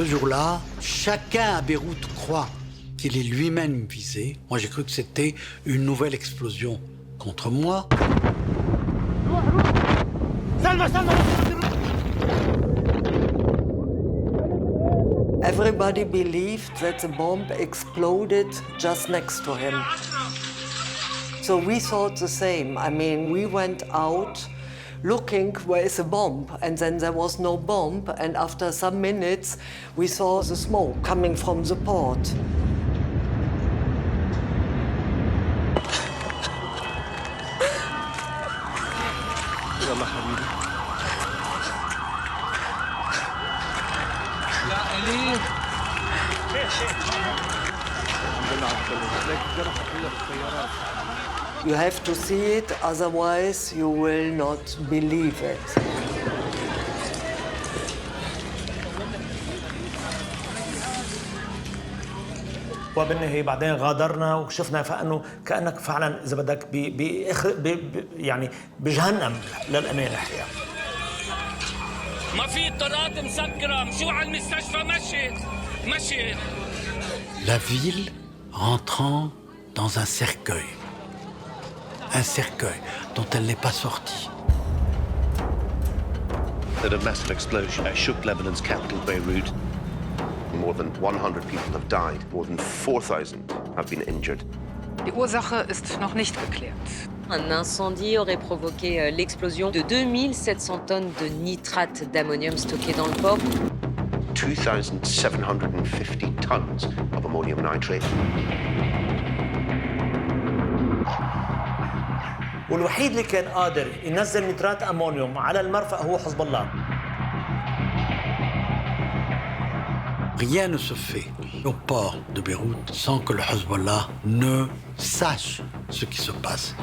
Ce jour-là, chacun à Beyrouth croit qu'il est lui-même visé. Moi, j'ai cru que c'était une nouvelle explosion contre moi. Everybody believed that the bomb exploded just next to him. So we thought the same. I mean, we went out looking where is the bomb, and then there was no bomb, and after some minutes we saw the smoke coming from the port. You have to see it, otherwise you will not believe it. وبالنهاية بعدين غادرنا وشفنا فانه كانك فعلا اذا بدك يعني بجهنم للامانه الحقيقه. ما في اضطرات مسكره، مشوا على المستشفى مشي. La ville rentrant dans un cercueil dont elle n'est pas sortie. That a massive explosion shook Lebanon's capital, Beirut. More than 100 people have died. More than 4,000 have been injured. Die Ursache ist noch nicht geklärt. Un incendie aurait provoqué l'explosion de 2700 tonnes de nitrate d'ammonium stocké dans le port. 2,750 tons of ammonium nitrate. والوحيد اللي كان قادر ينزل نترات امونيوم على المرفأ هو حزب الله. Rien ne se fait au port de Beyrouth sans que le Hezbollah ne sache ce qui se passe.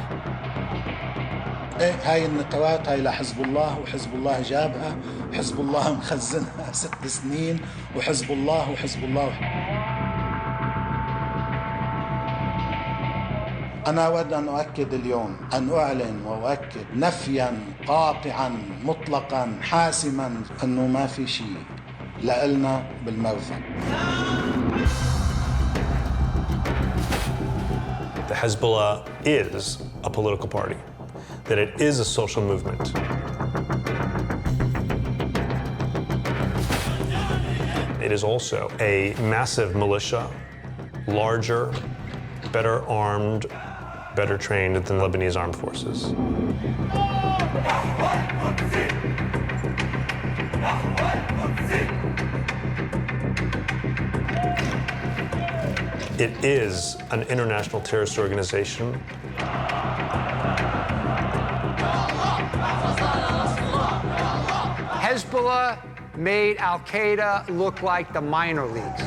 هاي النتوات هاي لحزب الله، وحزب الله جابها، وحزب الله مخزنها 6 سنين، وحزب الله. أنا أود أن أؤكد اليوم، أن أعلن وأؤكد نفياً قاطعاً مطلقاً حاسماً أنه ما في شيء لإلنا بالمرفأ. The Hezbollah is a political party, that it is a social movement. It is also a massive militia, larger, better armed, better trained than the Lebanese armed forces. It is an international terrorist organization. Hezbollah made Al-Qaeda look like the minor leagues.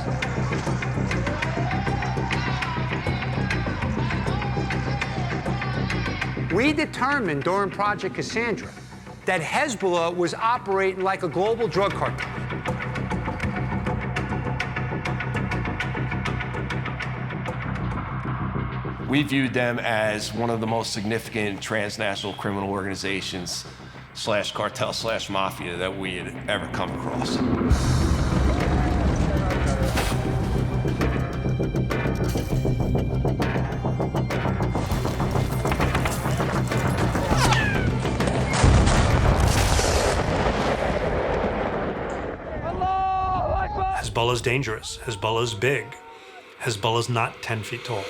We determined during Project Cassandra that Hezbollah was operating like a global drug cartel. We viewed them as one of the most significant transnational criminal organizations / cartel / mafia that we had ever come across. Hezbollah's dangerous. Hezbollah's big. Hezbollah's not 10 feet tall.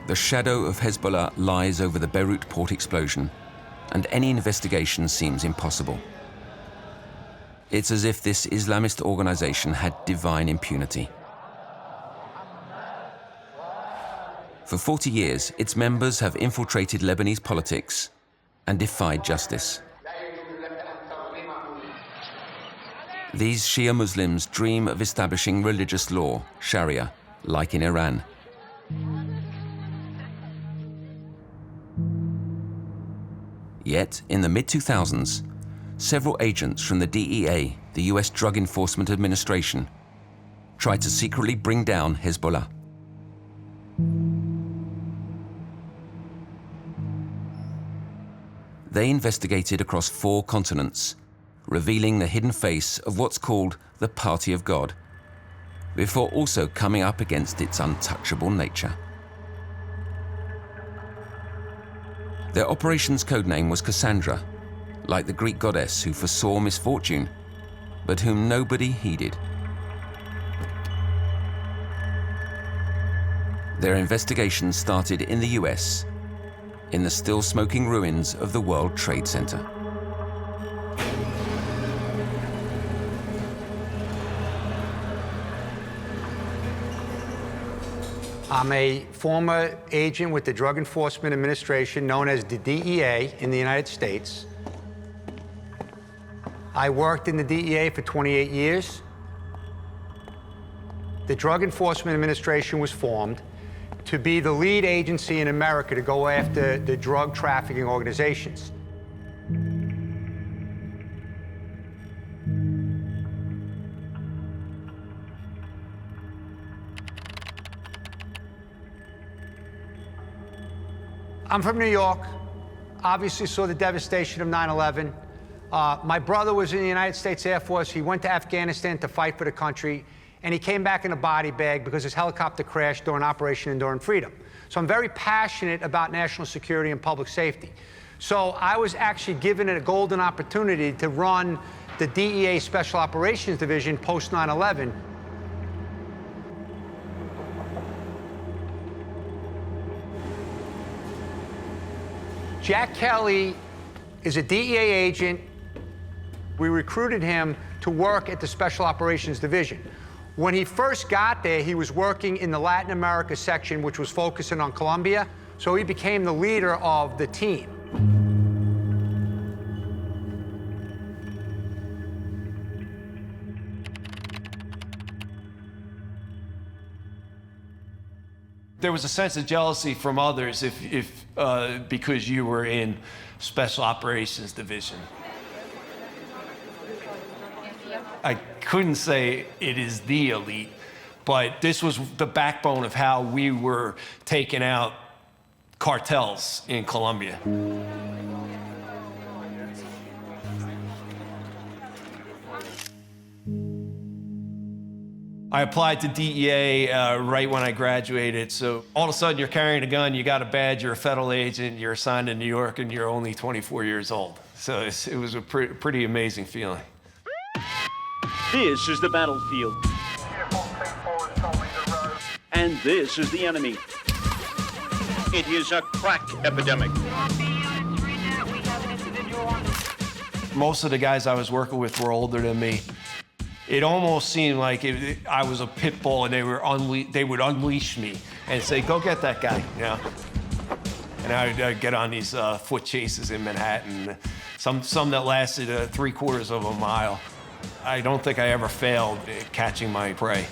The shadow of Hezbollah lies over the Beirut port explosion, and any investigation seems impossible. It's as if this Islamist organization had divine impunity. For 40 years, its members have infiltrated Lebanese politics and defied justice. These Shia Muslims dream of establishing religious law, Sharia, like in Iran. Yet, in the mid-2000s, several agents from the D.E.A., the US Drug Enforcement Administration, tried to secretly bring down Hezbollah. They investigated across 4 continents, revealing the hidden face of what's called the Party of God, before also coming up against its untouchable nature. Their operations codename was Cassandra, like the Greek goddess who foresaw misfortune, but whom nobody heeded. Their investigation started in the US, in the still smoking ruins of the World Trade Center. I'm a former agent with the Drug Enforcement Administration, known as the D.E.A. in the United States. I worked in the D.E.A. for 28 years. The Drug Enforcement Administration was formed to be the lead agency in America to go after the drug trafficking organizations. I'm from New York. Obviously saw the devastation of 9/11. My brother was in the United States Air Force. He went to Afghanistan to fight for the country, and he came back in a body bag because his helicopter crashed during Operation Enduring Freedom. So I'm very passionate about national security and public safety. So I was actually given a golden opportunity to run the D.E.A. Special Operations Division post 9/11. Jack Kelly is a DEA agent. We recruited him to work at the Special Operations Division. When he first got there, he was working in the Latin America section, which was focusing on Colombia, so he became the leader of the team. There was a sense of jealousy from others because you were in Special Operations Division. I couldn't say it is the elite, but this was the backbone of how we were taking out cartels in Colombia. I applied to DEA right when I graduated, so all of a sudden you're carrying a gun, you got a badge, you're a federal agent, you're assigned to New York, and you're only 24 years old. So it was a pretty amazing feeling. This is the battlefield. And this is the enemy. It is a crack epidemic. Most of the guys I was working with were older than me. It almost seemed like I was a pit bull, and they would unleash me and say, "Go get that guy," you know. And I'd get on these foot chases in Manhattan, some that lasted 3/4 of a mile. I don't think I ever failed at catching my prey.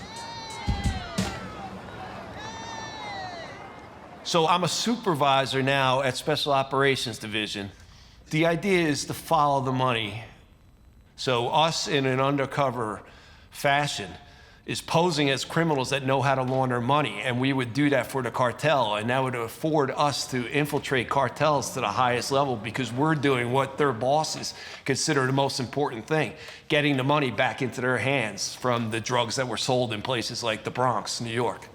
So I'm a supervisor now at Special Operations Division. The idea is to follow the money. So us in an undercover fashion is posing as criminals that know how to launder money, and we would do that for the cartel, and that would afford us to infiltrate cartels to the highest level because we're doing what their bosses consider the most important thing, getting the money back into their hands from the drugs that were sold in places like the Bronx, New York.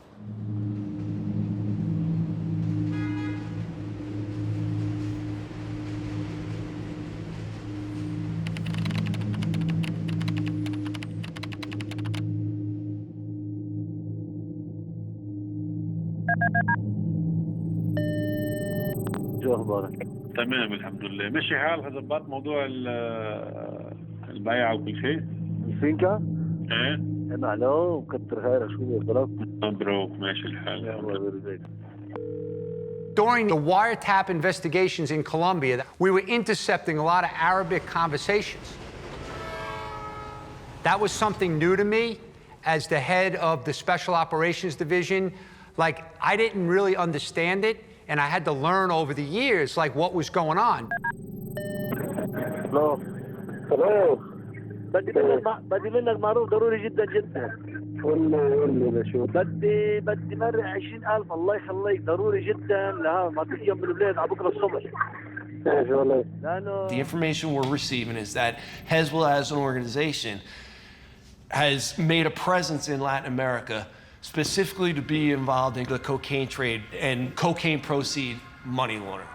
شو اخبارك؟ تمام الحمد لله، ماشي حالها، ظبطت موضوع البيعة وكل شيء؟ الفينكا؟ ايه معلوم، كتر خيرك، شو بدك؟ مبروك، ماشي الحال. During the wiretap investigations in Colombia, we were intercepting a lot of Arabic conversations. That was something new to me as the head of the Special Operations Division. Like, I didn't really understand it, and I had to learn over the years, like, what was going on. الو بدي منك معروف ضروري جدا جدا. قول لي بشوف. بدي مرة 20,000 الله يخليك ضروري جدا. لا ما في يوم من الليل على بكره الصبح. The information we're receiving is that Hezbollah as an organization has made a presence in Latin America specifically to be involved in the cocaine trade and cocaine proceed money laundering.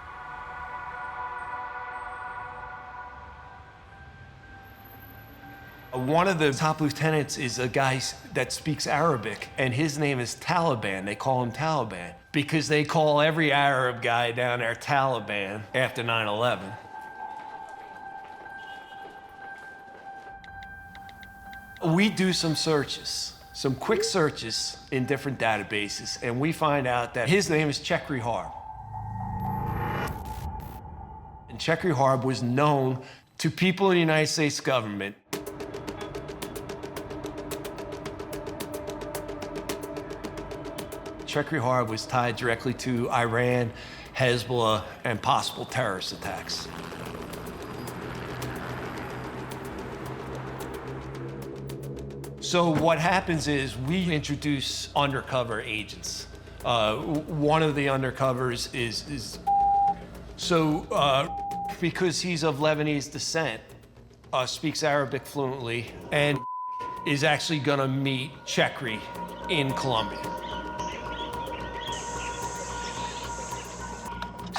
One of the top lieutenants is a guy that speaks Arabic, and his name is Taliban. They call him Taliban because they call every Arab guy down there Taliban after 9/11. We do some searches, some quick searches in different databases, and we find out that his name is Chekri Harb. And Chekri Harb was known to people in the United States government. Chekri Harb was tied directly to Iran, Hezbollah, and possible terrorist attacks. So what happens is we introduce undercover agents. One of the undercovers is because he's of Lebanese descent, speaks Arabic fluently, and is actually gonna meet Chekri in Colombia.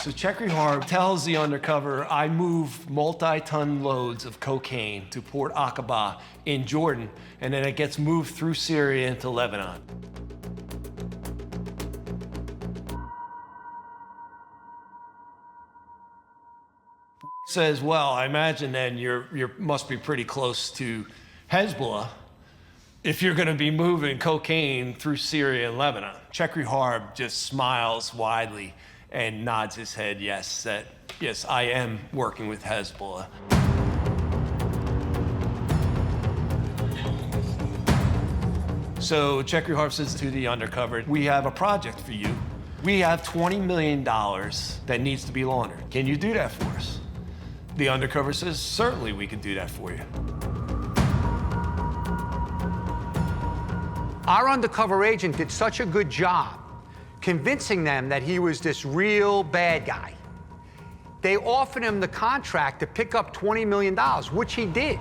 So Chekri Harb tells the undercover, I move multi-ton loads of cocaine to Port Aqaba in Jordan, and then it gets moved through Syria into Lebanon. Says, well, I imagine then you must be pretty close to Hezbollah if you're gonna be moving cocaine through Syria and Lebanon. Chekri Harb just smiles widely and nods his head, yes, I am working with Hezbollah. So Chekri Harb says to the undercover, we have a project for you. We have $20 million that needs to be laundered. Can you do that for us? The undercover says, certainly we can do that for you. Our undercover agent did such a good job convincing them that he was this real bad guy. They offered him the contract to pick up $20 million, which he did.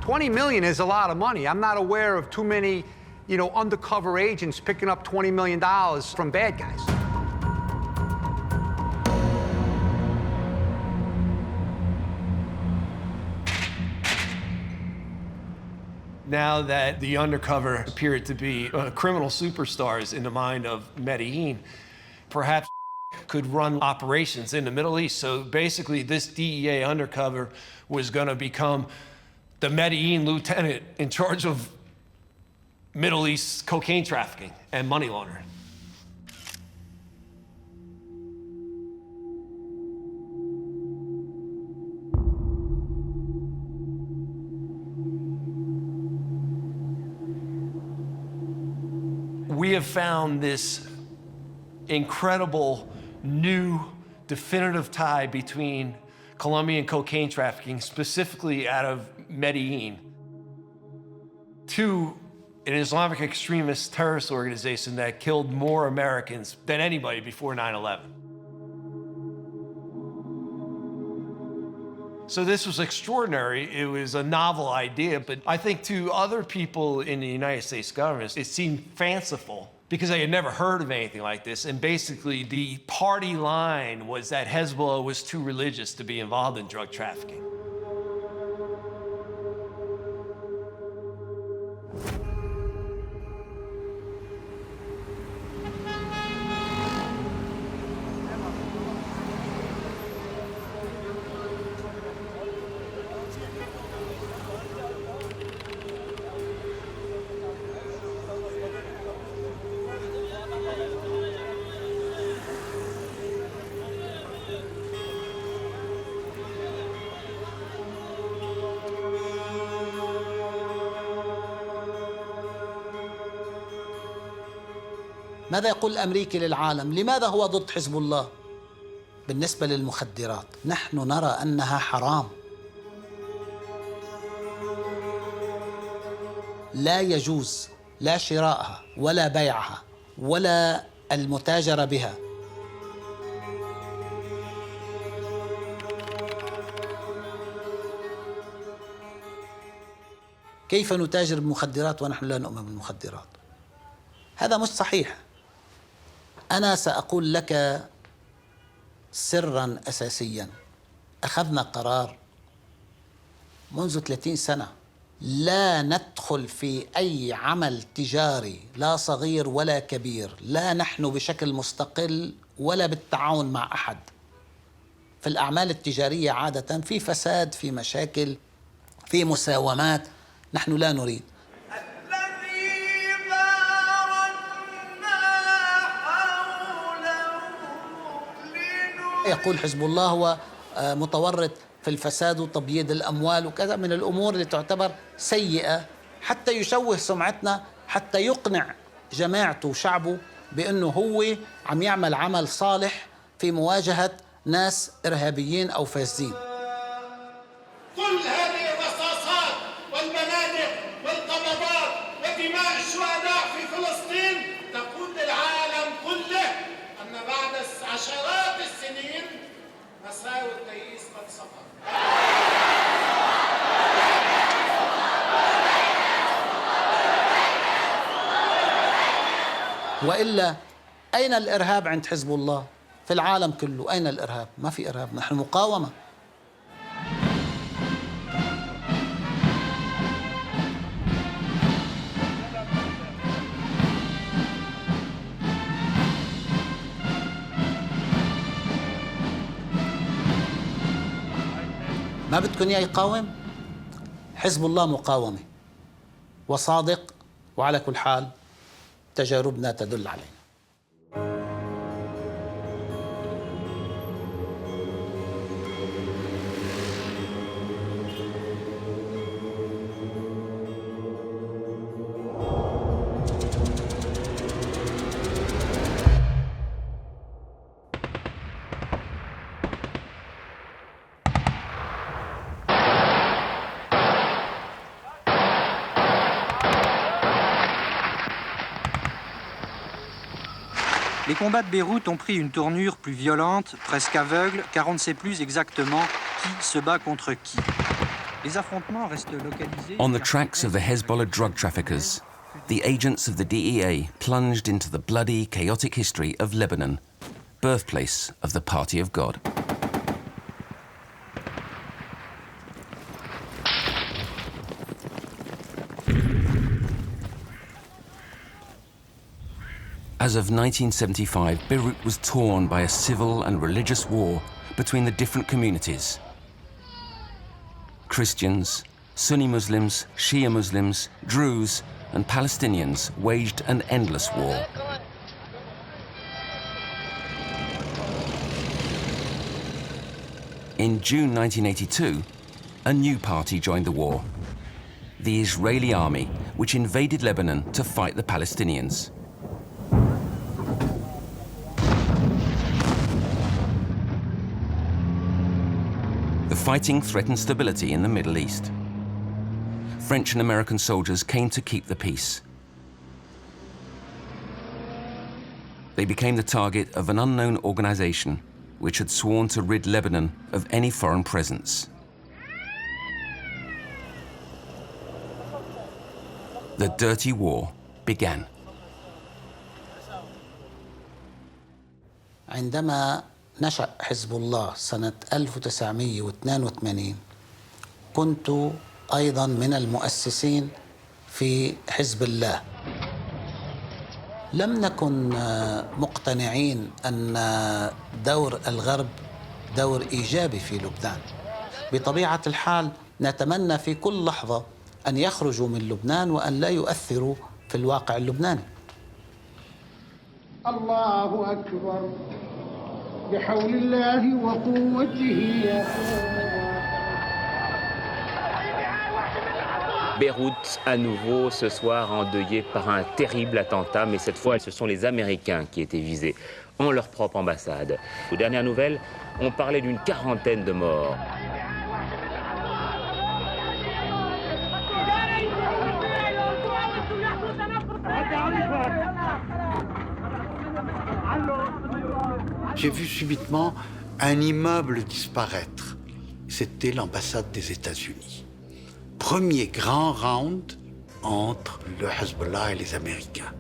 $20 million is a lot of money. I'm not aware of too many, undercover agents picking up $20 million from bad guys. Now that the undercover appeared to be criminal superstars in the mind of Medellin, perhaps could run operations in the Middle East. So basically, this DEA undercover was going to become the Medellin lieutenant in charge of Middle East cocaine trafficking and money laundering. We have found this incredible new definitive tie between Colombian cocaine trafficking, specifically out of Medellin, to an Islamic extremist terrorist organization that killed more Americans than anybody before 9/11. So this was extraordinary. It was a novel idea, but I think to other people in the United States government, it seemed fanciful because they had never heard of anything like this. And basically the party line was that Hezbollah was too religious to be involved in drug trafficking. ماذا يقول الأمريكي للعالم؟ لماذا هو ضد حزب الله؟ بالنسبة للمخدرات نحن نرى أنها حرام، لا يجوز لا شراءها ولا بيعها ولا المتاجرة بها. كيف نتاجر بالمخدرات ونحن لا نؤمن بالمخدرات؟ هذا مش صحيح. أنا سأقول لك سراً أساسياً، أخذنا قرار منذ 30 سنة لا ندخل في أي عمل تجاري لا صغير ولا كبير، لا نحن بشكل مستقل ولا بالتعاون مع أحد. في الأعمال التجارية عادة في فساد، في مشاكل، في مساومات، نحن لا نريد. يقول حزب الله هو متورط في الفساد وتبييض الأموال وكذا من الأمور اللي تعتبر سيئة حتى يشوه سمعتنا، حتى يقنع جماعته وشعبه بأنه هو عم يعمل عمل صالح في مواجهة ناس إرهابيين أو فاسدين. كل هذه الرصاصات والبنادق والقبضات ودماء الشهداء في فلسطين تقول للعالم كله أن بعد عشرات السنين مساوئ التيئيس قد سقط. وإلا أين الإرهاب عند حزب الله؟ في العالم كله أين الإرهاب؟ ما في إرهاب، نحن مقاومة. ما بدكم إياه يقاوم؟ حزب الله مقاومة وصادق، وعلى كل حال تجاربنا تدل عليه. Les combats de Beyrouth ont pris une tournure plus violente, presque aveugle, car on ne sait plus exactement qui se bat contre qui. Les affrontements restent localisés. On the tracks of the Hezbollah drug traffickers, the agents of the D.E.A. plunged into the bloody, chaotic history of Lebanon, birthplace of the Party of God. As of 1975, Beirut was torn by a civil and religious war between the different communities. Christians, Sunni Muslims, Shia Muslims, Druze, and Palestinians waged an endless war. In June 1982, a new party joined the war, the Israeli army, which invaded Lebanon to fight the Palestinians. The fighting threatened stability in the Middle East. French and American soldiers came to keep the peace. They became the target of an unknown organization which had sworn to rid Lebanon of any foreign presence. The dirty war began. عندما نشأ حزب الله سنة 1982 كنت أيضاً من المؤسسين في حزب الله. لم نكن مقتنعين أن دور الغرب دور إيجابي في لبنان. بطبيعة الحال نتمنى في كل لحظة أن يخرجوا من لبنان وأن لا يؤثروا في الواقع اللبناني. الله أكبر بحول الله وقوته يا Beyrouth, à nouveau, ce soir, endeuillée par un terrible attentat, mais cette fois, ce sont les Américains qui étaient visés, en leur propre ambassade. Aux dernières nouvelles, on parlait d'une quarantaine de morts. J'ai vu subitement un immeuble disparaître. C'était l'ambassade des États-Unis. Premier grand round entre le Hezbollah et les Américains.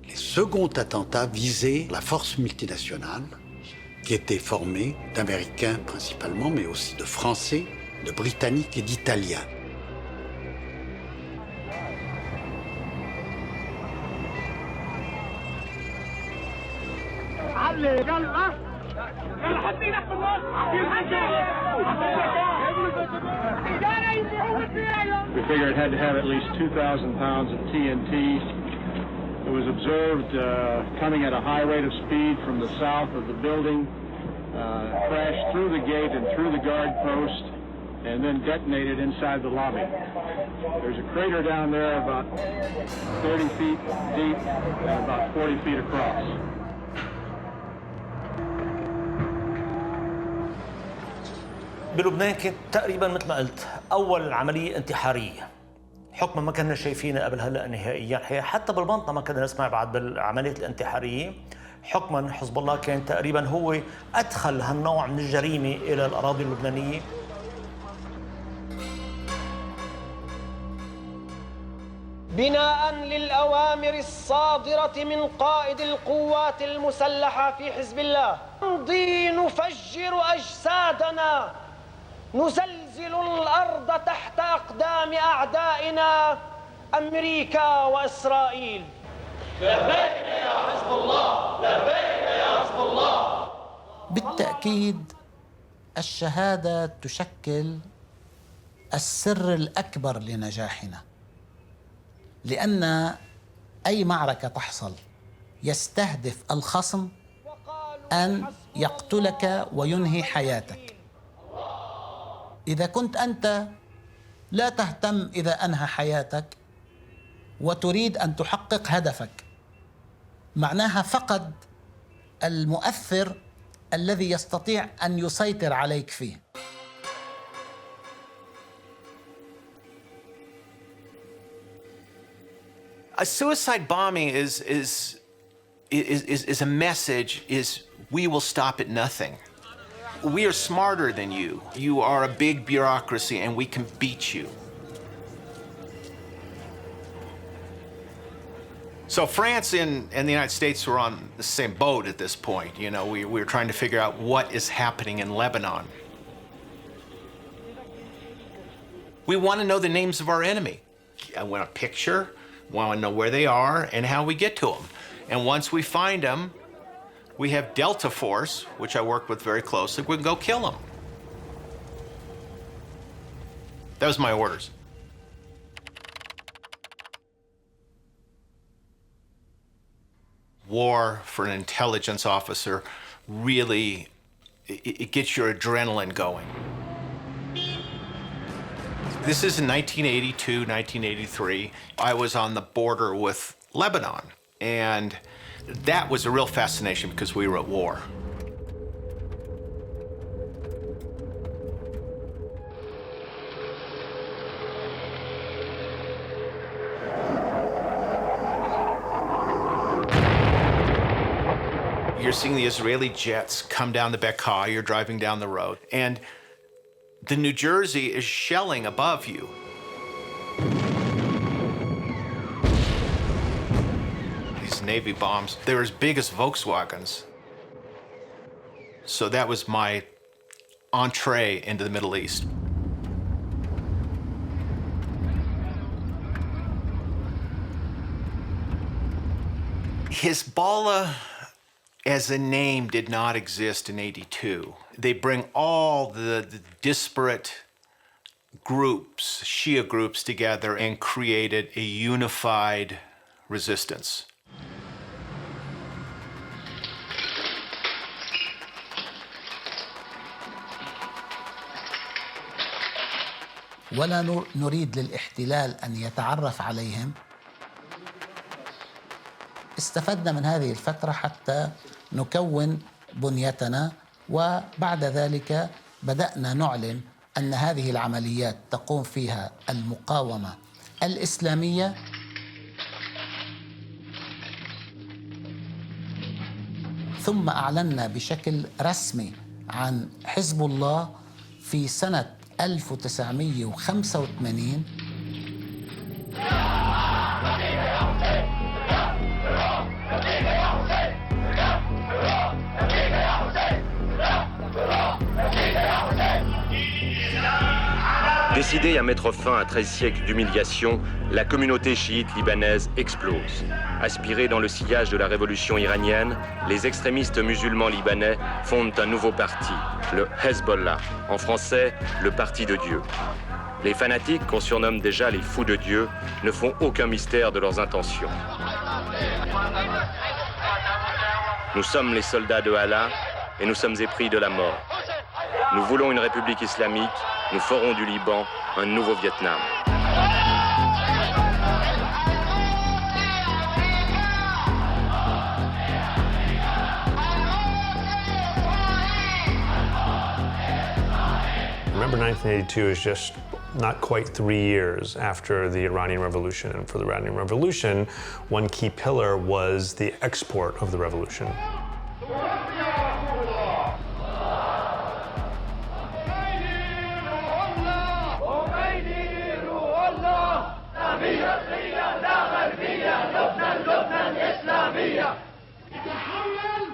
Les seconds attentats visaient la force multinationale qui était formée d'Américains principalement, mais aussi de Français, de Britanniques et d'Italiens. We figured it had to have at least 2,000 pounds of TNT. It was observed coming at a high rate of speed from the south of the building, crashed through the gate and through the guard post, and then detonated inside the lobby. There's a crater down there about 30 feet deep and about 40 feet across. بلبنان كانت تقريبا مثل ما قلت اول عمليه انتحاريه حكم ما كنا شايفينها قبل هلا نهائيا حتى بالمنطقه ما كنا نسمع بعد بالعمليات الانتحاريه حكما حزب الله كان تقريبا هو ادخل هالنوع من الجريمه الى الاراضي اللبنانيه. بناء للأوامر الصادرة من قائد القوات المسلحة في حزب الله نمضي نفجر أجسادنا نزلزل الأرض تحت أقدام أعدائنا أمريكا وإسرائيل. لبيك يا حزب الله، لبيك يا حزب الله. بالتأكيد الشهادة تشكل السر الأكبر لنجاحنا، لأن أي معركة تحصل يستهدف الخصم أن يقتلك وينهي حياتك. إذا كنت أنت لا تهتم إذا أنهى حياتك وتريد أن تحقق هدفك، معناها فقد المؤثر الذي يستطيع أن يسيطر عليك فيه. A suicide bombing is a message, we will stop at nothing. We are smarter than you. You are a big bureaucracy and we can beat you. So France and the United States were on the same boat at this point. You know, we were trying to figure out what is happening in Lebanon. We want to know the names of our enemy. I want a picture. Want to know where they are and how we get to them. And once we find them, we have Delta Force, which I work with very closely, we can go kill them. That was my orders. War for an intelligence officer really, it gets your adrenaline going. This is in 1982, 1983. I was on the border with Lebanon, and that was a real fascination because we were at war. You're seeing the Israeli jets come down the Bekaa, you're driving down the road, and the New Jersey is shelling above you. These Navy bombs, they're as big as Volkswagens. So that was my entree into the Middle East. Hezbollah as a name did not exist in '82. They bring all the disparate groups, Shia groups, together and created a unified resistance. ولا نريد للاحتلال أن يتعرف عليهم، استفدنا من هذه الفترة حتى نكون بنيتنا، وبعد ذلك بدأنا نعلن أن هذه العمليات تقوم فيها المقاومة الإسلامية. ثم أعلنا بشكل رسمي عن حزب الله في سنة 1985. Décidée à mettre fin à 13 siècles d'humiliation, la communauté chiite libanaise explose. Aspirée dans le sillage de la révolution iranienne, les extrémistes musulmans libanais fondent un nouveau parti, le Hezbollah, en français, le Parti de Dieu. Les fanatiques, qu'on surnomme déjà les fous de Dieu, ne font aucun mystère de leurs intentions. Nous sommes les soldats de Allah et nous sommes épris de la mort. Nous voulons une république islamique, nous ferons du Liban un nouveau Vietnam. Remember, 1982 is just not quite 3 years after the Iranian Revolution. And for the Iranian Revolution, one key pillar was the export of the revolution.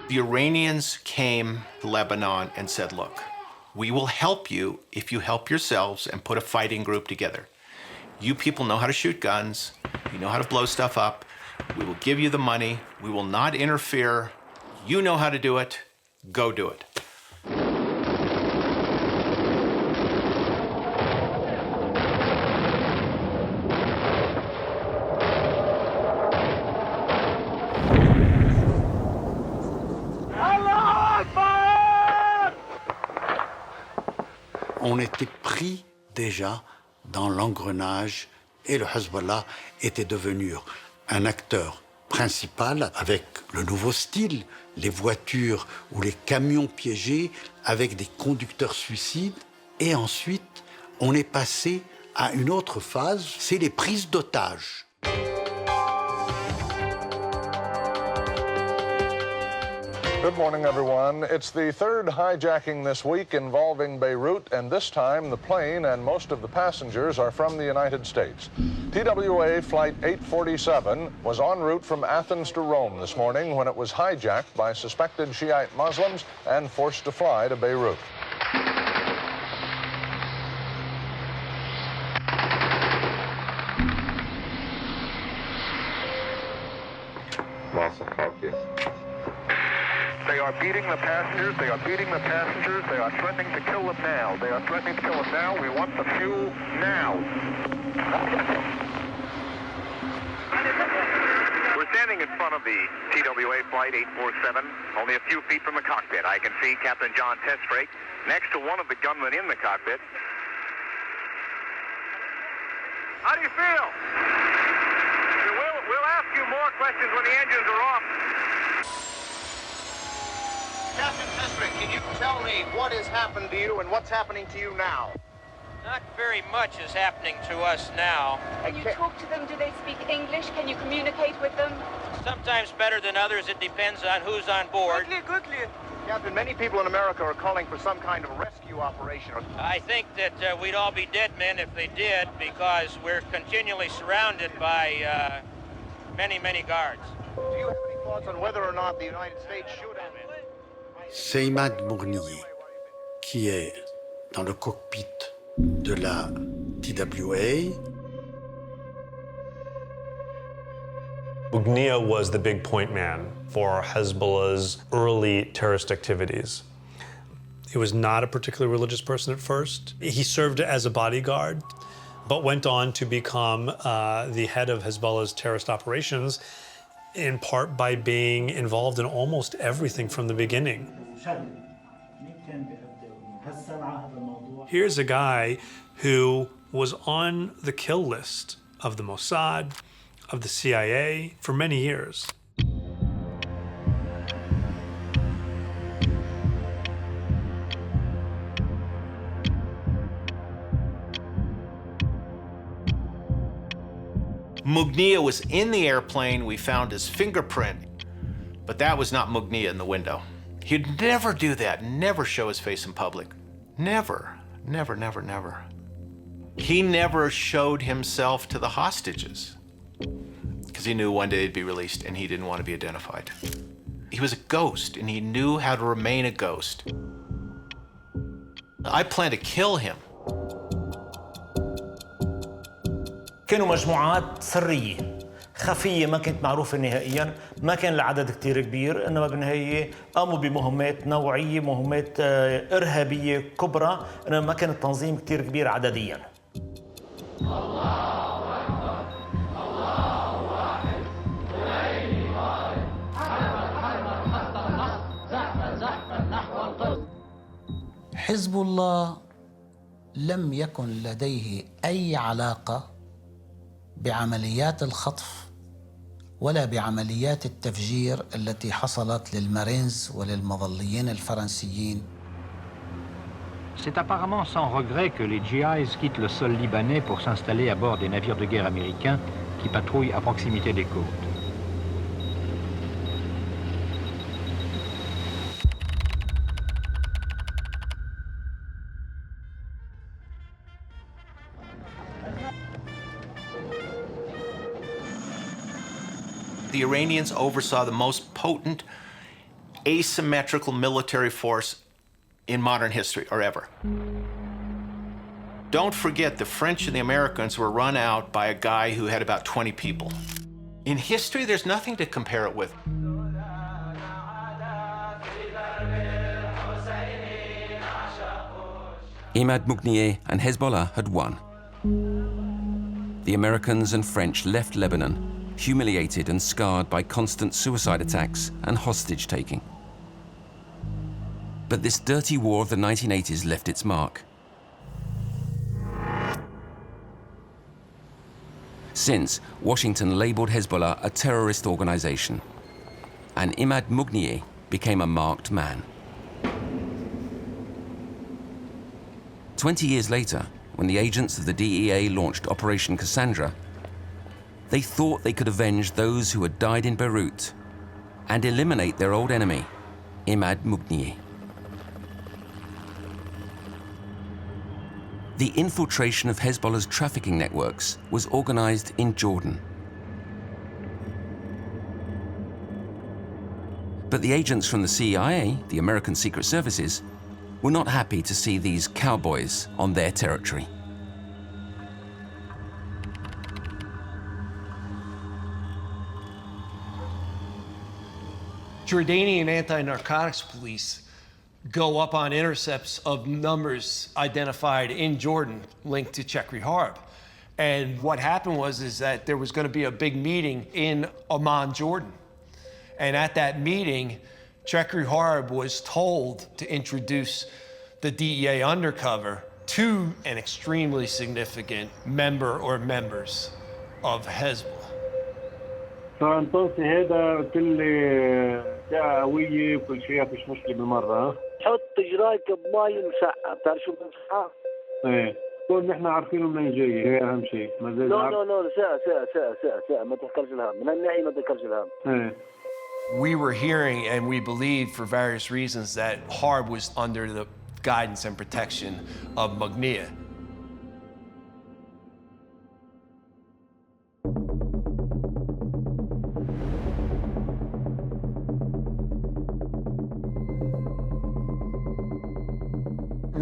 The Iranians came to Lebanon and said, look, we will help you if you help yourselves and put a fighting group together. You people know how to shoot guns, you know how to blow stuff up, we will give you the money, we will not interfere, you know how to do it, go do it. On était pris déjà dans l'engrenage et le Hezbollah était devenu un acteur principal avec le nouveau style, les voitures ou les camions piégés avec des conducteurs suicides. Et ensuite, on est passé à une autre phase, c'est les prises d'otages. Good morning, everyone. It's the third hijacking this week involving Beirut, and this time the plane and most of the passengers are from the United States. TWA Flight 847 was en route from Athens to Rome this morning when it was hijacked by suspected Shiite Muslims and forced to fly to Beirut. They are beating the passengers. They are beating the passengers. They are threatening to kill them now. They are threatening to kill them now. We want the fuel now. We're standing in front of the TWA Flight 847, only a few feet from the cockpit. I can see Captain John Tesfrake next to one of the gunmen in the cockpit. How do you feel? We'll ask you more questions when the engines are off. Captain Tesfrake, can you tell me what has happened to you and what's happening to you now? Not very much is happening to us now. Can you talk to them? Do they speak English? Can you communicate with them? Sometimes better than others. It depends on who's on board. Goodly. Captain, many people in America are calling for some kind of rescue operation. I think that we'd all be dead men if they did, because we're continually surrounded by many, many guards. Do you have any thoughts on whether or not the United States should have it? C'est Imad Mournier qui est dans le cockpit de la TWA. Mournier was the big point man for Hezbollah's early terrorist activities. He was not a particularly religious person at first. He served as a bodyguard, but went on to become the head of Hezbollah's terrorist operations, in part by being involved in almost everything from the beginning. Here's a guy who was on the kill list of the Mossad, of the CIA for many years. Mugnia was in the airplane. We found his fingerprint, but that was not Mugnia in the window. He'd never do that, never show his face in public. Never, never, never, never. He never showed himself to the hostages because he knew one day he'd be released and he didn't want to be identified. He was a ghost and he knew how to remain a ghost. I planned to kill him. كانوا مجموعات سرية خفية ما كانت معروفة نهائيا، ما كان العدد كتير كبير، إنما بالنهاية قاموا بمهمات نوعية، مهمات إرهابية كبرى، إنما ما كان التنظيم كتير كبير عدديا. حزب الله لم يكن لديه أي علاقة بعمليات الخطف ولا بعمليات التفجير التي حصلت للمارينز وللمظليين الفرنسيين. C'est apparemment sans regret que les GIs quittent le sol libanais pour s'installer à bord des navires de guerre américains qui patrouillent à proximité des côtes. The Iranians oversaw the most potent asymmetrical military force in modern history, or ever. Don't forget, the French and the Americans were run out by a guy who had about 20 people. In history, there's nothing to compare it with. Imad Mugnier and Hezbollah had won. The Americans and French left Lebanon, humiliated and scarred by constant suicide attacks and hostage-taking. But this dirty war of the 1980s left its mark. Since, Washington labeled Hezbollah a terrorist organization, and Imad Mugnier became a marked man. 20 years later, when the agents of the D.E.A. launched Operation Cassandra, they thought they could avenge those who had died in Beirut and eliminate their old enemy, Imad Mugnier. The infiltration of Hezbollah's trafficking networks was organized in Jordan. But the agents from the CIA, the American Secret Services, were not happy to see these cowboys on their territory. Jordanian anti-narcotics police go up on intercepts of numbers identified in Jordan linked to Chekri Harb. And what happened is that there was going to be a big meeting in Amman, Jordan. And at that meeting, Chekri Harb was told to introduce the DEA undercover to an extremely significant member or members of Hezbollah. فانطلت هذا قلت لي ساعة قوية وكل شيء فيش مشكلة بالمرة. حط جرايك بمي مسقعة، بتعرف شو بمسقعة؟ ايه، كون نحن عارفينه منين جاي، هي أهم شيء. لا ساعة ما تحكرش الهم، من هالناحية ما تحكرش الهم. ايه. We were hearing and we believed for various reasons that Harb was under the guidance and protection of Mugnier.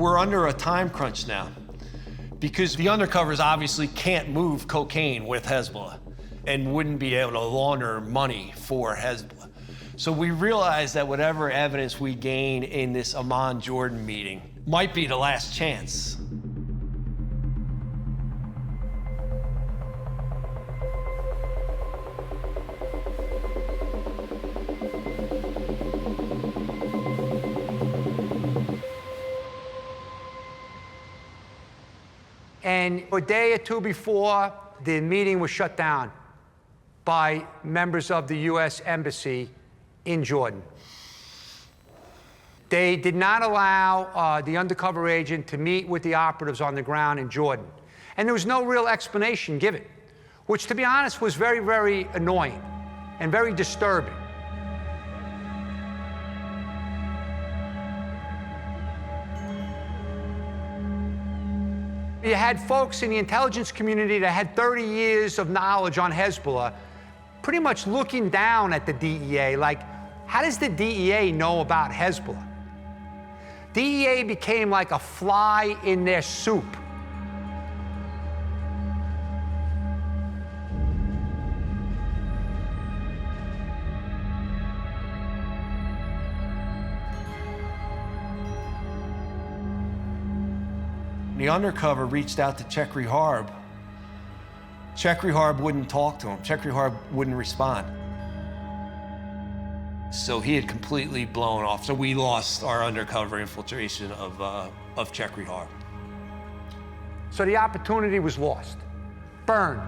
We're under a time crunch now because the undercovers obviously can't move cocaine with Hezbollah and wouldn't be able to launder money for Hezbollah. So we realized that whatever evidence we gain in this Amman, Jordan meeting might be the last chance. And a day or two before, the meeting was shut down by members of the U.S. Embassy in Jordan. They did not allow the undercover agent to meet with the operatives on the ground in Jordan. And there was no real explanation given, which, to be honest, was very, very annoying and very disturbing. You had folks in the intelligence community that had 30 years of knowledge on Hezbollah pretty much looking down at the DEA, like, how does the DEA know about Hezbollah? DEA became like a fly in their soup. The undercover reached out to Chekri Harb. Chekri Harb wouldn't talk to him. Chekri Harb wouldn't respond. So he had completely blown off. So we lost our undercover infiltration of Chekri Harb. So the opportunity was lost. Burned.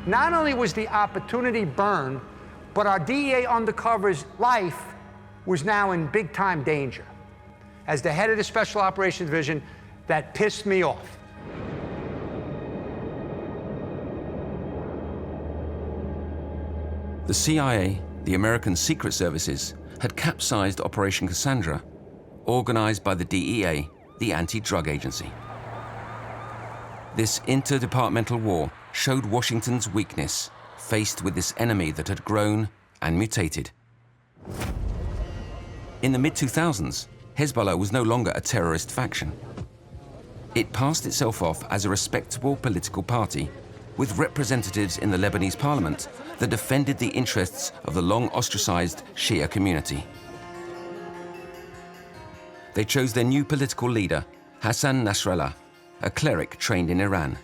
Not only was the opportunity burned, but our DEA undercover's life was now in big-time danger. As the head of the Special Operations Division, that pissed me off. The CIA, the American Secret Services, had capsized Operation Cassandra, organized by the DEA, the anti-drug agency. This interdepartmental war showed Washington's weakness, faced with this enemy that had grown and mutated. In the mid-2000s, Hezbollah was no longer a terrorist faction. It passed itself off as a respectable political party, with representatives in the Lebanese parliament that defended the interests of the long ostracized Shia community. They chose their new political leader, Hassan Nasrallah, a cleric trained in Iran.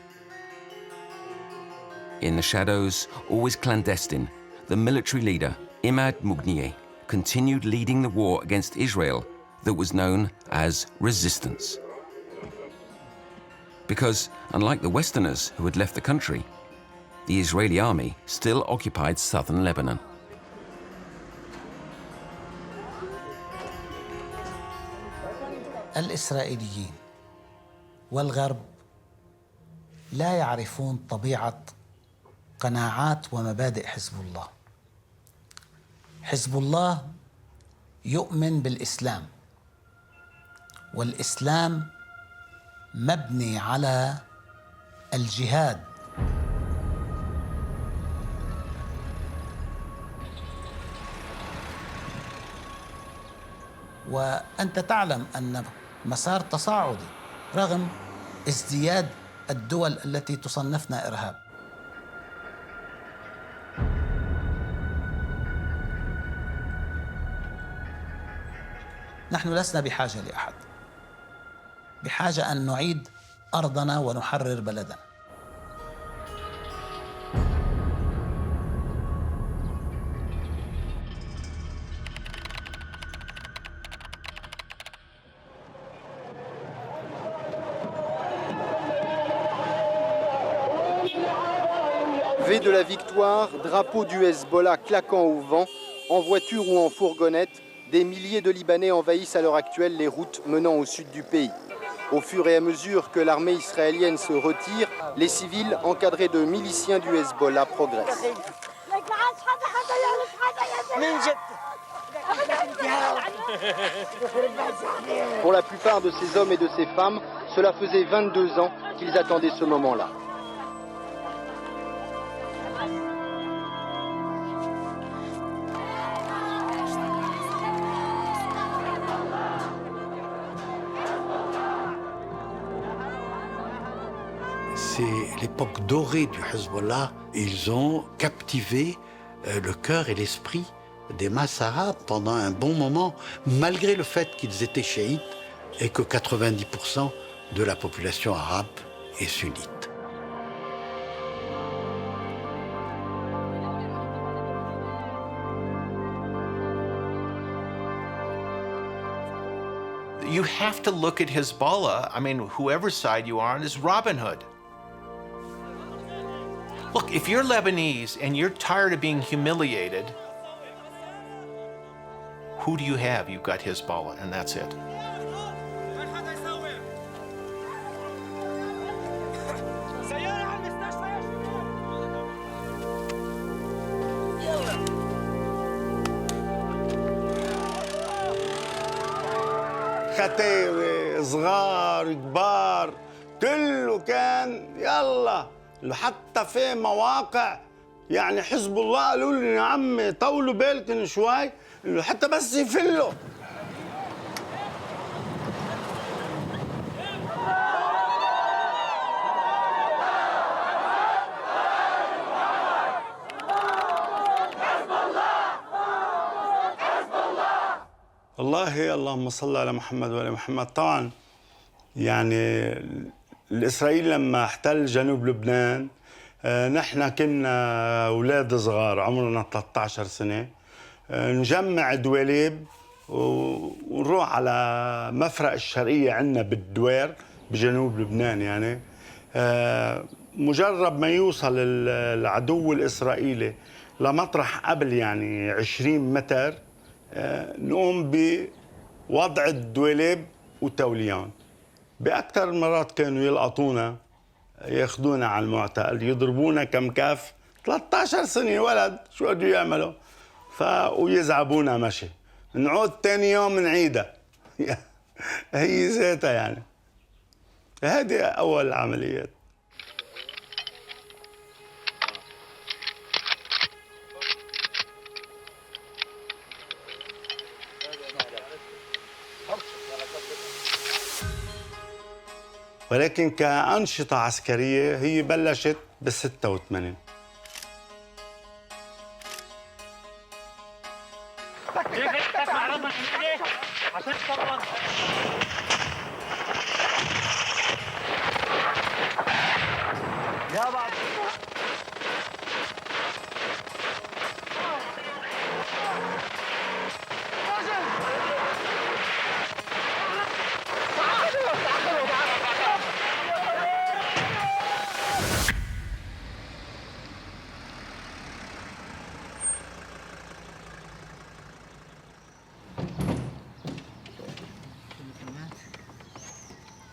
In the shadows, always clandestine, the military leader, Imad Mughnieh, continued leading the war against Israel that was known as resistance. Because, unlike the Westerners who had left the country, the Israeli army still occupied southern Lebanon. الإسرائيليين والغرب لا يعرفون طبيعة قناعات ومبادئ حزب الله. حزب الله يؤمن بالإسلام، والإسلام مبني على الجهاد. وأنت تعلم أن مسار تصاعدي رغم ازدياد الدول التي تصنفنا إرهاب. نحن لسنا بحاجة لأحد، بحاجة أن نعيد أرضنا ونحرر بلدنا. V de la victoire, drapeau du Hezbollah claquant au vent, en voiture ou en fourgonnette, des milliers de Libanais envahissent à l'heure actuelle les routes menant au sud du pays. Au fur et à mesure que l'armée israélienne se retire, les civils encadrés de miliciens du Hezbollah progressent. Pour la plupart de ces hommes et de ces femmes, cela faisait 22 ans qu'ils attendaient ce moment-là. C'est l'époque dorée du Hezbollah. Ils ont captivé le cœur et l'esprit des masses arabes pendant un bon moment, malgré le fait qu'ils étaient chiites et que 90% de la population arabe est sunnite. You have to look at Hezbollah, I mean, whoever side you are on, is Robin Hood. Look, if you're Lebanese and you're tired of being humiliated, who do you have? You've got Hezbollah, and that's it. ختاوي صغار كبار كله كان يلا، حتى في مواقع يعني حزب الله قالوا لي يا عمي طولوا بالكم شوي انه حتى بس يفلوا. والله اللهم صل على محمد وعلى محمد. طبعا يعني الإسرائيل لما احتل جنوب لبنان نحن كنا أولاد صغار عمرنا 13 سنة، نجمع دواليب ونروح على مفرق الشرقية عندنا بالدوير بجنوب لبنان. يعني مجرد ما يوصل العدو الإسرائيلي لمطرح قبل يعني 20 متر نقوم بوضع الدواليب وتوليان. بأكثر المرات كانوا يلقطونا ياخذونا على المعتقل يضربونا كم كاف. 13 سنة ولد شو بدوا يعملوا ويزعبونا مشي، نعود تاني يوم نعيدها. هي ذاتها يعني. هذه أول العمليات. ولكن كأنشطة عسكرية هي بلشت ب86.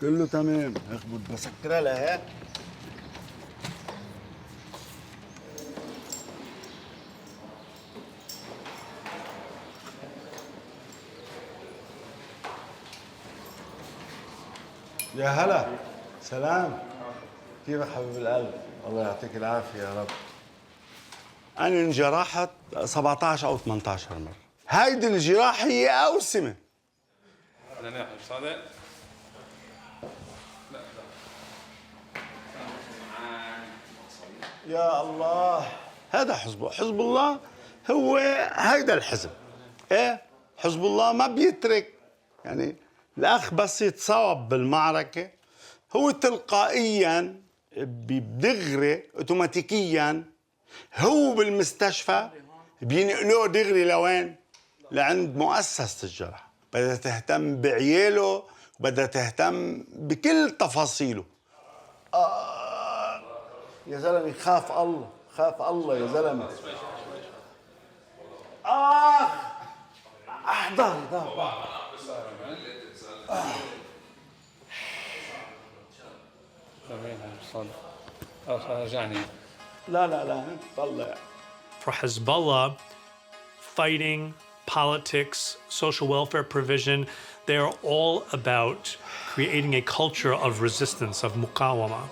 كله تمام. اخبط بسكرها لها. يا هلا، سلام، كيفك حبيب القلب؟ الله يعطيك العافية يا رب. أنا انجرحت 17 أو 18 مرة. هيدي الجراح هي أوسمة. أنا ناحي صادق. يا الله، هذا حزب الله هو هيدا الحزب. ايه حزب الله ما بيترك، يعني الاخ بس يتصاب بالمعركه هو تلقائيا بدغري اوتوماتيكيا هو بالمستشفى بينقلوه دغري لوين؟ لعند مؤسسه الجرح. بدها تهتم بعياله وبدها تهتم بكل تفاصيله. يا زلمه خاف الله، خاف الله يا زلمه. ظهري لا طلع. For Hezbollah, fighting, politics, social welfare provision, they are all about creating a culture of resistance, of muqawama.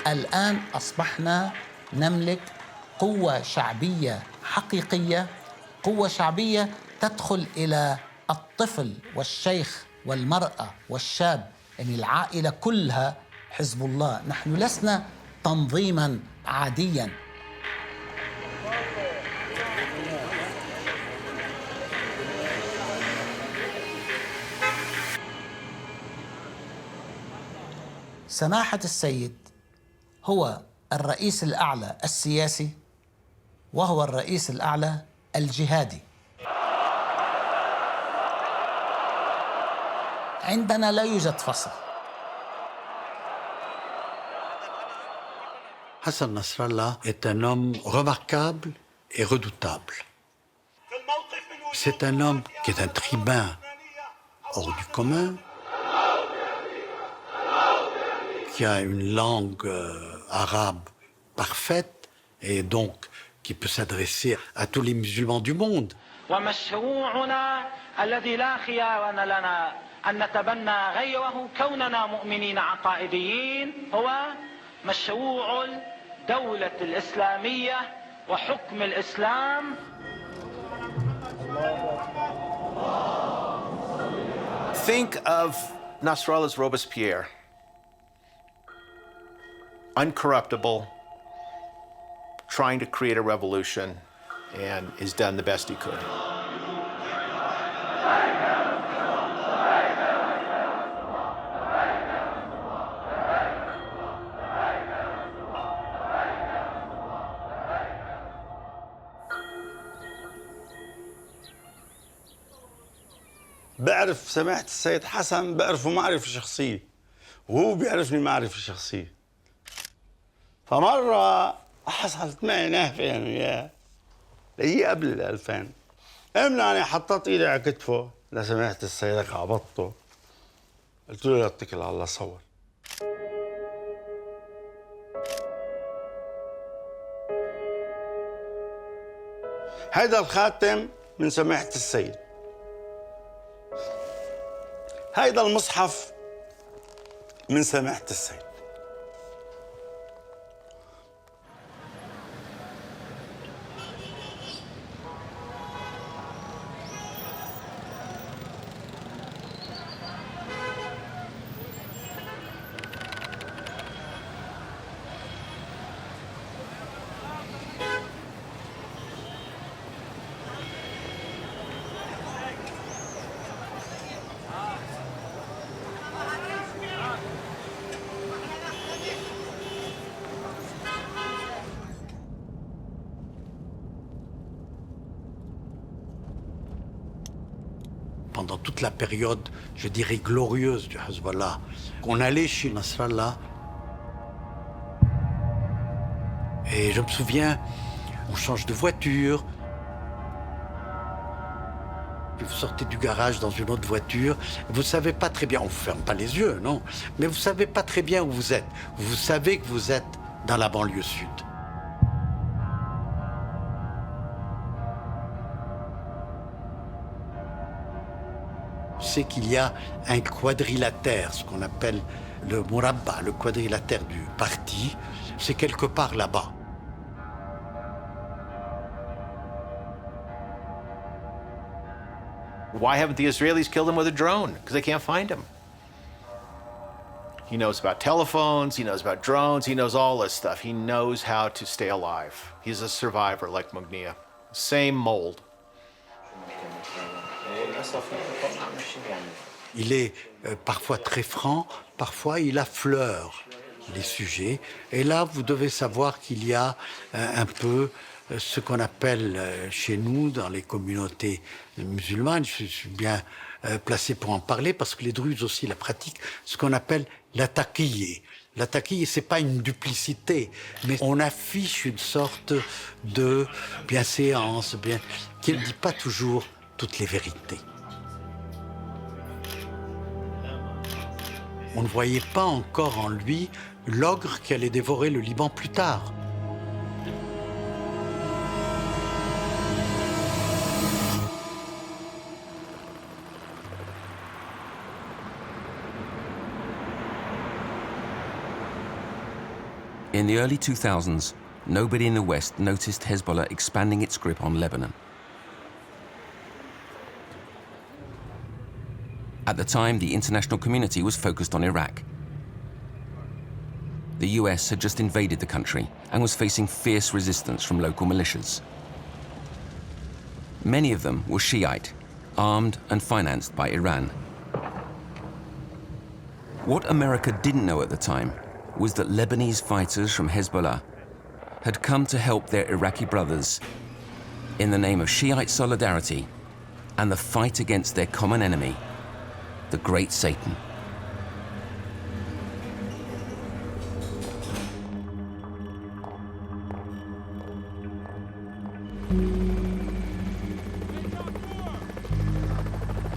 الآن أصبحنا نملك قوة شعبية حقيقية، قوة شعبية تدخل إلى الطفل والشيخ والمرأة والشاب، يعني العائلة كلها حزب الله. نحن لسنا تنظيماً عادياً. سماحة السيد هو الرئيس الأعلى السياسي وهو الرئيس الأعلى الجهادي. عندنا لا يوجد فصل. Hassan Nasrallah est un homme remarquable et redoutable. C'est un homme qui est un tribun hors du commun, qui a une langue arabe parfaite et donc qui peut s'adresser à tous les musulmans du monde. أن نتبنى غيره كوننا مؤمنين عقائديين هو مشروع الدولة الإسلامية وحكم الإسلام. Think of Nasrallah's Robespierre. Uncorruptible, trying to create a revolution, and has done the best he could. بعرف سماحة السيد حسن، بعرفه معرفة شخصية وهو بيعرفني معرفة شخصية. فمرة حصلت معي نهفة أنا وياه، هي قبل 2000. أنا حطيت إيدي على كتفه لسماحة السيد عبطته، قلت له اتكل على الله صور. هيدا الخاتم من سماحة السيد، هيدا المصحف من سماحة السيد. Pendant toute la période, je dirais, glorieuse du Hezbollah, on allait chez Nasrallah. Et je me souviens, on change de voiture. Puis vous sortez du garage dans une autre voiture. Vous ne savez pas très bien, on ne vous ferme pas les yeux, non. Mais vous ne savez pas très bien où vous êtes. Vous savez que vous êtes dans la banlieue sud. C'est qu'il y a un quadrilatère, ce qu'on appelle le Murabba, le quadrilatère du parti, c'est quelque part là-bas. Why haven't the Israelis killed him with a drone? Because they can't find him. He knows about telephones, he knows about drones, he knows all this stuff. He knows how to stay alive. He's a survivor like Mugnia. Same mold. Il est parfois très franc, parfois il affleure les sujets. Et là, vous devez savoir qu'il y a un peu ce qu'on appelle chez nous, dans les communautés musulmanes, je suis bien placé pour en parler, parce que les Druzes aussi la pratiquent, ce qu'on appelle la taqiyya. La taqiyya, ce n'est pas une duplicité, mais on affiche une sorte de bienséance, qui ne dit pas toujours toutes les vérités. On ne voyait pas encore en lui l'ogre qui allait dévorer le Liban plus tard. In the early 2000s, nobody in the West noticed Hezbollah expanding its grip on Lebanon. At the time, the international community was focused on Iraq. The US had just invaded the country and was facing fierce resistance from local militias. Many of them were Shiite, armed and financed by Iran. What America didn't know at the time was that Lebanese fighters from Hezbollah had come to help their Iraqi brothers in the name of Shiite solidarity and the fight against their common enemy, the Great Satan.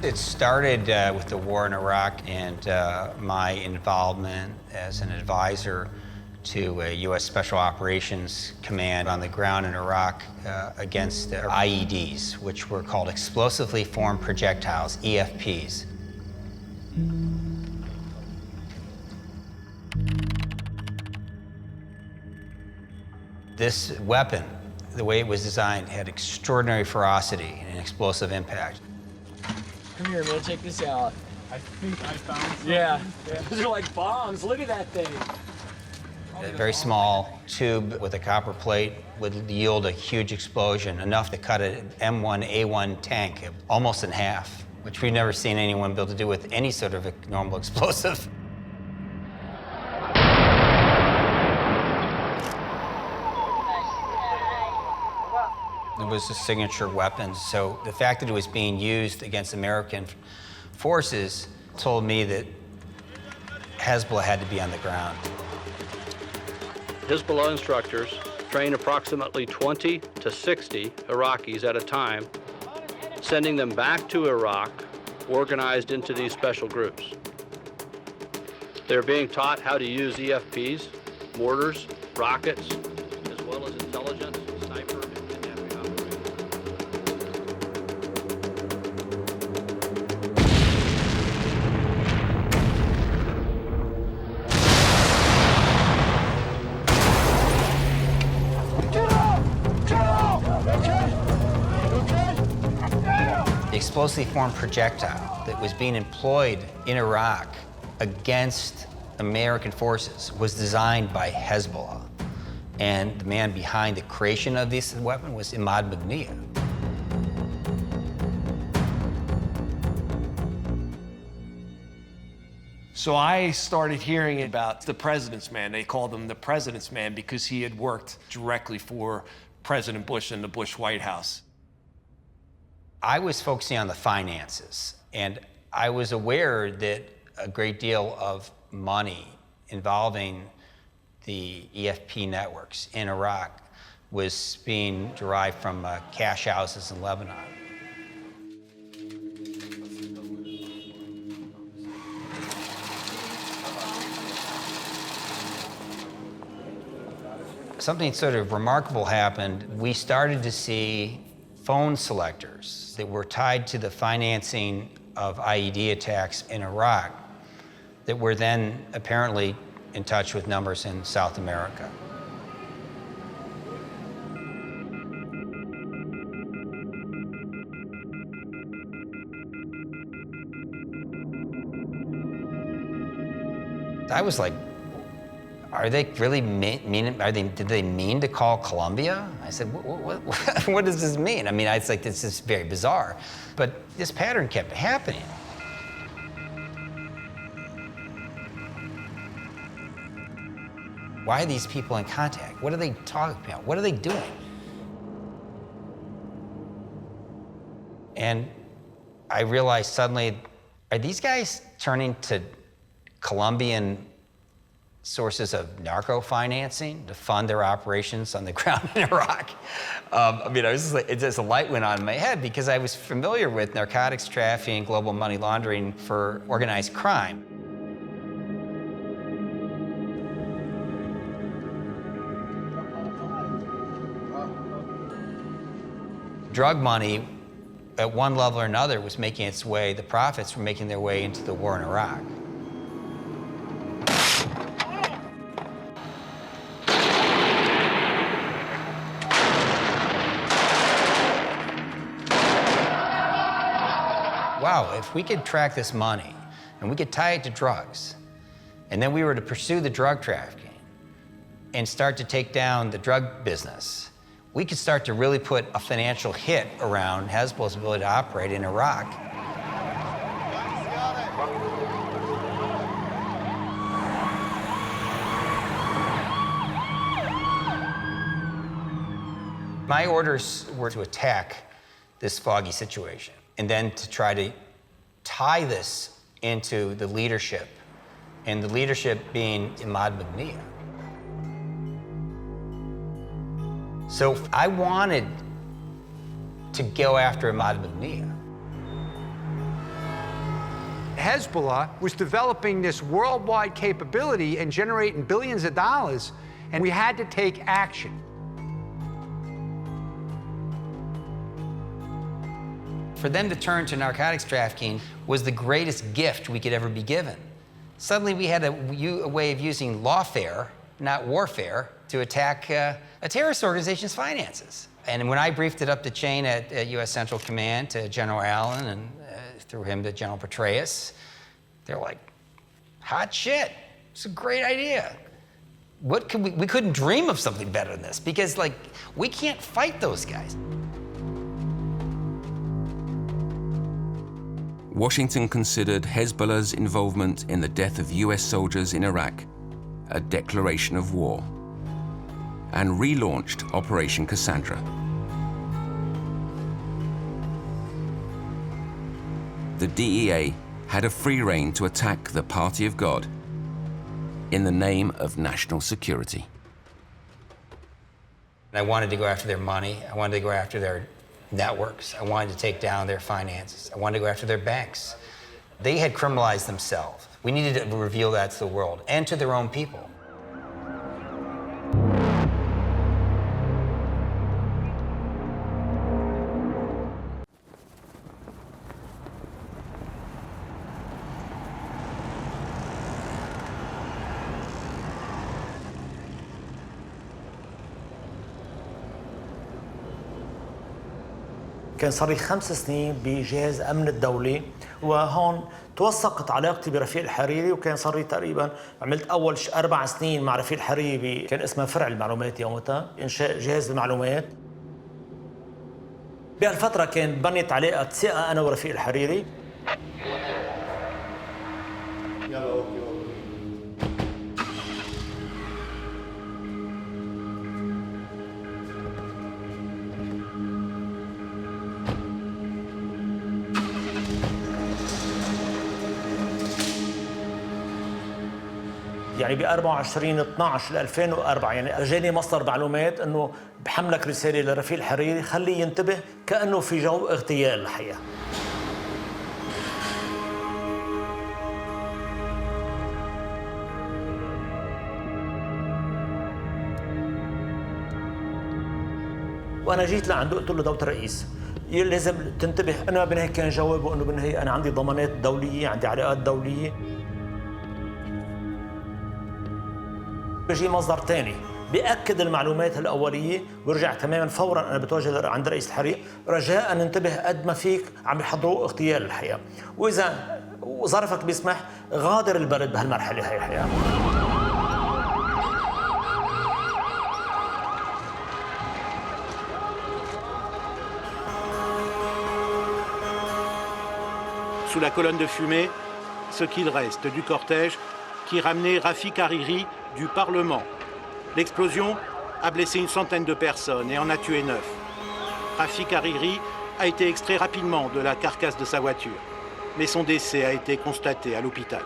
It started with the war in Iraq and my involvement as an advisor to a U.S. Special Operations Command on the ground in Iraq against IEDs, which were called explosively formed projectiles, EFPs. This weapon, the way it was designed, had extraordinary ferocity and explosive impact. Come here, man, check this out. I think I found something. Yeah. Those are like bombs. Look at that thing. A very small tube with a copper plate would yield a huge explosion, enough to cut an M1A1 tank almost in half, which we've never seen anyone be able to do with any sort of a normal explosive. It was a signature weapon, so the fact that it was being used against American forces told me that Hezbollah had to be on the ground. Hezbollah instructors train approximately 20 to 60 Iraqis at a time, sending them back to Iraq, organized into these special groups. They're being taught how to use EFPs, mortars, rockets, as well as intelligence, sniper, and kidnapping operations. The explosively formed projectile that was being employed in Iraq against American forces was designed by Hezbollah. And the man behind the creation of this weapon was Imad Magnia. So I started hearing about the President's Man. They called him the President's Man because he had worked directly for President Bush in the Bush White House. I was focusing on the finances, and I was aware that a great deal of money involving the EFP networks in Iraq was being derived from cash houses in Lebanon. Something sort of remarkable happened. We started to see phone selectors that were tied to the financing of IED attacks in Iraq that were then apparently in touch with numbers in South America. I was like, are they really did they mean to call Colombia? I said, what does this mean? I mean, it's like, this is very bizarre. But this pattern kept happening. Why are these people in contact? What are they talking about? What are they doing? And I realized suddenly, are these guys turning to Colombian sources of narco financing to fund their operations on the ground in Iraq? I mean, I was just like, it just a light went on in my head because I was familiar with narcotics trafficking, global money laundering for organized crime. Drug money, at one level or another, was making its way, the profits were making their way into the war in Iraq. Wow, if we could track this money and we could tie it to drugs, and then we were to pursue the drug trafficking and start to take down the drug business, we could start to really put a financial hit around Hezbollah's ability to operate in Iraq. My orders were to attack this foggy situation and then to try to tie this into the leadership, and the leadership being Imad Magnia. So I wanted to go after Imad Magnia. Hezbollah was developing this worldwide capability and generating billions of dollars, and we had to take action. For them to turn to narcotics trafficking was the greatest gift we could ever be given. Suddenly we had a way of using lawfare, not warfare, to attack a terrorist organization's finances. And when I briefed it up the chain at U.S. Central Command to General Allen and through him to General Petraeus, they're like, hot shit, it's a great idea. What could we couldn't dream of something better than this, because like, we can't fight those guys. Washington considered Hezbollah's involvement in the death of US soldiers in Iraq a declaration of war, and relaunched Operation Cassandra. The DEA had a free rein to attack the Party of God in the name of national security. I wanted to go after their money. I wanted to go after their networks. I wanted to take down their finances. I wanted to go after their banks. They had criminalized themselves. We needed to reveal that to the world and to their own people. كان صار لي 5 سنين بجهاز أمن الدولي، وهون توثقت علاقتي برفيق الحريري، وكان صار لي تقريبا عملت أول 4 سنين مع رفيق الحريري كان اسمها فرع المعلومات يومتها، إنشاء جهاز المعلومات. بهالفترة كان بنيت علاقة ثقة أنا ورفيق الحريري. يعني ب 24/12/2004 يعني اجاني مصدر معلومات انه بحملك رساله لرفيق الحريري خليه ينتبه كانه في جو اغتيال الحقيقه. وانا جيت لعنده قلت له دوله الرئيس لازم تنتبه. انا بالنهايه كان جوابه انه بالنهايه انا عندي ضمانات دوليه، عندي علاقات دوليه. بيجي مصدر ثاني بيأكد المعلومات الأولية، ويرجع تماما فورا أنا بتواجد عند رئيس الحريق رجاء ننتبه قد ما فيك عم يحضروا اغتيال الحقيقة، وإذا ظرفك بيسمح غادر البلد بهالمرحلة هي الحقيقة. Sous la colonne de fumée, ce qu'il reste du cortège qui ramenait Rafik Hariri du Parlement. L'explosion a blessé une centaine de personnes et en a tué 9. Rafik Hariri a été extrait rapidement de la carcasse de sa voiture, mais son décès a été constaté à l'hôpital.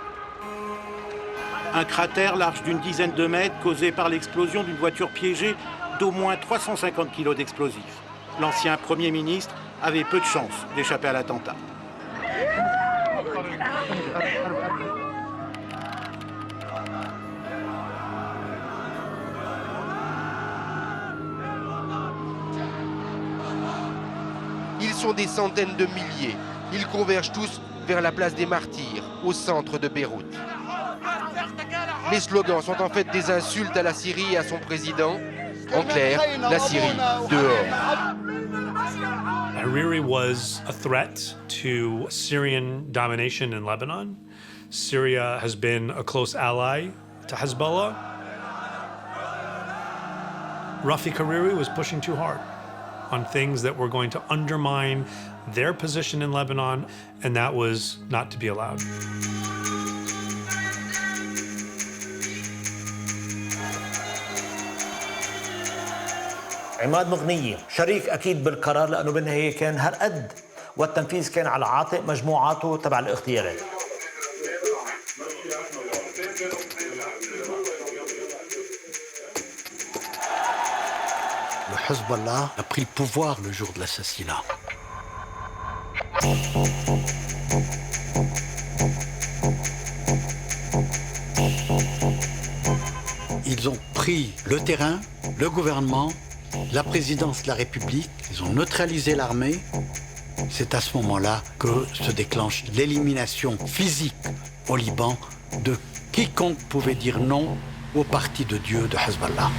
Un cratère large d'une dizaine de mètres causé par l'explosion d'une voiture piégée d'au moins 350 kg d'explosifs. L'ancien Premier ministre avait peu de chance d'échapper à l'attentat. Ils sont des centaines de milliers. Ils convergent tous vers la place des Martyrs, au centre de Beyrouth. Les slogans sont en fait des insultes à la Syrie et à son président. En clair, la Syrie dehors. Hariri was a threat to Syrian domination in Lebanon. Syria has been a close ally to Hezbollah. Rafik Hariri was pushing too hard on things that were going to undermine their position in Lebanon, and that was not to be allowed. عماد مغنية شريك أكيد بالقرار لأنه بالنهاية كان هالقد والتنفيذ كان على عاتق مجموعاته تبع الاغتيالات. Le Hezbollah a pris le pouvoir le jour de l'assassinat. Ils ont pris le terrain, le gouvernement, la présidence de la République, ils ont neutralisé l'armée. C'est à ce moment-là que se déclenche l'élimination physique au Liban de quiconque pouvait dire non au parti de Dieu de Hezbollah.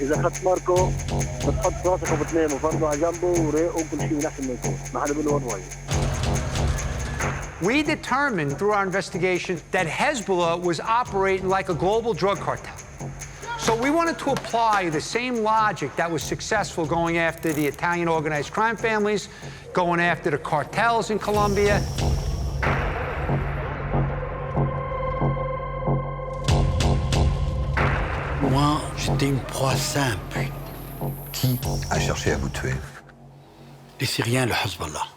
اذا اخذت ماركو بتحط راسك وبتنام وفرضه على جنبه وريقه وكل شيء نحن ما يكون ما حدا بيقول له وين رايح. We determined through our investigation that Hezbollah was operating like a global drug cartel. So we wanted to apply the same logic that was successful going after the Italian organized crime families, going after the cartels in Colombia. Moi, j'étais une proie simple. Qui a cherché à vous tuer? Les Syriens, le Hezbollah.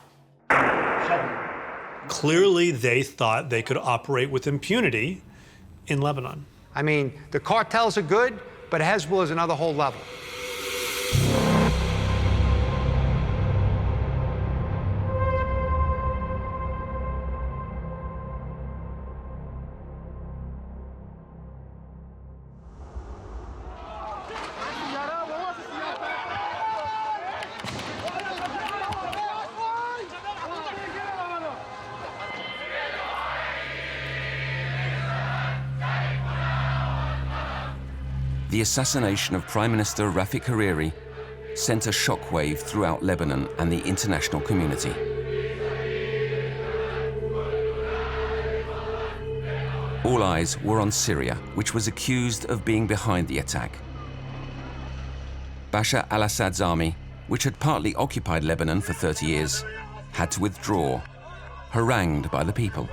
Clearly, they thought they could operate with impunity in Lebanon. I mean, the cartels are good, but Hezbollah is another whole level. The assassination of Prime Minister Rafik Hariri sent a shockwave throughout Lebanon and the international community. All eyes were on Syria, which was accused of being behind the attack. Bashar al-Assad's army, which had partly occupied Lebanon for 30 years, had to withdraw, harangued by the people.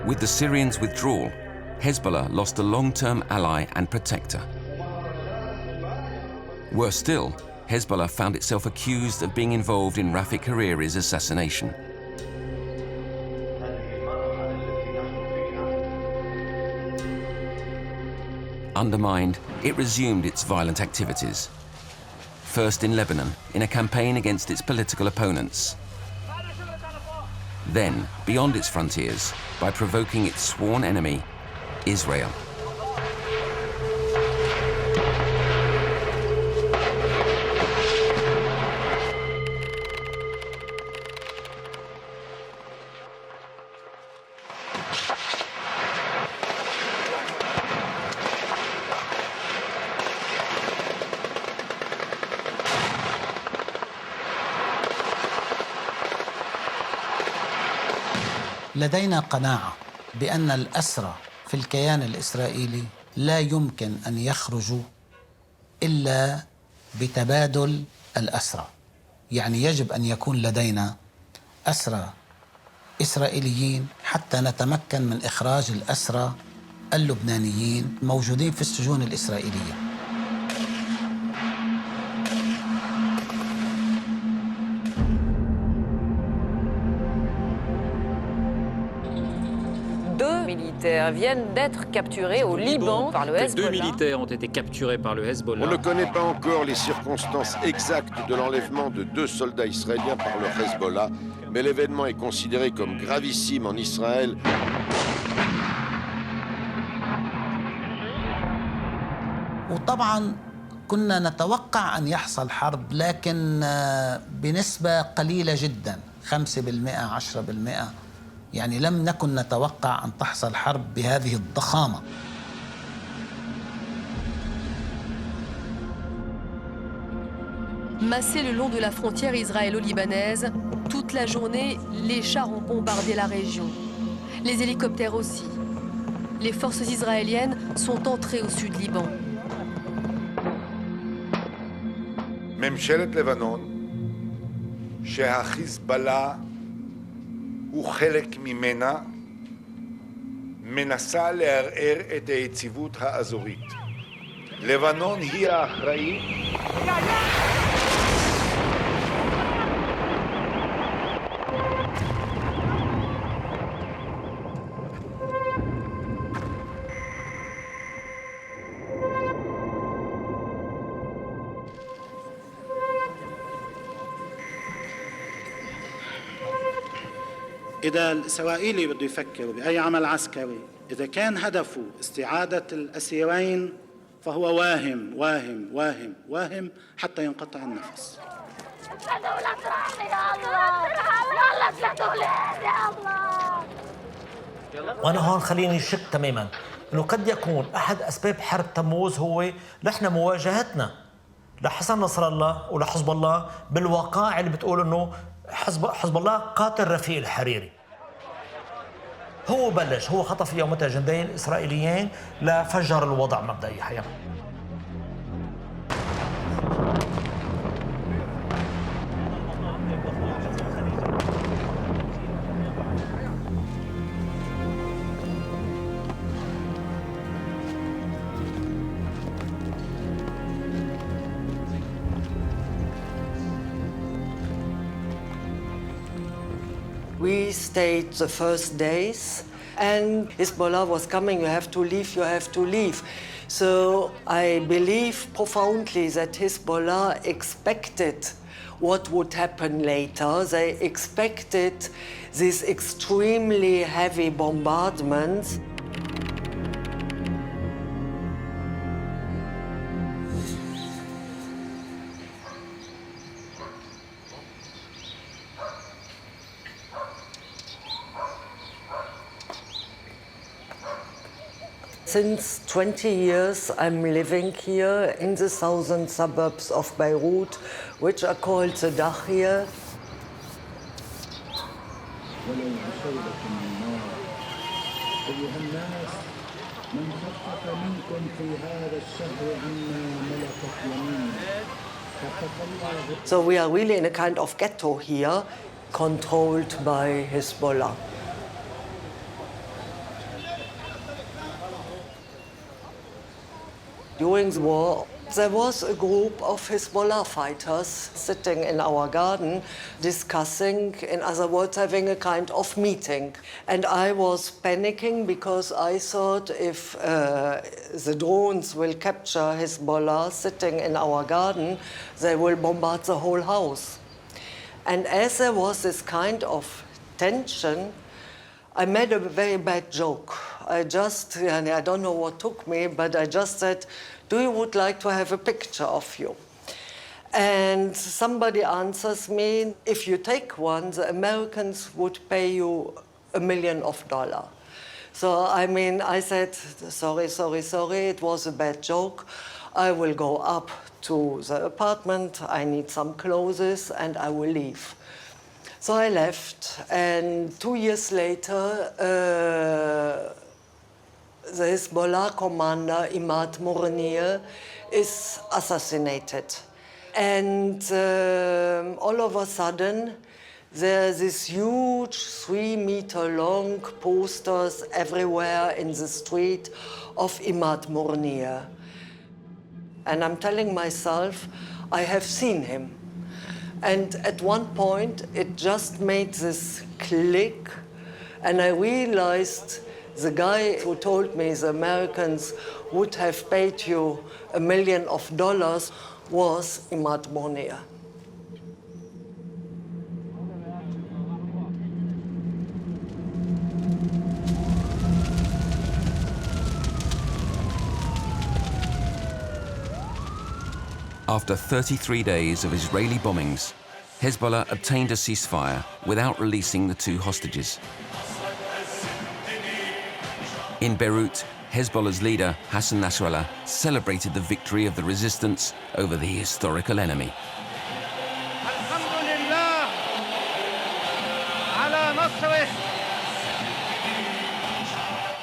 With the Syrians' withdrawal, Hezbollah lost a long-term ally and protector. Worse still, Hezbollah found itself accused of being involved in Rafik Hariri's assassination. Undermined, it resumed its violent activities. First in Lebanon, in a campaign against its political opponents. Then, beyond its frontiers, by provoking its sworn enemy, Israel. لدينا قناعة بأن الأسرى في الكيان الإسرائيلي لا يمكن أن يخرجوا إلا بتبادل الأسرى. يعني يجب أن يكون لدينا أسرى إسرائيليين حتى نتمكن من إخراج الأسرى اللبنانيين موجودين في السجون الإسرائيلية. Viennent d'être capturés au Liban par le Hezbollah. 2 militaires ont été capturés par le Hezbollah. On ne connaît pas encore les circonstances exactes de l'enlèvement de 2 soldats israéliens par le Hezbollah, mais l'événement est considéré comme gravissime en Israël. وطبعا كنا نتوقع أن يحصل حرب، لكن بنسبة قليلة جدا، 5%، 10%. يعني لم نكن نتوقع أن تحصل حرب بهذه الضخامة. Massés le long de la frontière israélo-libanaise, toute la journée, les chars ont bombardé la région. Les hélicoptères aussi. les forces israéliennes sont entrées au sud Liban. ממשלת לבנון, שהחיזבאללה הוא חלק ממנה, מנסה לערער את היציבות האזורית. לבנון היא האחראית. إذا الإسرائيلي بده يفكر بأي عمل عسكري إذا كان هدفه استعادة الأسيرين فهو واهم حتى ينقطع النفس. وأنا هون خليني شك تماماً إنه قد يكون أحد أسباب حرب تموز هو نحن مواجهتنا لحسن نصر الله ولحزب الله بالوقائع اللي بتقول إنه حزب الله قاتل رفيق الحريري. هو بلش، هو خطف يومتها جندين إسرائيليين لفجر الوضع مبدئيا. We stayed the first days, and Hezbollah was coming, you have to leave. So I believe profoundly that Hezbollah expected what would happen later. They expected these extremely heavy bombardments. Since 20 years, I'm living here in the southern suburbs of Beirut, which are called Cedar here. So we are really in a kind of ghetto here, controlled by Hezbollah. During the war, there was a group of Hezbollah fighters sitting in our garden discussing, in other words, having a kind of meeting. And I was panicking because I thought if the drones will capture Hezbollah sitting in our garden, they will bombard the whole house. And as there was this kind of tension, I made a very bad joke. I don't know what took me, but I just said, "Do you would like to have a picture of you?" And somebody answers me, "If you take one, the Americans would pay you $1 million." So, I said, sorry, it was a bad joke. I will go up to the apartment, I need some clothes, and I will leave. So I left, and 2 years later, the Hezbollah commander, Imad Mournier, is assassinated. And all of a sudden, there's this huge 3-meter-long posters everywhere in the street of Imad Mournier. And I'm telling myself, I have seen him. And at one point, it just made this click, and I realized the guy who told me the Americans would have paid you $1 million was Imad Mournier. After 33 days of Israeli bombings, Hezbollah obtained a ceasefire without releasing the 2 hostages. In Beirut, Hezbollah's leader, Hassan Nasrallah, celebrated the victory of the resistance over the historical enemy.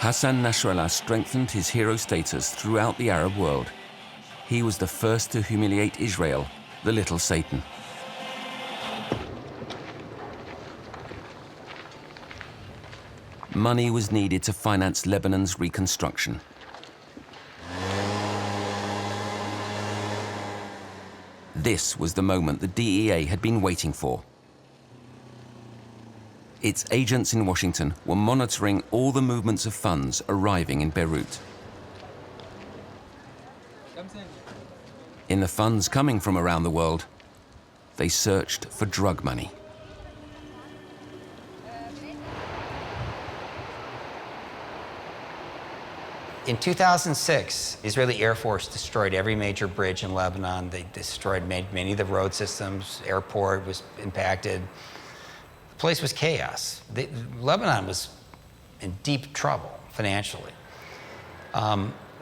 Hassan Nasrallah strengthened his hero status throughout the Arab world. He was the first to humiliate Israel, the little Satan. Money was needed to finance Lebanon's reconstruction. This was the moment the DEA had been waiting for. Its agents in Washington were monitoring all the movements of funds arriving in Beirut. In the funds coming from around the world, they searched for drug money. In 2006, the Israeli Air Force destroyed every major bridge in Lebanon. They destroyed many of the road systems. Airport was impacted. The place was chaos. Lebanon was in deep trouble financially.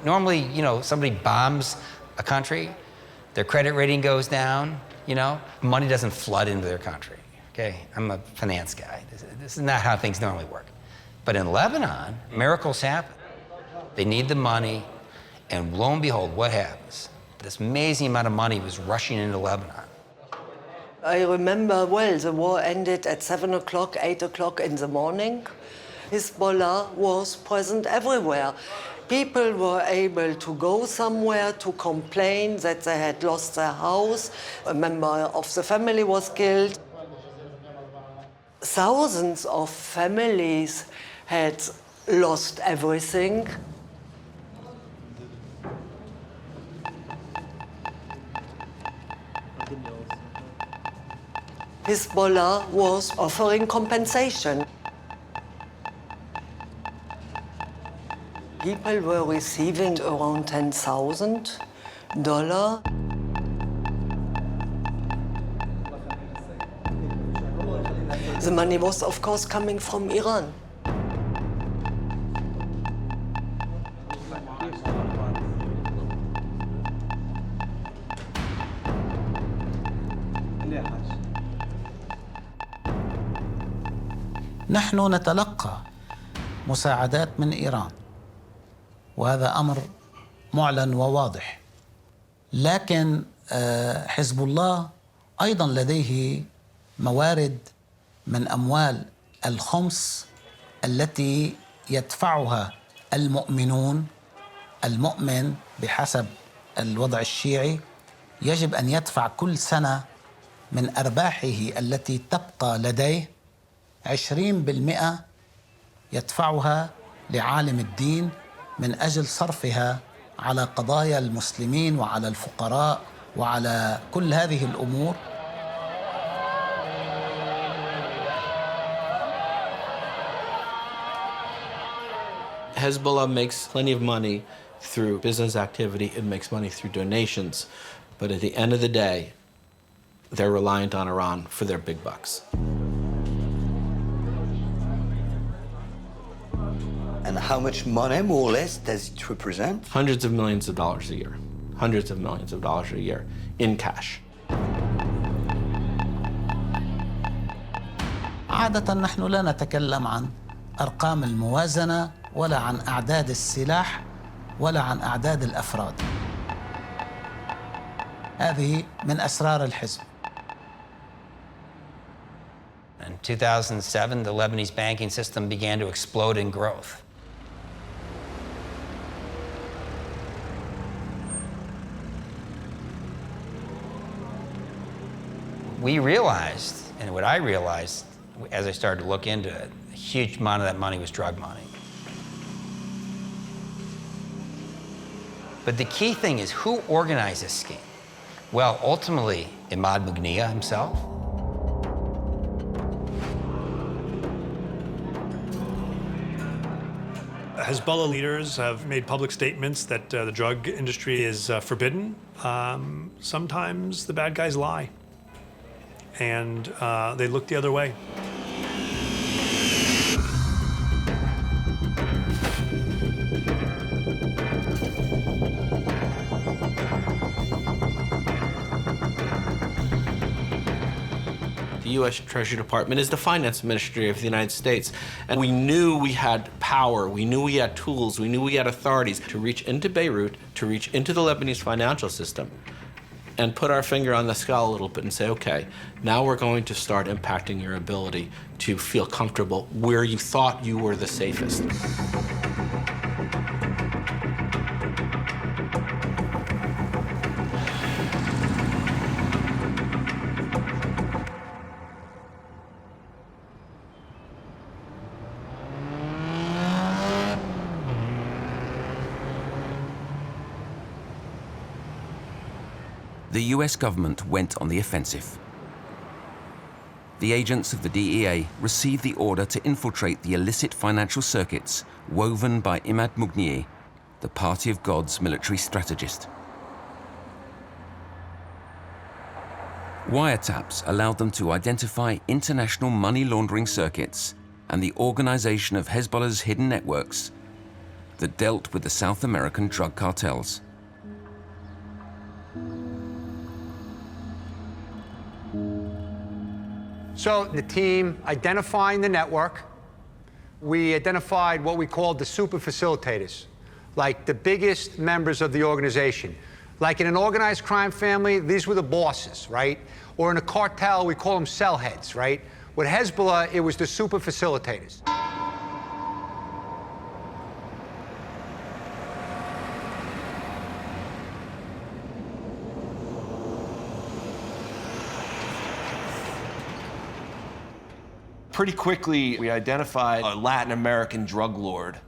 Normally, you know, somebody bombs a country, their credit rating goes down, you know, money doesn't flood into their country, okay? I'm a finance guy. This is not how things normally work. But in Lebanon, miracles happen. They need the money, and lo and behold, what happens? This amazing amount of money was rushing into Lebanon. I remember well, the war ended at 7 o'clock, 8 o'clock in the morning. Hezbollah was present everywhere. People were able to go somewhere to complain that they had lost their house. A member of the family was killed. Thousands of families had lost everything. Hezbollah was offering compensation. People were receiving around $10,000. The money was, of course, coming from Iran. نحن نتلقى مساعدات من إيران، وهذا أمر معلن وواضح. لكن حزب الله أيضا لديه موارد من أموال الخمس التي يدفعها المؤمنون. المؤمن بحسب الوضع الشيعي يجب أن يدفع كل سنة من أرباحه التي تبقى لديه 20% يدفعها لعالم الدين من أجل صرفها على قضايا المسلمين وعلى الفقراء وعلى كل هذه الأمور. Hezbollah makes plenty of money through business activity. It makes money through donations. But at the end of the day, they're reliant on Iran for their big bucks. And how much money, more or less, does it represent? Hundreds of millions of dollars a year. Hundreds of millions of dollars a year in cash. عادة نحن لا نتكلم عن أرقام الموازنة ولا عن أعداد السلاح ولا عن أعداد الأفراد. هذه من أسرار الحزب. In 2007, the Lebanese banking system began to explode in growth. We realized, and what I realized as I started to look into it, a huge amount of that money was drug money. But the key thing is, who organized this scheme? Well, ultimately, Imad Mughniya himself. Hezbollah leaders have made public statements that the drug industry is forbidden. Sometimes the bad guys lie, and they look the other way. The The U.S. Treasury Department is the finance ministry of the United States. And we knew we had power, we knew we had tools, we knew we had authorities to reach into Beirut, to reach into the Lebanese financial system, and put our finger on the scale a little bit and say, okay, now we're going to start impacting your ability to feel comfortable where you thought you were the safest. The US government went on the offensive. The agents of the D.E.A. received the order to infiltrate the illicit financial circuits woven by Imad Mughnieh, the Party of God's military strategist. Wiretaps allowed them to identify international money laundering circuits and the organization of Hezbollah's hidden networks that dealt with the South American drug cartels. So the team identifying the network, we identified what we called the super facilitators, like the biggest members of the organization. Like in an organized crime family, these were the bosses, right? Or in a cartel, we call them cell heads, right? With Hezbollah, it was the super facilitators. Pretty quickly, we identified a Latin American drug lord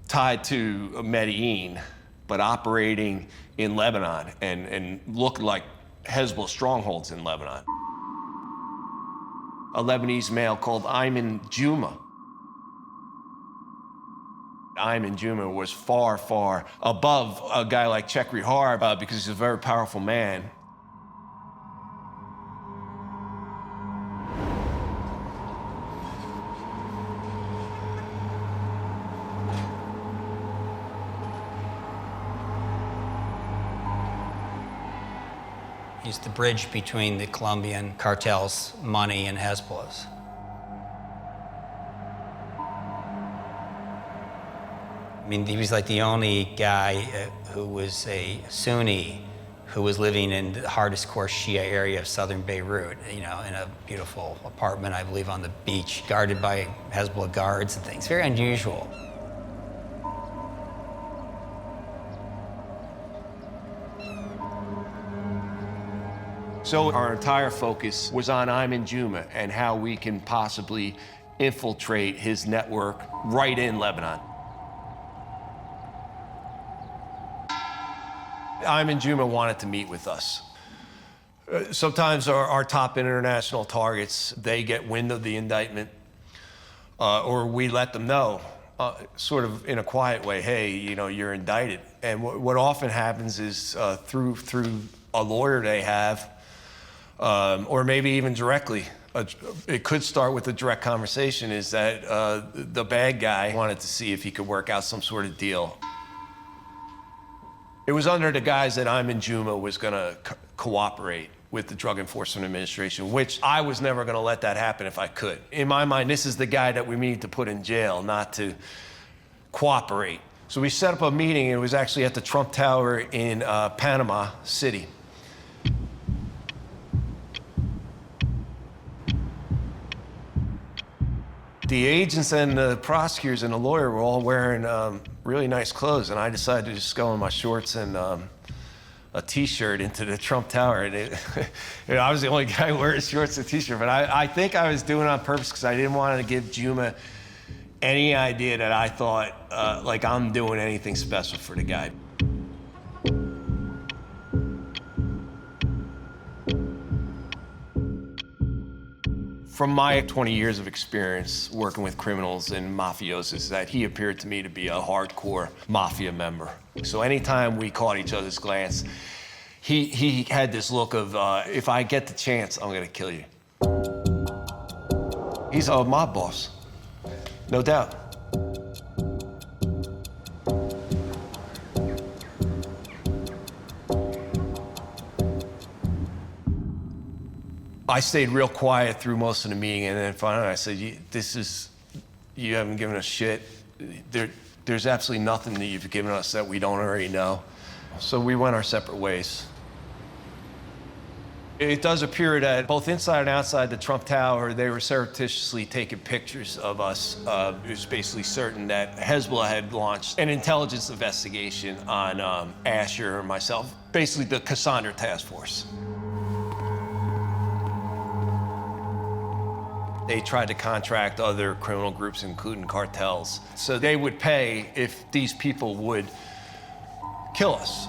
tied to Medellin, but operating in Lebanon and looked like Hezbollah strongholds in Lebanon. A Lebanese male called Ayman Juma. Ayman Juma was far, far above a guy like Chekri Harb because he's a very powerful man. He's the bridge between the Colombian cartel's money and Hezbollah's. I mean, he was like the only guy who was a Sunni who was living in the hardest core Shia area of southern Beirut, you know, in a beautiful apartment, I believe, on the beach, guarded by Hezbollah guards and things. Very unusual. So our entire focus was on Ayman Juma and how we can possibly infiltrate his network right in Lebanon. Ayman Juma wanted to meet with us. Sometimes our top international targets, they get wind of the indictment, or we let them know, sort of in a quiet way, hey, you know, you're indicted. And what often happens is through a lawyer they have, or maybe even directly, it could start with a direct conversation, is that the bad guy wanted to see if he could work out some sort of deal. It was under the guise that Ayman Juma was going to cooperate with the Drug Enforcement Administration, which I was never going to let that happen if I could. In my mind, this is the guy that we need to put in jail, not to cooperate. So we set up a meeting. It was actually at the Trump Tower in Panama City. The agents and the prosecutors and the lawyer were all wearing really nice clothes, and I decided to just go in my shorts and a T-shirt into the Trump Tower. And you know, I was the only guy wearing shorts and a T-shirt, but I think I was doing it on purpose because I didn't want to give Juma any idea that I thought like I'm doing anything special for the guy. From my 20 years of experience working with criminals and mafiosos, that he appeared to me to be a hardcore mafia member. So anytime we caught each other's glance, he had this look of, if I get the chance, I'm gonna kill you. He's a mob boss, no doubt. I stayed real quiet through most of the meeting, and then finally I said, you haven't given us shit. There's absolutely nothing that you've given us that we don't already know. So we went our separate ways. It does appear that both inside and outside the Trump Tower, they were surreptitiously taking pictures of us. It was basically certain that Hezbollah had launched an intelligence investigation on Asher and myself, basically the Cassandra task force. They tried to contract other criminal groups, including cartels. So they would pay if these people would kill us.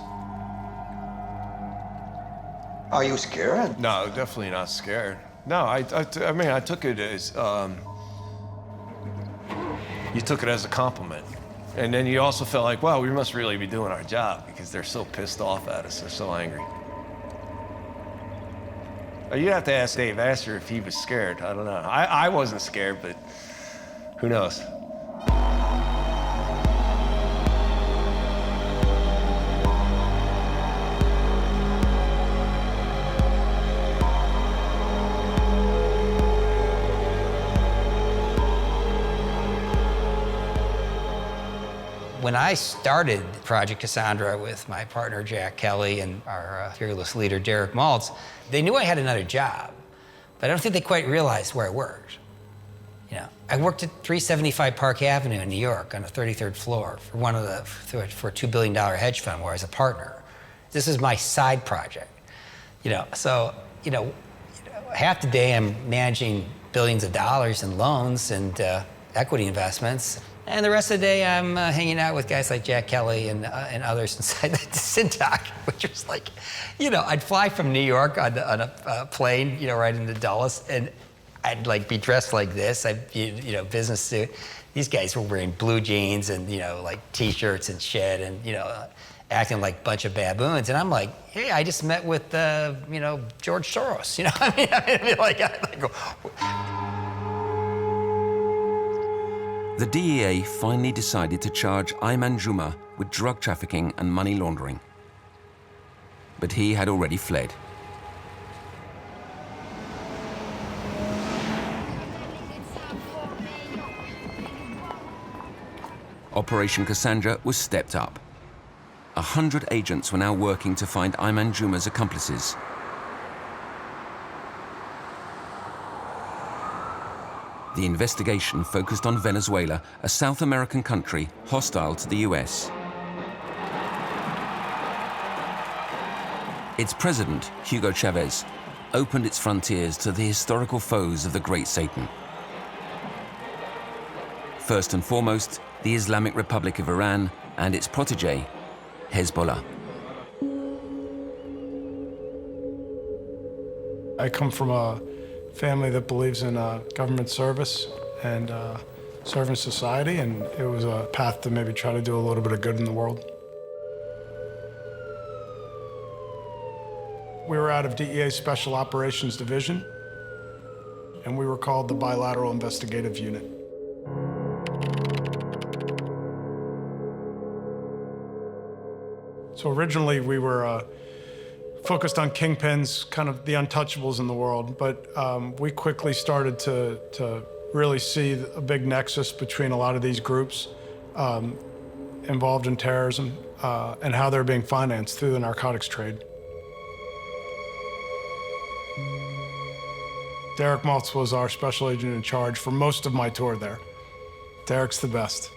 Are you scared? No, definitely not scared. No, I mean, I took it as, you took it as a compliment. And then you also felt like, wow, we must really be doing our job because they're so pissed off at us, they're so angry. You'd have to ask Dave Asher if he was scared. I don't know. I wasn't scared, but who knows? When I started Project Cassandra with my partner Jack Kelly and our fearless leader Derek Maltz, they knew I had another job, but I don't think they quite realized where I worked. You know, I worked at 375 Park Avenue in New York on the 33rd floor for a $2 billion hedge fund where I was a partner. This is my side project. You know, so half the day I'm managing billions of dollars in loans and equity investments. And the rest of the day, I'm hanging out with guys like Jack Kelly and others inside the Syndicate, which was like, I'd fly from New York on a plane, right into Dulles, and I'd like be dressed like this. Business suit. These guys were wearing blue jeans and like T-shirts and shit, and acting like a bunch of baboons. And I'm like, hey, I just met with George Soros. The D.E.A. finally decided to charge Ayman Juma with drug trafficking and money laundering. But he had already fled. Operation Cassandra was stepped up. 100 agents were now working to find Ayman Juma's accomplices. The investigation focused on Venezuela, a South American country hostile to the US. Its president, Hugo Chavez, opened its frontiers to the historical foes of the Great Satan. First and foremost, the Islamic Republic of Iran and its protege, Hezbollah. I come from a family that believes in government service and serving society, and it was a path to maybe try to do a little bit of good in the world. We were out of D.E.A. Special Operations Division, and we were called the Bilateral Investigative Unit. So originally we were focused on kingpins, kind of the untouchables in the world, but we quickly started to really see a big nexus between a lot of these groups involved in terrorism and how they're being financed through the narcotics trade. Derek Maltz was our special agent in charge for most of my tour there. Derek's the best.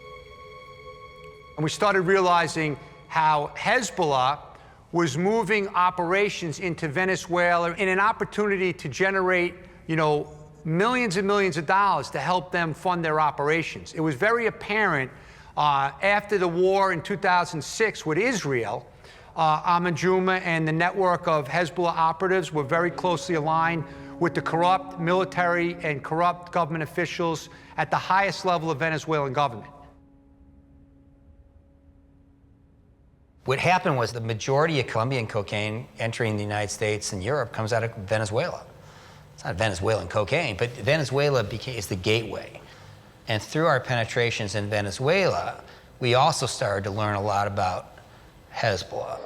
And we started realizing how Hezbollah was moving operations into Venezuela in an opportunity to generate, millions and millions of dollars to help them fund their operations. It was very apparent after the war in 2006 with Israel, Ayman Juma and the network of Hezbollah operatives were very closely aligned with the corrupt military and corrupt government officials at the highest level of Venezuelan government. What happened was the majority of Colombian cocaine entering the United States and Europe comes out of Venezuela. It's not Venezuelan cocaine, but Venezuela is the gateway. And through our penetrations in Venezuela, we also started to learn a lot about Hezbollah.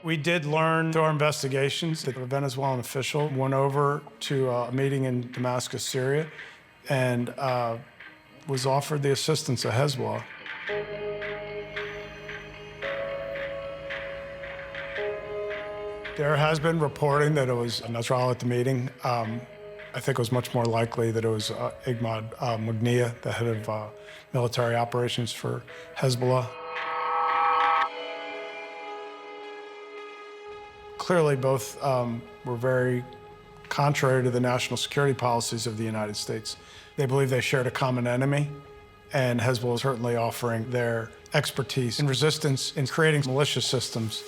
We did learn through our investigations that a Venezuelan official went over to a meeting in Damascus, Syria, and was offered the assistance of Hezbollah. There has been reporting that it was Nasrallah at the meeting. I think it was much more likely that it was Igmad Mughniyeh, the head of military operations for Hezbollah. Clearly, both were very contrary to the national security policies of the United States. They believe they shared a common enemy, and Hezbollah is certainly offering their expertise in resistance in creating militia systems.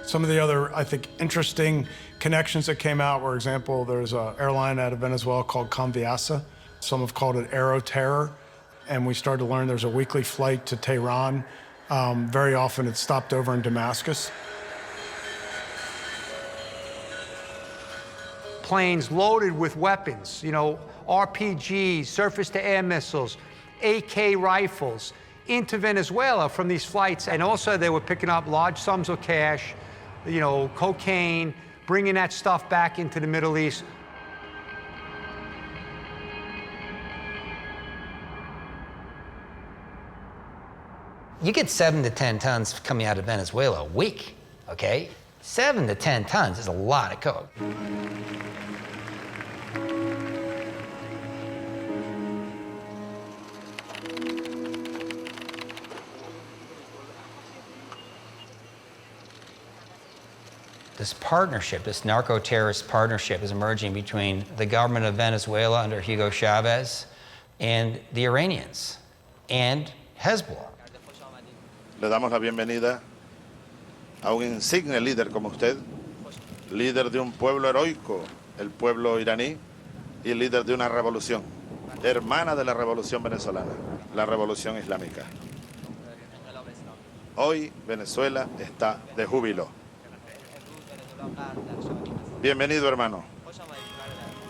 Some of the other, I think, interesting connections that came out were, for example, there's an airline out of Venezuela called Conviasa. Some have called it Aero-terror. And we started to learn there's a weekly flight to Tehran. Very often it's stopped over in Damascus. Planes loaded with weapons, you know, RPGs, surface-to-air missiles, AK rifles, into Venezuela from these flights. And also they were picking up large sums of cash, you know, cocaine, bringing that stuff back into the Middle East. You get 7 to 10 tons coming out of Venezuela a week, okay? 7 to 10 tons is a lot of coke. This partnership, this narco-terrorist partnership is emerging between the government of Venezuela under Hugo Chavez and the Iranians and Hezbollah. Le damos la bienvenida a un insigne líder como usted, líder de un pueblo heroico, el pueblo iraní, y líder de una revolución, hermana de la revolución venezolana, la revolución islámica. Hoy Venezuela está de júbilo. Bienvenido, hermano.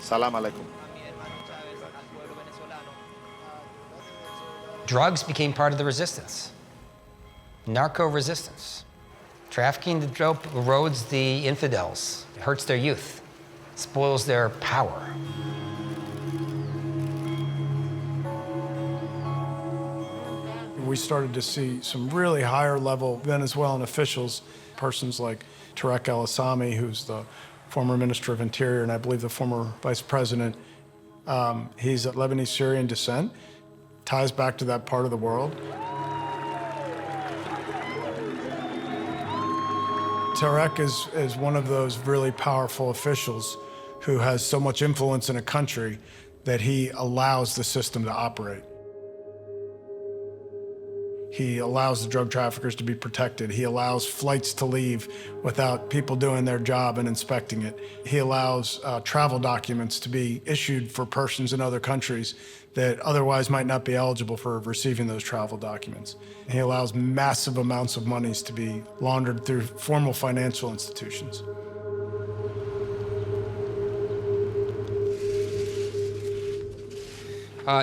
Salam alaikum. Drugs became part of the resistance. Narco-resistance. Trafficking the dope erodes the infidels. It hurts their youth. Spoils their power. We started to see some really higher-level Venezuelan officials, persons like Tarek El-Assami, who's the former Minister of Interior and I believe the former Vice President. He's of Lebanese Syrian descent, ties back to that part of the world. Tarek is one of those really powerful officials who has so much influence in a country that he allows the system to operate. He allows the drug traffickers to be protected. He allows flights to leave without people doing their job and inspecting it. He allows travel documents to be issued for persons in other countries that otherwise might not be eligible for receiving those travel documents. He allows massive amounts of monies to be laundered through formal financial institutions.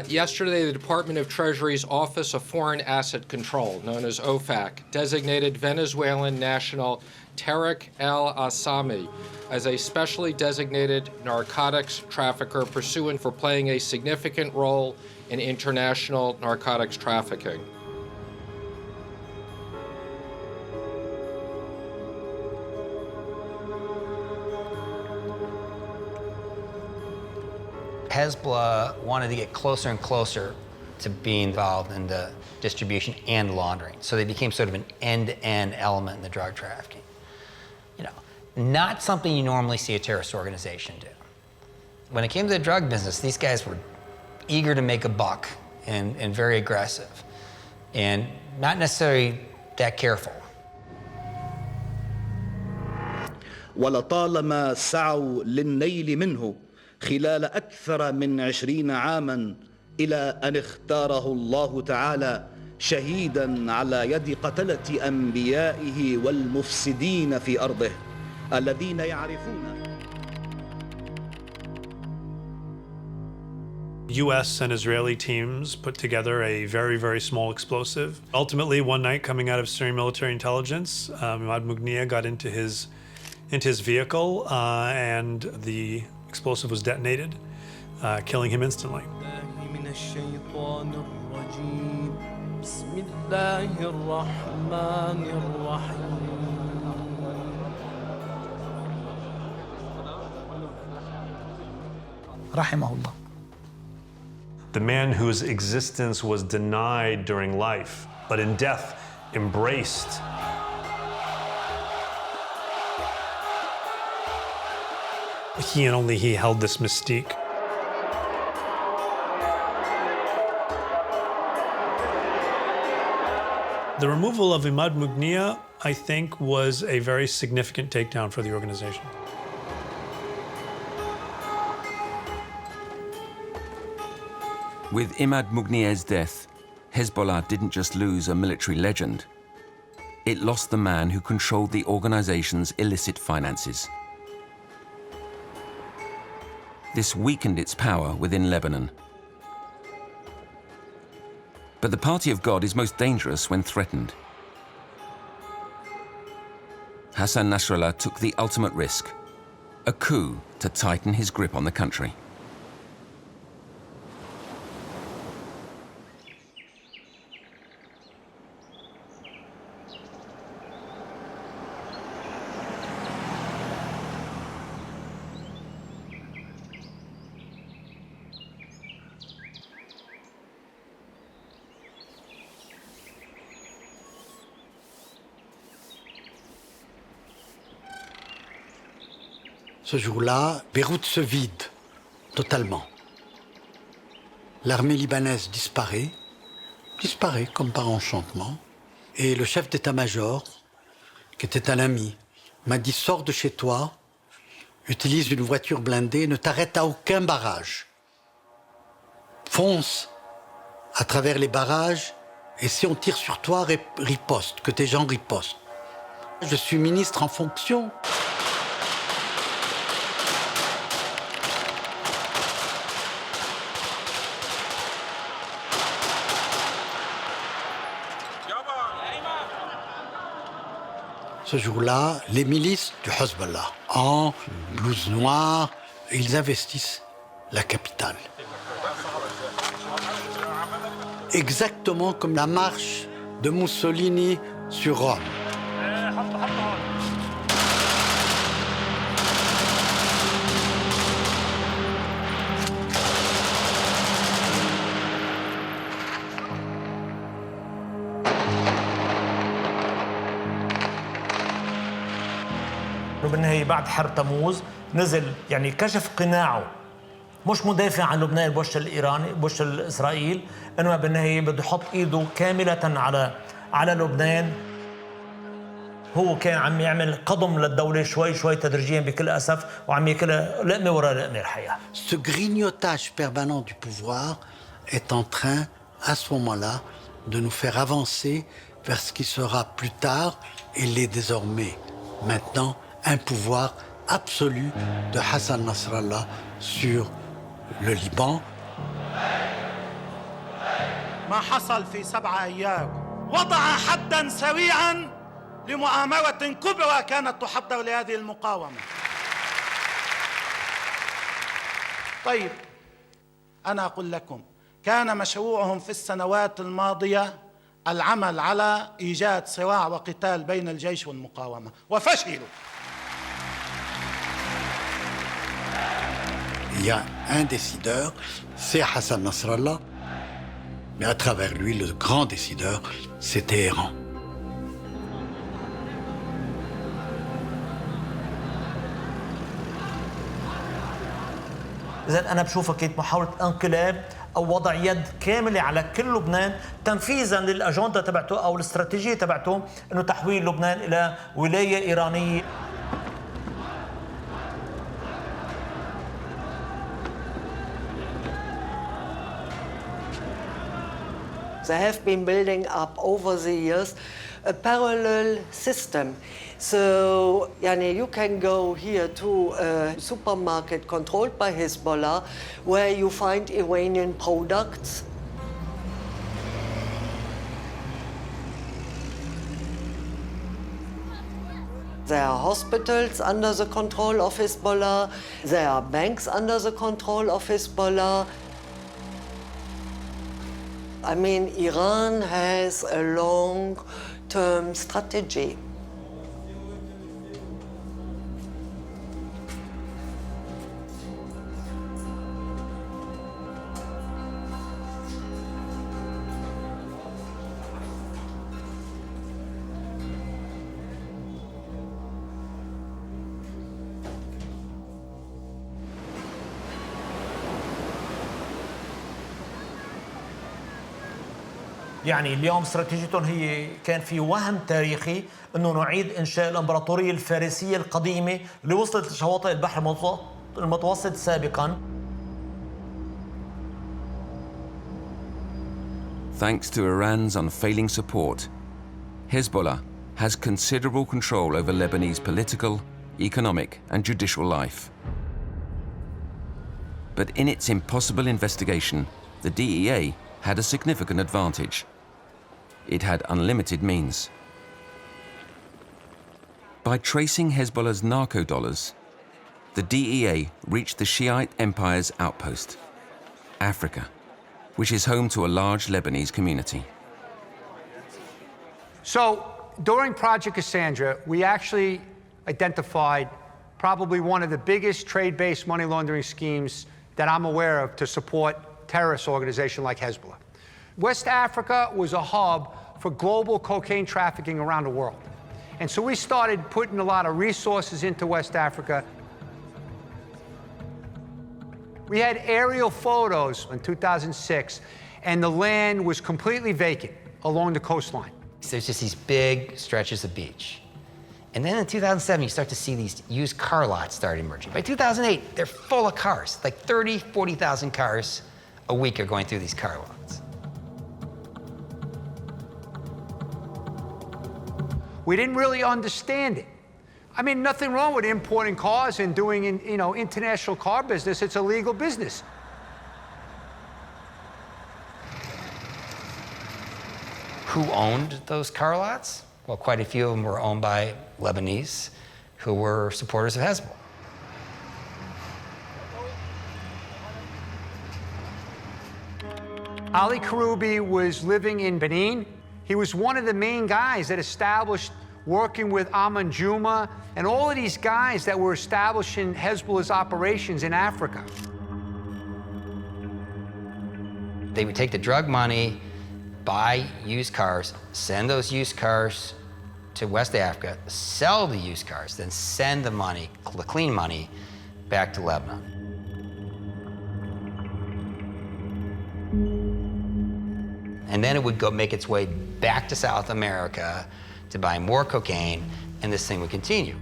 Yesterday, the Department of Treasury's Office of Foreign Asset Control, known as OFAC, designated Venezuelan national Tarek El-Assami as a specially designated narcotics trafficker pursuant for playing a significant role in international narcotics trafficking. Hezbollah wanted to get closer and closer to being involved in the distribution and laundering. So they became sort of an end-to-end element in the drug trafficking. You know, not something you normally see a terrorist organization do. When it came to the drug business, these guys were eager to make a buck and very aggressive and not necessarily that careful. ولطالما سعوا للنيل منه خلال أكثر من 20 عاماً إلى أن اختاره الله تعالى شهيداً على يد قتلة أنبيائه والمفسدين في أرضه الذين يعرفون. US and Israeli teams put together a very, very small explosive. Ultimately, one night coming out of Syrian military intelligence, Imad Mughniya got into his vehicle and the explosive was detonated, killing him instantly. Rahimahullah. The man whose existence was denied during life, but in death embraced. He and only he held this mystique. The removal of Imad Mughniya, I think, was a very significant takedown for the organization. With Imad Mughniya's death, Hezbollah didn't just lose a military legend. It lost the man who controlled the organization's illicit finances. This weakened its power within Lebanon. But the party of God is most dangerous when threatened. Hassan Nasrallah took the ultimate risk, a coup to tighten his grip on the country. Ce jour-là, Beyrouth se vide totalement. L'armée libanaise disparaît comme par enchantement. Et le chef d'état-major, qui était un ami, m'a dit « Sors de chez toi, utilise une voiture blindée, ne t'arrête à aucun barrage. Fonce à travers les barrages et si on tire sur toi, riposte, que tes gens ripostent. » Je suis ministre en fonction. Ce jour-là, les milices du Hezbollah, en blouse noire, ils investissent la capitale. Exactement comme la marche de Mussolini sur Rome. بالنهاية بعد حرب تموز نزل يعني كشف قناعه مش مدافع عن لبنان بوش الإيراني بوش الإسرائيل إنما بالنهاية بده يحط إيده كاملة على لبنان. هو كان عم يعمل قضم للدولة شوي تدريجيا بكل أسف وعم ياكلها لقمة ورا لقمة الحقيقة. Ce grignotage permanent du pouvoir est en train, à ce moment-là, de nous faire avancer vers ce qui sera plus tard et l'est désormais maintenant un pouvoir absolu de Hassan Nasrallah sur le Liban. ما حصل في 7 أيام وضع حداً سريعاً لمؤامرة كبرى كانت تحضر لهذه المقاومة. طيب أنا أقول لكم كان مشروعهم في السنوات الماضية العمل على إيجاد صراع وقتال بين الجيش والمقاومة وفشلوا. Il y a un décideur, c'est Hassan Nasrallah, mais à travers lui, le grand décideur, c'est Téhéran. إذا أنا بشوفها كانت محاولة انقلاب أو وضع يد كاملة على كل لبنان تنفيذاً للأجندة تبعته أو الاستراتيجية تبعته إنه تحويل لبنان إلى ولاية إيرانية. They have been building up over the years a parallel system. So you can go here to a supermarket controlled by Hezbollah where you find Iranian products. There are hospitals under the control of Hezbollah. There are banks under the control of Hezbollah. I mean, Iran has a long-term strategy. يعني اليوم استراتيجيتهم هي كان في وهم تاريخي انه نعيد انشاء الامبراطوريه الفارسيه القديمه اللي وصلت لشواطئ البحر المتوسط سابقا. Thanks to Iran's unfailing support, Hezbollah has considerable control over Lebanese political, economic, and judicial life. But in its impossible investigation, the D.E.A. had a significant advantage. It had unlimited means. By tracing Hezbollah's narco dollars, the D.E.A. reached the Shiite Empire's outpost, Africa, which is home to a large Lebanese community. So during Project Cassandra, we actually identified probably one of the biggest trade-based money laundering schemes that I'm aware of to support terrorist organization like Hezbollah. West Africa was a hub for global cocaine trafficking around the world. And so we started putting a lot of resources into West Africa. We had aerial photos in 2006, and the land was completely vacant along the coastline. There's just these big stretches of beach. And then in 2007, you start to see these used car lots start emerging. By 2008, they're full of cars, like 30, 40,000 cars a week are going through these car lots. We didn't really understand it. I mean, nothing wrong with importing cars and doing, international car business. It's a legal business. Who owned those car lots? Well, quite a few of them were owned by Lebanese who were supporters of Hezbollah. Ali Karoubi was living in Benin. He was one of the main guys that established working with Aman Juma and all of these guys that were establishing Hezbollah's operations in Africa. They would take the drug money, buy used cars, send those used cars to West Africa, sell the used cars, then send the money, the clean money, back to Lebanon. And then it would go make its way back to South America to buy more cocaine, and this thing would continue.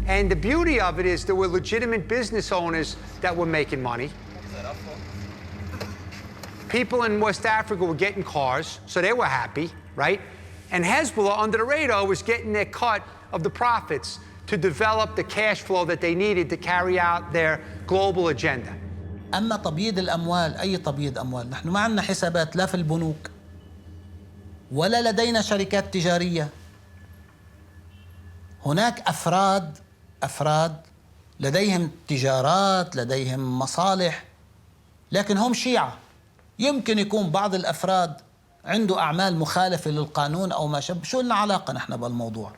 And the beauty of it is there were legitimate business owners that were making money. People in West Africa were getting cars, so they were happy, right? And Hezbollah, under the radar, was getting their cut of the profits to develop the cash flow that they needed to carry out their global agenda. أما تبييض الأموال، أي تبييض أموال، نحن ما عندنا حسابات لا في البنوك ولا لدينا شركات تجارية. هناك أفراد لديهم تجارات، لديهم مصالح، لكن هم شيعة. يمكن يكون بعض الأفراد عنده أعمال مخالفة للقانون أو ما شابه، شو لنا علاقة نحن بالموضوع؟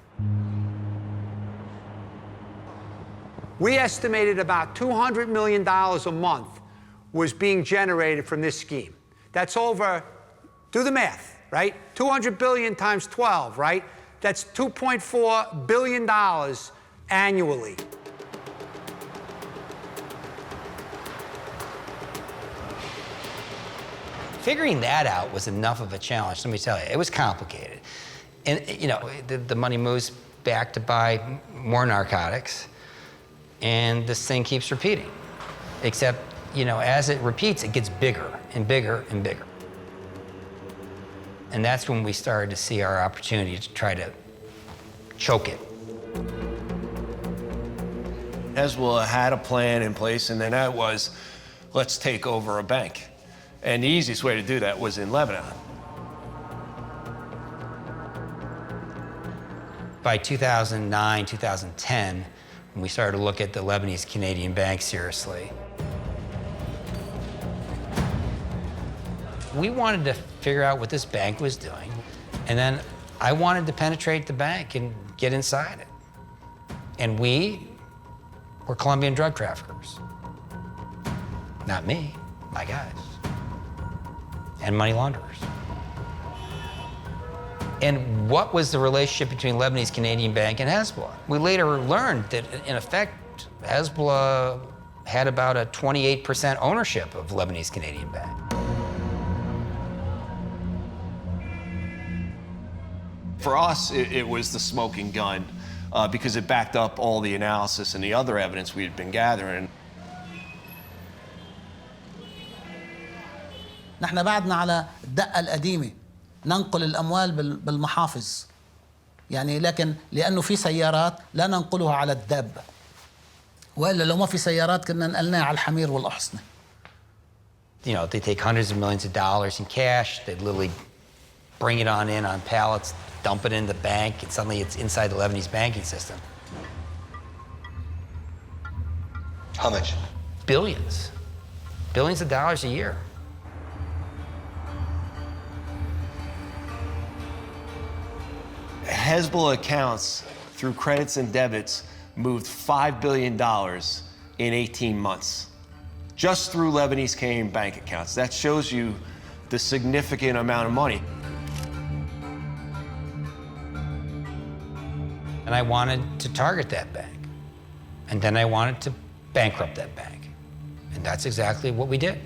We estimated about $200 million a month was being generated from this scheme. That's over, do the math, right? 200 billion times 12, right? That's $2.4 billion annually. Figuring that out was enough of a challenge, let me tell you. It was complicated. And, the money moves back to buy more narcotics, and this thing keeps repeating. Except you know, as it repeats, it gets bigger and bigger and bigger. And that's when we started to see our opportunity to try to choke it. Hezbollah had a plan in place, and then that was, let's take over a bank. And the easiest way to do that was in Lebanon. By 2009, 2010, when we started to look at the Lebanese Canadian bank seriously, we wanted to figure out what this bank was doing, and then I wanted to penetrate the bank and get inside it. And we were Colombian drug traffickers. Not me, my guys. And money launderers. And what was the relationship between Lebanese Canadian Bank and Hezbollah? We later learned that, in effect, Hezbollah had about a 28% ownership of Lebanese Canadian Bank. For us, it was the smoking gun because it backed up all the analysis and the other evidence we had been gathering. نحن بعدنا على الدقة القديمة ننقل الأموال بالمحافظ يعني لكن لأنه في سيارات لا ننقلها على الدابة وإلا لو ما في سيارات كنا نقلناها على الحمير والأحصنة. You know, they take hundreds of millions of dollars in cash, they literally bring it on in on pallets, dump it in the bank, and suddenly it's inside the Lebanese banking system. How much? Billions. Billions of dollars a year. Hezbollah accounts through credits and debits moved $5 billion in 18 months, just through Lebanese Canadian bank accounts. That shows you the significant amount of money. And I wanted to target that bank. And then I wanted to bankrupt that bank. And that's exactly what we did.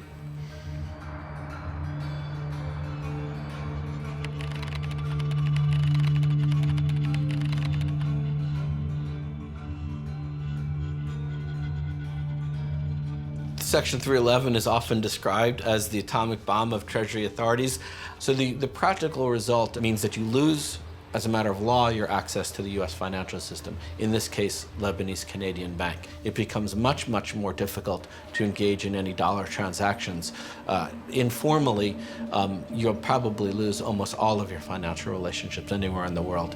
Section 311 is often described as the atomic bomb of Treasury authorities. So the practical result means that you lose, as a matter of law, your access to the U.S. financial system, in this case, Lebanese Canadian Bank. It becomes much, much more difficult to engage in any dollar transactions. Informally, you'll probably lose almost all of your financial relationships anywhere in the world.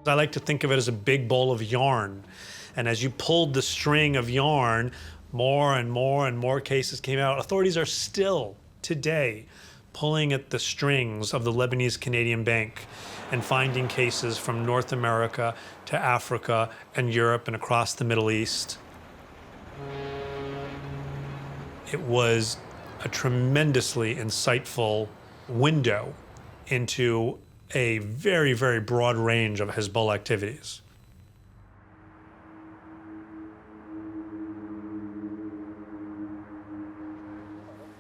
I like to think of it as a big bowl of yarn. And as you pulled the string of yarn, more and more and more cases came out. Authorities are still, today, pulling at the strings of the Lebanese Canadian Bank and finding cases from North America to Africa and Europe and across the Middle East. It was a tremendously insightful window into a very, very broad range of Hezbollah activities.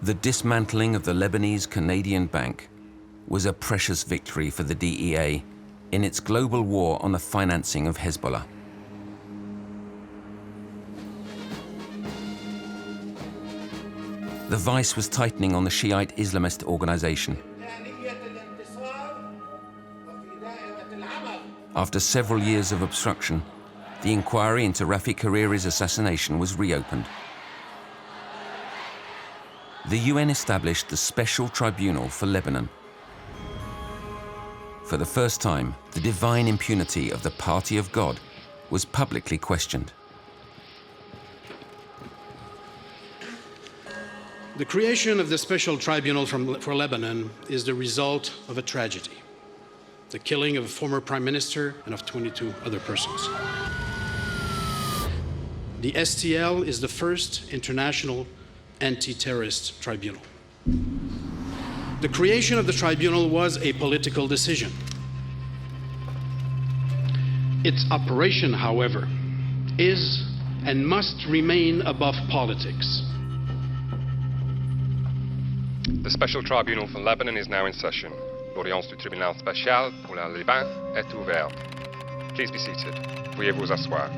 The dismantling of the Lebanese Canadian Bank was a precious victory for the D.E.A. in its global war on the financing of Hezbollah. The vice was tightening on the Shiite Islamist organization. After several years of obstruction, the inquiry into Rafi Hariri's assassination was reopened. The UN established the Special Tribunal for Lebanon. For the first time, the divine impunity of the Party of God was publicly questioned. The creation of the Special Tribunal for Lebanon is the result of a tragedy. The killing of a former prime minister and of 22 other persons. The STL is the first international anti-terrorist tribunal. The creation of the tribunal was a political decision. Its operation, however, is and must remain above politics. The Special Tribunal for Lebanon is now in session. L'audience du tribunal spécial pour le Liban est ouverte. Please be seated. Veuillez vous asseoir.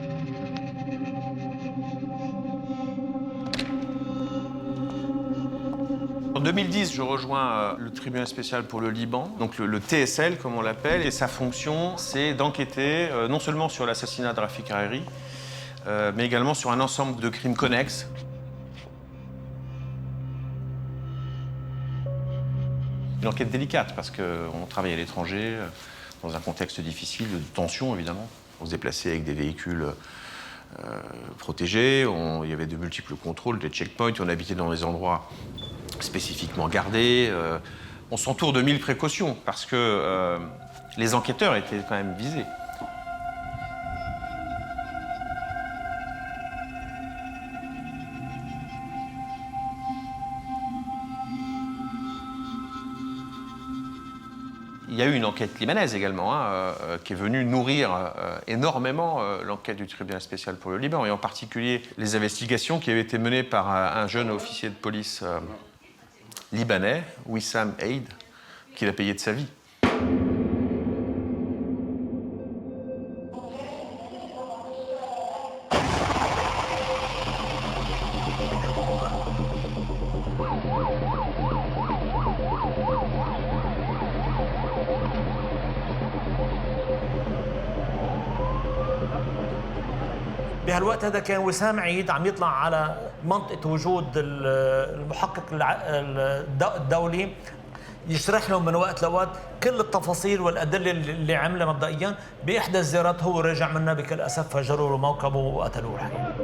En 2010, je rejoins le tribunal spécial pour le Liban, donc le TSL comme on l'appelle, et sa fonction, c'est d'enquêter non seulement sur l'assassinat de Rafik Hariri, mais également sur un ensemble de crimes connexes. Une enquête délicate parce qu'on travaille à l'étranger, dans un contexte difficile, de tension évidemment. On se déplaçait avec des véhicules protégés, il y avait de multiples contrôles, des checkpoints, on habitait dans des endroits spécifiquement gardés. On s'entoure de 1000 précautions parce que les enquêteurs étaient quand même visés. Il y a eu une enquête libanaise également, qui est venue nourrir énormément l'enquête du tribunal spécial pour le Liban, et en particulier les investigations qui avaient été menées par un jeune officier de police libanais, Wissam Eid, qui l'a payé de sa vie. بهالوقت هذا كان وسام عيد عم يطلع على منطقة وجود المحقق الدولي، يشرح لهم من وقت لوقت كل التفاصيل والأدلة اللي عملها مبدئيا. بإحدى الزيارات هو رجع منها بكل أسف، فجروا له موكبه وقتلوه الحقيقة.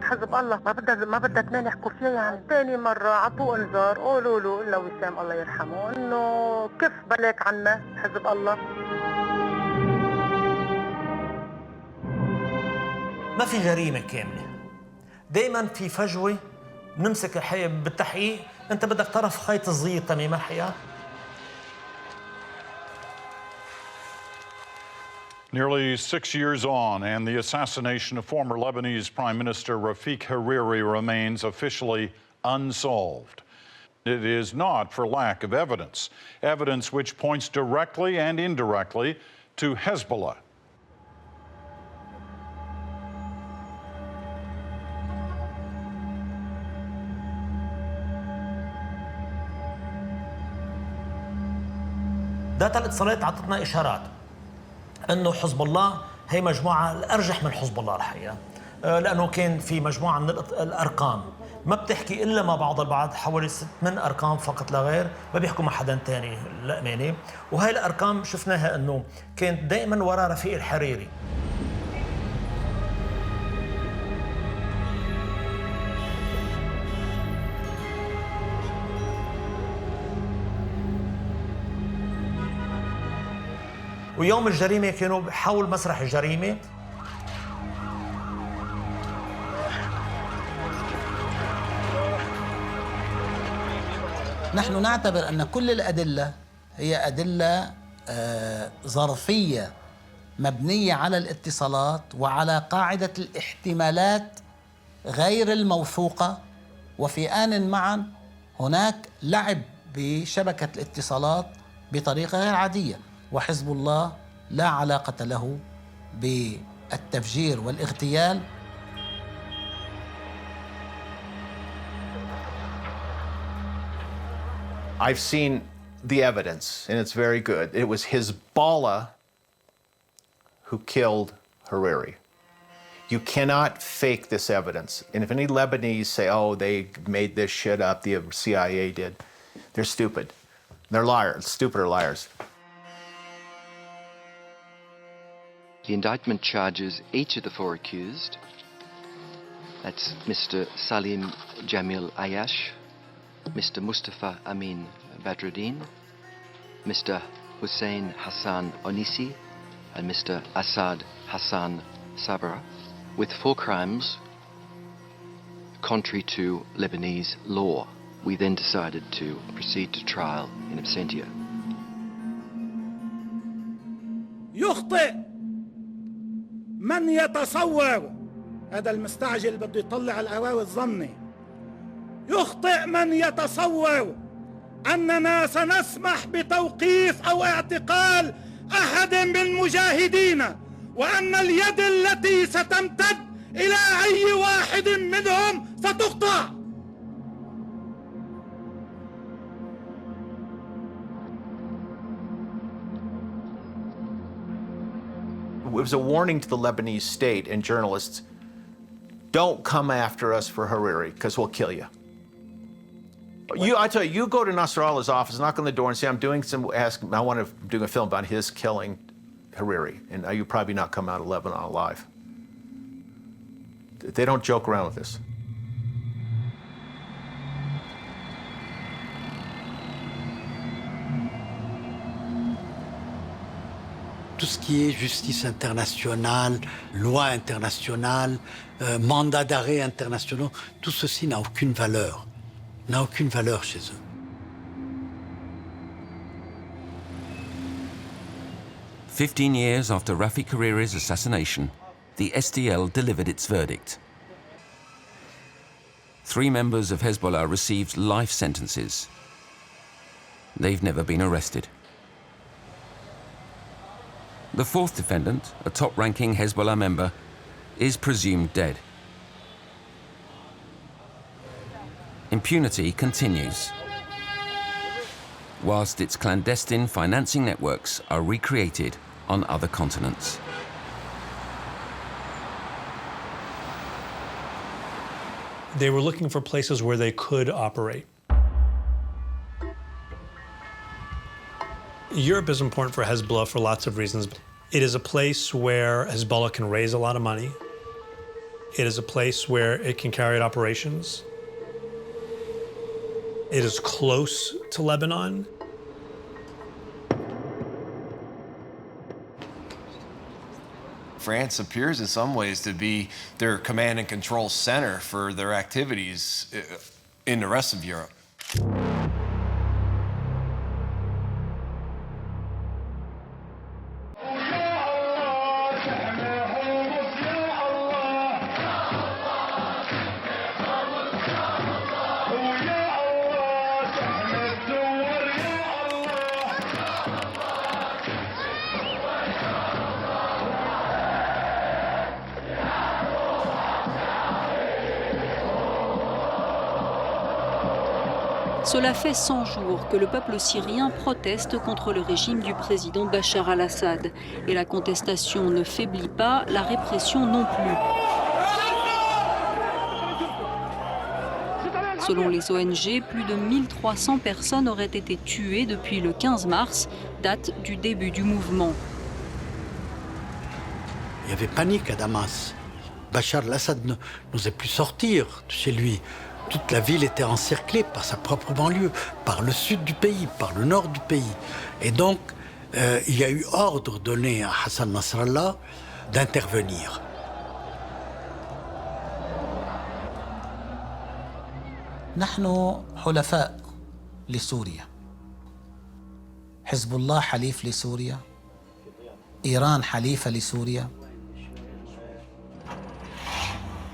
حزب الله ما بدها اثنين يحكوا فيها، يعني ثاني مرة عطوه انذار، قولوا له إلا وسام الله يرحمه إنه كيف بلاك عنا حزب الله. ما في جريمة كاملة، دائما في فجوة نمسك الحقيقة بالتحقيق. أنت بدك طرف خيط صغير تمام الحقيقة. Nearly 6 years on, and the assassination of former Lebanese Prime Minister Rafik Hariri remains officially unsolved. It is not for lack of evidence, evidence which points directly and indirectly to Hezbollah. داتا الاتصالات عطتنا إشارات انه حزب الله هي مجموعه الارجح من حزب الله الحقيقه، لانه كان في مجموعه من الارقام ما بتحكي الا مع بعض البعض، حوالي 8 ارقام فقط لا غير، ما بيحكوا مع حدا ثاني للامانه. وهي الارقام شفناها انه كانت دائما وراء رفيق الحريري. ويوم الجريمة كانوا حول مسرح الجريمة. نحن نعتبر أن كل الأدلة هي أدلة ظرفية مبنية على الاتصالات وعلى قاعدة الاحتمالات غير الموثوقة، وفي آن معا هناك لعب بشبكة الاتصالات بطريقة غير عادية، وحزب الله لا علاقة له بالتفجير والاغتيال. I've seen the evidence, and it's very good. It was Hezbollah who killed Hariri. You cannot fake this evidence. And if any Lebanese say, oh, they made this shit up, the CIA did, they're stupid. They're liars, stupid or liars. The indictment charges each of the four accused, that's Mr. Salim Jamil Ayash, Mr. Mustafa Amin Badruddin, Mr. Hussein Hassan Onisi, and Mr. Assad Hassan Sabra, with 4 crimes contrary to Lebanese law. We then decided to proceed to trial in absentia. يخطئ من يتصور هذا المستعجل بده يطلع القراوي الظني يخطئ من يتصور أننا سنسمح بتوقيف أو اعتقال أحد من مجاهدينا وأن اليد التي ستمتد إلى أي واحد منهم ستقطع. It was a warning to the Lebanese state and journalists, don't come after us for Hariri, because we'll kill you. I tell you, you go to Nasrallah's office, knock on the door and say, I want to do a film about his killing Hariri, and you probably not come out of Lebanon alive. They don't joke around with this. Tout ce qui est justice internationale, loi internationale, mandat d'arrêt internationaux, tout ceci n'a aucune valeur chez eux. "15 years after Rafik Hariri's assassination, the SDL delivered its verdict. 3 members of Hezbollah received life sentences. They've never been arrested. The 4th defendant, a top-ranking Hezbollah member, is presumed dead. Impunity continues, whilst its clandestine financing networks are recreated on other continents. They were looking for places where they could operate. Europe is important for Hezbollah for lots of reasons. It is a place where Hezbollah can raise a lot of money. It is a place where it can carry out operations. It is close to Lebanon. France appears in some ways to be their command and control center for their activities in the rest of Europe. Cela fait 100 jours que le peuple syrien proteste contre le régime du président Bachar al-Assad. Et la contestation ne faiblit pas, la répression non plus. Selon les ONG, plus de 1300 personnes auraient été tuées depuis le 15 mars, date du début du mouvement. Il y avait panique à Damas. Bachar al-Assad n'osait plus sortir de chez lui. Toute la ville était encerclée par sa propre banlieue, par le sud du pays, par le nord du pays. Et donc, il y a eu ordre donné à Hassan Nasrallah d'intervenir. نحن حلفاء لسوريا. حزب الله حليف لسوريا. إيران حليفة لسوريا.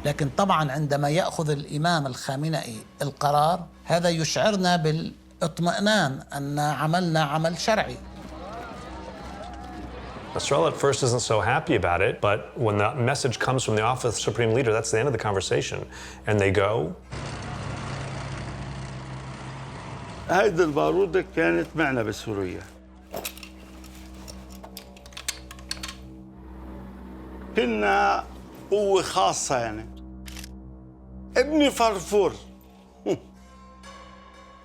لكن طبعا عندما يأخذ الإمام الخامنئي القرار هذا يشعرنا بالاطمئنان أن عملنا عمل شرعي. Nasrallah at first isn't so happy about it, but when the message comes from the office of the Supreme Leader, that's the end of the conversation. And they go. هيدي البارودة كانت معنا بسوريا. كنا قوة خاصة يعني. ابني فرفور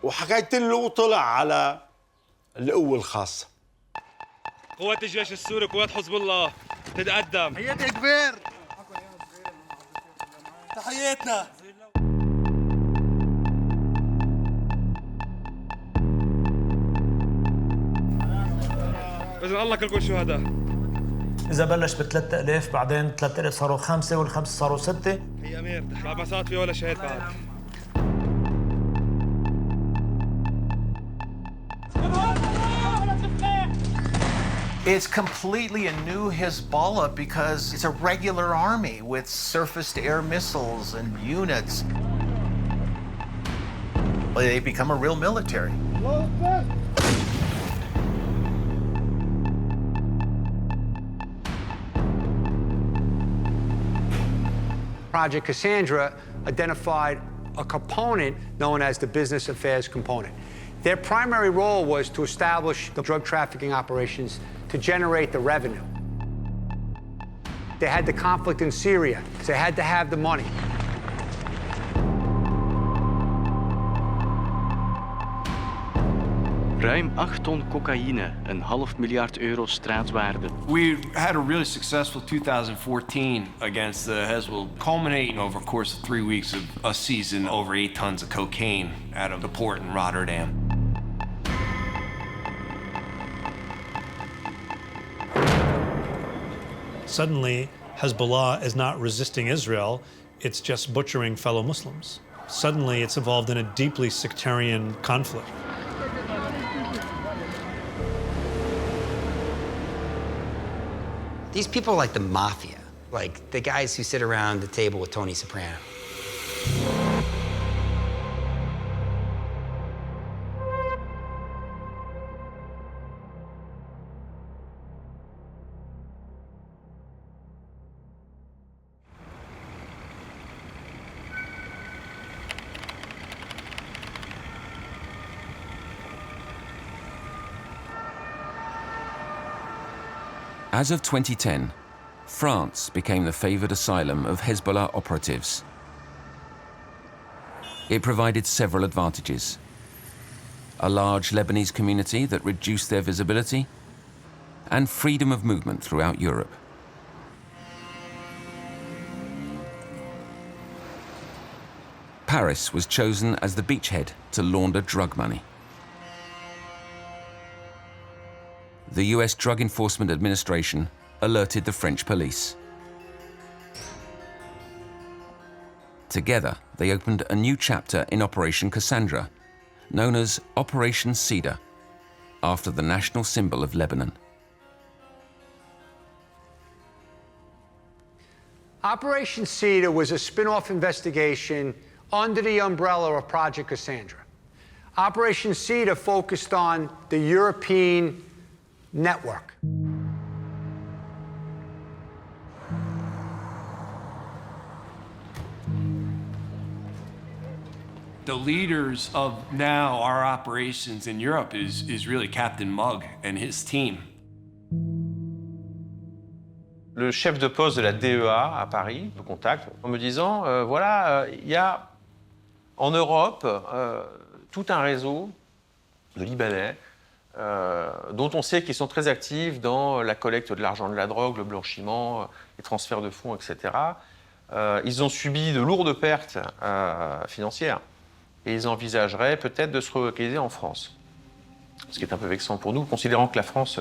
وحكيت له وطلع على القوة الخاصة. قوات الجيش السوري قوات حزب الله تتقدم. تحياتي كبير. تحياتنا. بإذن الله كلكم شهداء. إذا بلش ب 3000 بعدين 3000 صاروا 5 والخمسة صاروا 6. هي أمير بعد ما صارت في ولا شهيد بعد. It's completely a new Hezbollah because it's a regular army with surface-to-air missiles and units. They become a real military. Project Cassandra identified a component known as the business affairs component. Their primary role was to establish the drug trafficking operations to generate the revenue. They had the conflict in Syria, so they had to have the money. Ruim 8 ton cocaïne, €0,5 miljard straatwaarde. We had a really successful 2014 against the Hezbollah, culminating over a course of 3 weeks of a season over 8 tons of cocaine out of the port in Rotterdam. Suddenly, Hezbollah is not resisting Israel, it's just butchering fellow Muslims. Suddenly, it's involved in a deeply sectarian conflict. These people are like the mafia, like the guys who sit around the table with Tony Soprano. As of 2010, France became the favored asylum of Hezbollah operatives. It provided several advantages: a large Lebanese community that reduced their visibility, and freedom of movement throughout Europe. Paris was chosen as the beachhead to launder drug money. The US Drug Enforcement Administration alerted the French police. Together, they opened a new chapter in Operation Cassandra, known as Operation Cedar, after the national symbol of Lebanon. Operation Cedar was a spin-off investigation under the umbrella of Project Cassandra. Operation Cedar focused on the European network. The leaders of now our operations in Europe is really Captain Mugg and his team. Le chef de poste de la D.E.A. à Paris me contacte en me disant voilà, il y a en Europe tout un réseau de Libanais dont on sait qu'ils sont très actifs dans la collecte de l'argent de la drogue, le blanchiment, les transferts de fonds, etc. Ils ont subi de lourdes pertes financières et ils envisageraient peut-être de se relocaliser en France. Ce qui est un peu vexant pour nous, considérant que la France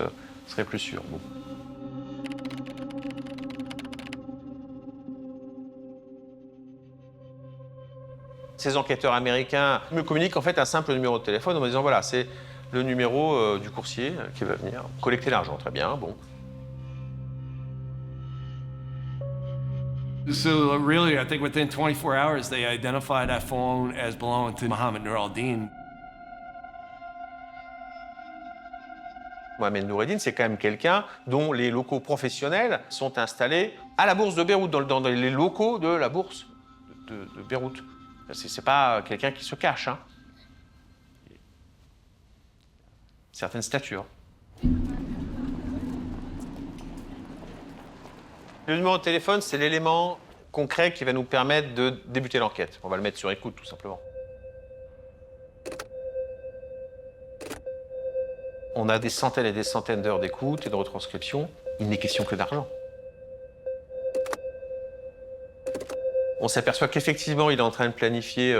serait plus sûre. Bon. Ces enquêteurs américains me communiquent en fait un simple numéro de téléphone en me disant voilà, c'est le numéro du coursier qui va venir collecter l'argent. Très bien, bon. So really, I think within 24 hours, they identified that phone as belonging to Mohammed Nur al-Din. Mohamed Noureddin, c'est quand même quelqu'un dont les locaux professionnels sont installés à la bourse de Beyrouth, dans les locaux de la bourse de Beyrouth. C'est pas quelqu'un qui se cache, hein. Certaines statures. Le numéro de téléphone, c'est l'élément concret qui va nous permettre de débuter l'enquête. On va le mettre sur écoute, tout simplement. On a des centaines et des centaines d'heures d'écoute et de retranscription. Il n'est question que d'argent. On s'aperçoit qu'effectivement, il est en train de planifier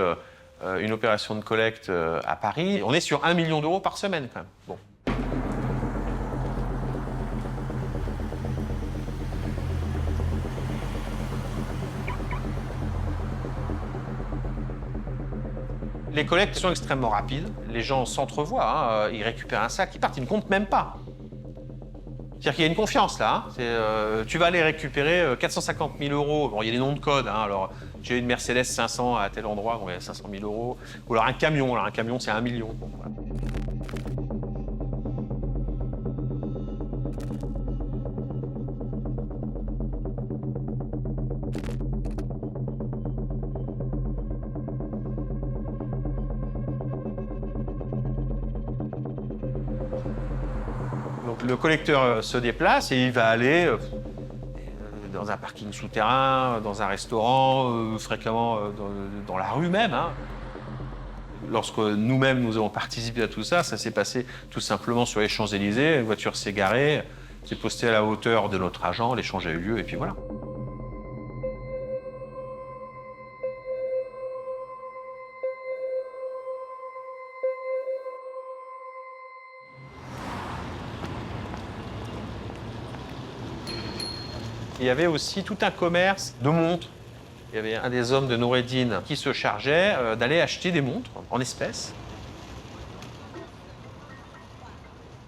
une opération de collecte à Paris. On est sur 1 million d'euros par semaine, quand même. Bon. Les collectes sont extrêmement rapides. Les gens s'entrevoient, hein. Ils récupèrent un sac, ils partent, ils ne comptent même pas. C'est-à-dire qu'il y a une confiance là. Hein. Tu vas aller récupérer 450 000 euros. Bon, il y a des noms de code. Hein. Alors, J'ai une Mercedes 500 à tel endroit, donc il y a 500 000 euros. Ou alors un camion c'est 1 million. Bon, voilà. Donc le collecteur se déplace et il va aller dans un parking souterrain, dans un restaurant, fréquemment dans la rue même. Hein. Lorsque nous-mêmes nous avons participé à tout ça, ça s'est passé tout simplement sur les Champs-Élysées. Une voiture s'est garée, s'est postée à la hauteur de notre agent, l'échange a eu lieu et puis voilà. Il y avait aussi tout un commerce de montres. Il y avait un des hommes de Noureddin qui se chargeait d'aller acheter des montres en espèces.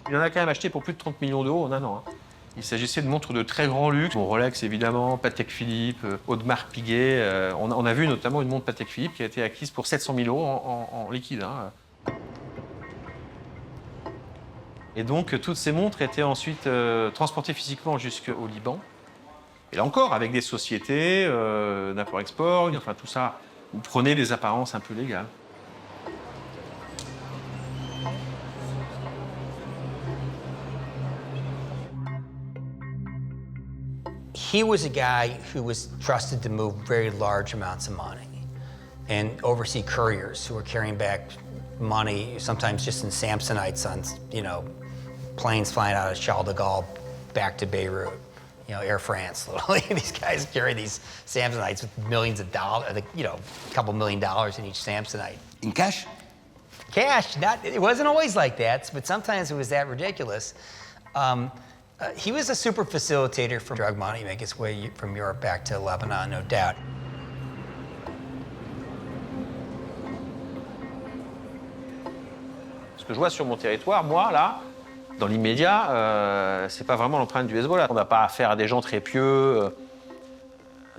Il en a quand même acheté pour plus de 30 millions d'euros en un an. Hein. Il s'agissait de montres de très grand luxe. Bon, Rolex évidemment, Patek Philippe, Audemars Piguet. On a vu notamment une montre Patek Philippe qui a été acquise pour 700 000 euros en liquide. Hein. Et donc toutes ces montres étaient ensuite transportées physiquement jusqu'au Liban. Et là encore, avec des sociétés d'import-export, enfin tout ça, vous prenez des apparences un peu légales. He was a guy who was trusted to move very large amounts of money and oversee couriers who were carrying back money, sometimes just in Samsonites on, planes flying out of Charles de Gaulle back to Beirut. Air France, literally. These guys carry these Samsonites with millions of dollars, a couple $1 million in each Samsonite. In cash? Cash, it wasn't always like that, but sometimes it was that ridiculous. He was a super facilitator for drug money, make its way from Europe back to Lebanon, no doubt. Ce que je vois sur mon territoire, moi, là, dans l'immédiat, c'est pas vraiment l'empreinte du Hezbollah. On n'a pas affaire à des gens très pieux.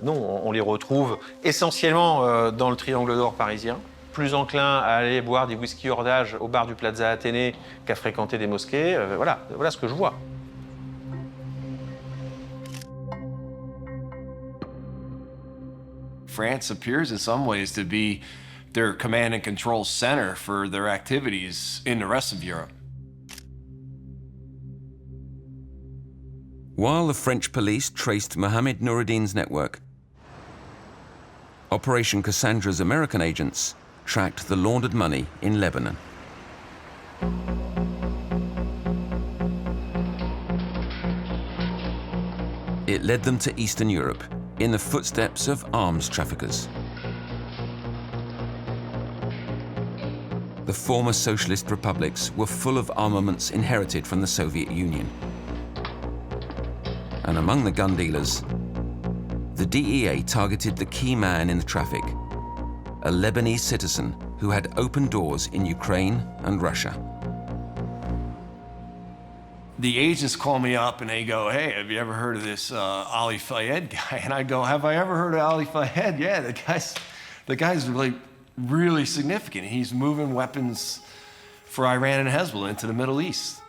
Non, on les retrouve essentiellement dans le triangle d'or parisien, plus enclin à aller boire des whisky hors d'âge au bar du Plaza Athénée qu'à fréquenter des mosquées. Voilà ce que je vois. France appears in some ways to be their command and control center for their activities in the rest of Europe. While the French police traced Mohammed Noureddin's network, Operation Cassandra's American agents tracked the laundered money in Lebanon. It led them to Eastern Europe in the footsteps of arms traffickers. The former socialist republics were full of armaments inherited from the Soviet Union. And among the gun dealers, the D.E.A. targeted the key man in the traffic, a Lebanese citizen who had opened doors in Ukraine and Russia. The agents call me up and they go, "Hey, have you ever heard of this Ali Fayed guy?" And I go, "Have I ever heard of Ali Fayed? Yeah, the guy's really significant. He's moving weapons for Iran and Hezbollah into the Middle East."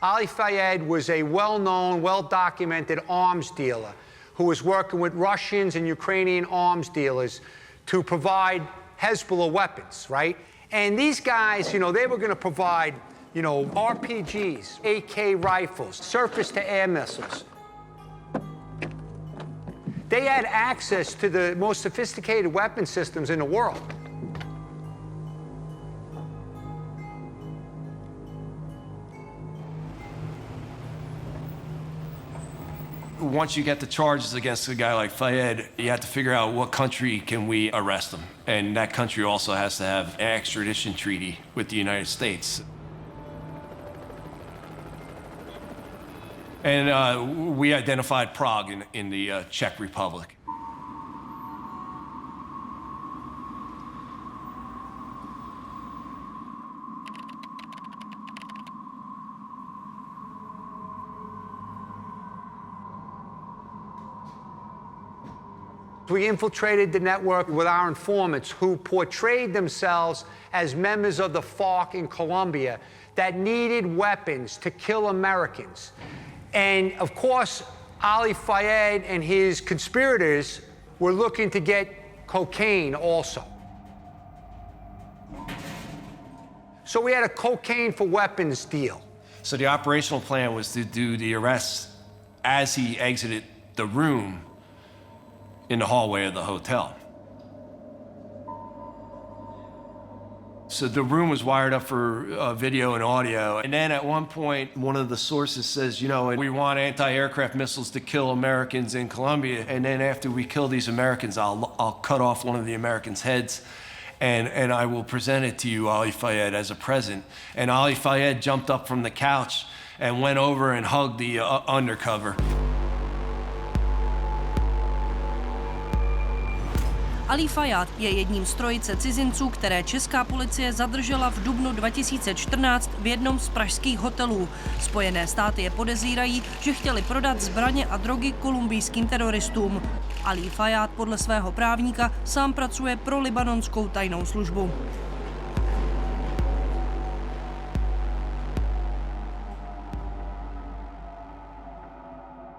Ali Fayed was a well-known, well-documented arms dealer who was working with Russians and Ukrainian arms dealers to provide Hezbollah weapons, right? And these guys, they were going to provide, RPGs, AK rifles, surface-to-air missiles. They had access to the most sophisticated weapon systems in the world. Once you get the charges against a guy like Fayed, you have to figure out what country can we arrest him. And that country also has to have an extradition treaty with the United States. And we identified Prague in the Czech Republic. We infiltrated the network with our informants who portrayed themselves as members of the FARC in Colombia that needed weapons to kill Americans. And of course, Ali Fayed and his conspirators were looking to get cocaine also. So we had a cocaine for weapons deal. So the operational plan was to do the arrests as he exited the room in the hallway of the hotel. So the room was wired up for video and audio. And then at one point, one of the sources says, you know, we want anti-aircraft missiles to kill Americans in Colombia. And then after we kill these Americans, I'll cut off one of the Americans' heads and I will present it to you, Ali Fayed, as a present. And Ali Fayed jumped up from the couch and went over and hugged the undercover. Ali Fayed je jedním z trojice cizinců, které česká policie zadržela v dubnu 2014 v jednom z pražských hotelů. Spojené státy je podezírají, že chtěli prodat zbraně a drogy kolumbijským teroristům. Ali Fayed podle svého právníka sám pracuje pro libanonskou tajnou službu.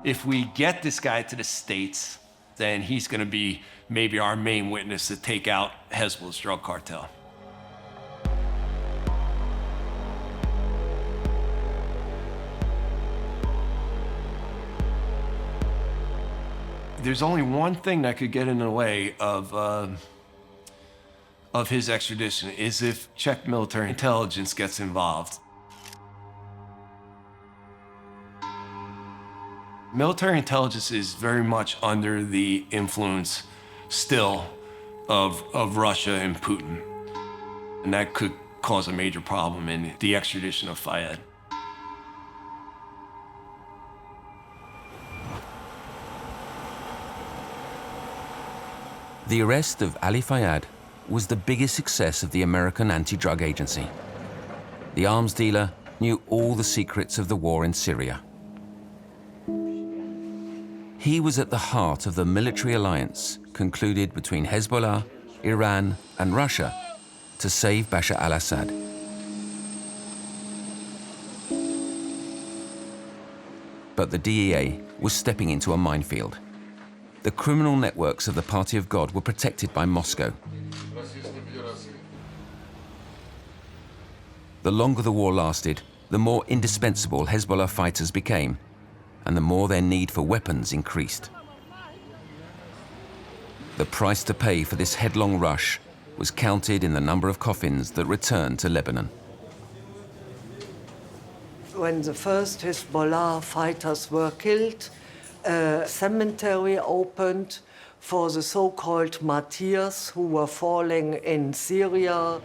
If we get this guy to the States, then he's going to be maybe our main witness to take out Hezbollah's drug cartel. There's only one thing that could get in the way of his extradition is if Czech military intelligence gets involved. Military intelligence is very much under the influence still of Russia and Putin. And that could cause a major problem in the extradition of Fayed. The arrest of Ali Fayed was the biggest success of the American anti-drug agency. The arms dealer knew all the secrets of the war in Syria. He was at the heart of the military alliance concluded between Hezbollah, Iran, and Russia to save Bashar al-Assad. But the D.E.A. was stepping into a minefield. The criminal networks of the Party of God were protected by Moscow. The longer the war lasted, the more indispensable Hezbollah fighters became, and the more their need for weapons increased. The price to pay for this headlong rush was counted in the number of coffins that returned to Lebanon. When the first Hezbollah fighters were killed, a cemetery opened for the so-called martyrs who were falling in Syria.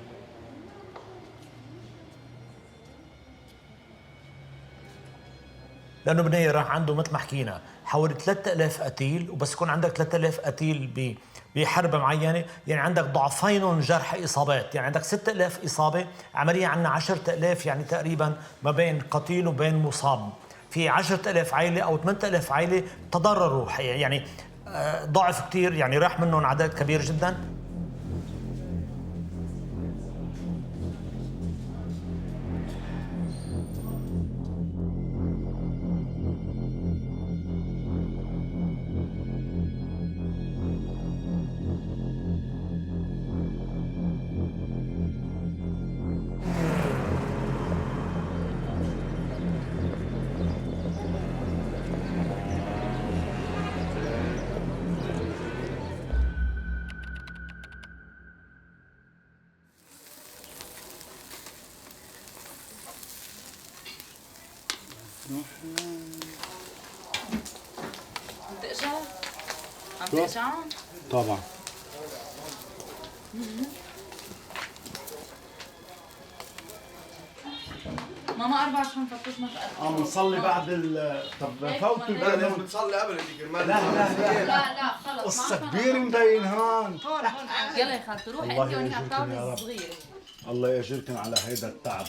لأنه بنية راح عنده مثل ما حكينا حوالي 3000 قتيل وبس يكون عندك 3000 قتيل بحرب معينة يعني عندك ضعفين جرح إصابات يعني عندك 6000 إصابة عمليا عندنا 10000 يعني تقريبا ما بين قتيل وبين مصاب في 10000 عائلة أو 8000 عائلة تضرروا يعني ضعف كتير يعني راح منهم عدد كبير جدا. طبعا ماما 24 فطوش ما عم نصلي بعد طب فوتوا لازم بتصلي قبل هذيك المرة لا خلص قصة كبيرة مبين هون يلا يا خالتي روحي انت وهنيك على الطاولة الصغيرة الله يجزيكم على هيدا التعب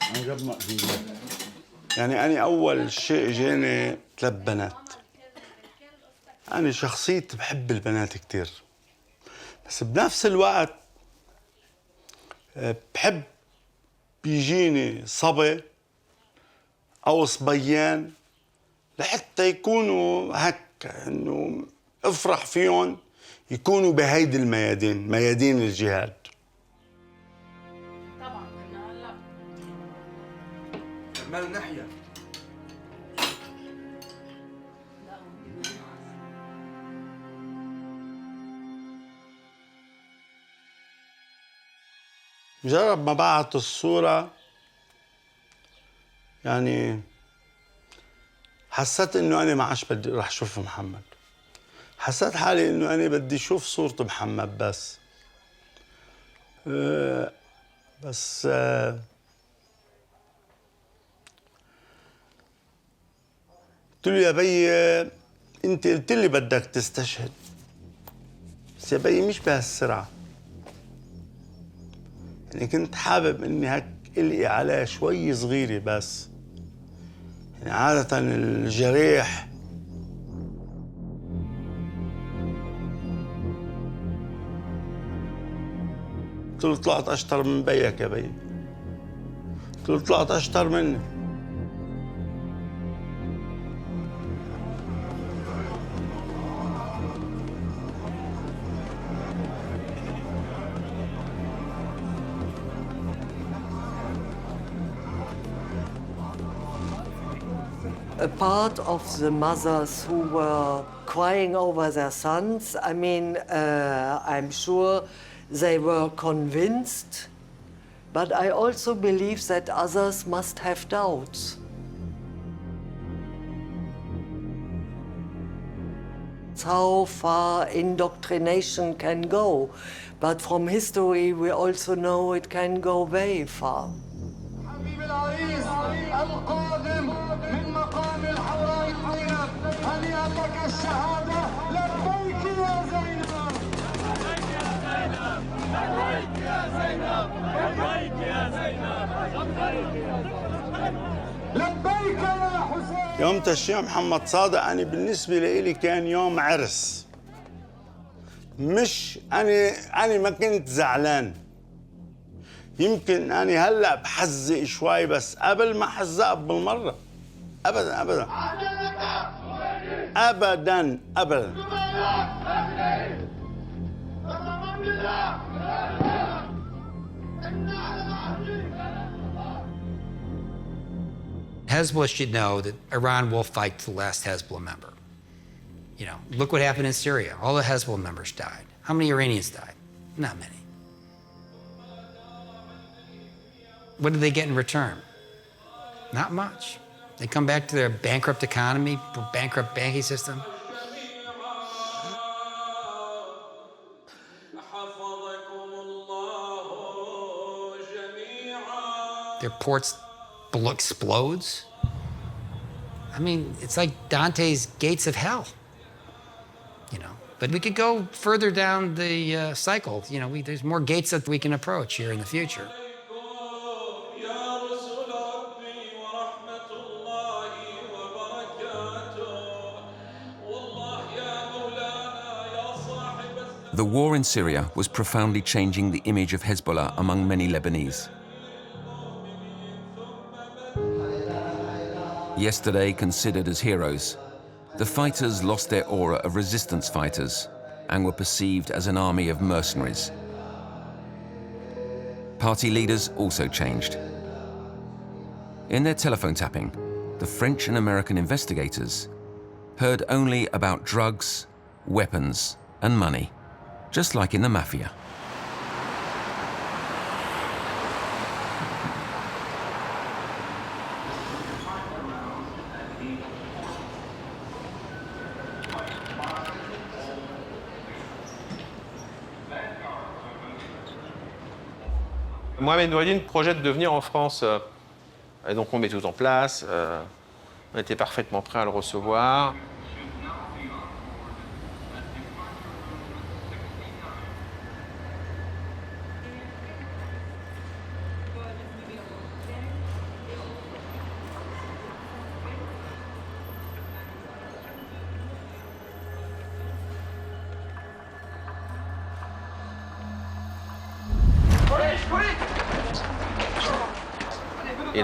عن جد مقهورة يعني أنا أول شيء جاني 3 بنات أنا شخصيتي بحب البنات كتير، بس بنفس الوقت بحب بيجيني صبي أو صبيان لحتى يكونوا هك إنه افرح فيهم يكونوا بهيدي الميادين، ميادين الجهاد. طبعا هلا كمال ناحية مجرد ما بعت الصورة يعني حسيت إنه أنا ما عادش بدي رح أشوف محمد. حسيت حالي إنه أنا بدي أشوف صورة محمد بس. بس قلت له يا بي أنت قلت لي بدك تستشهد، بس يا بي مش بهالسرعة. يعني كنت حابب إني هيك إلقي عليه شوي صغيرة بس. يعني عادة الجريح قلت له طلعت أشطر من بيك يا بي، قلت له طلعت أشطر مني. A part of the mothers who were crying over their sons, I mean, I'm sure they were convinced, but I also believe that others must have doubts. How far indoctrination can go, but from history we also know it can go very far. القادم من مقام الحوراء الطيب هنيئا لك الشهادة لبيك يا زينب لبيك يا زينب لبيك يا زينب لبيك يا زينب لبيك يا حسين. يوم تشييع محمد صادق أنا بالنسبة لي كان يوم عرس، مش أنا ما كنت زعلان. يمكن أنا هلأ بحزق شوي بس قبل ما حزق بالمرة أبداً أبداً أبداً أبداً. Hezbollah should know that Iran will fight to the last Hezbollah member. You know, look what happened in Syria. All the Hezbollah members died. How many Iranians died? Not many. What did they get in return? Not much. They come back to their bankrupt economy, bankrupt banking system. Their ports explodes. I mean, it's like Dante's gates of hell, you know. But we could go further down the cycle. You know, there's more gates that we can approach here in the future. The war in Syria was profoundly changing the image of Hezbollah among many Lebanese. Yesterday considered as heroes, the fighters lost their aura of resistance fighters and were perceived as an army of mercenaries. Party leaders also changed. In their telephone tapping, the French and American investigators heard only about drugs, weapons, and money, just like in the mafia. Mohamed Noureddin projette de venir en France. Et donc on met tout en place. On était parfaitement prêts à le recevoir.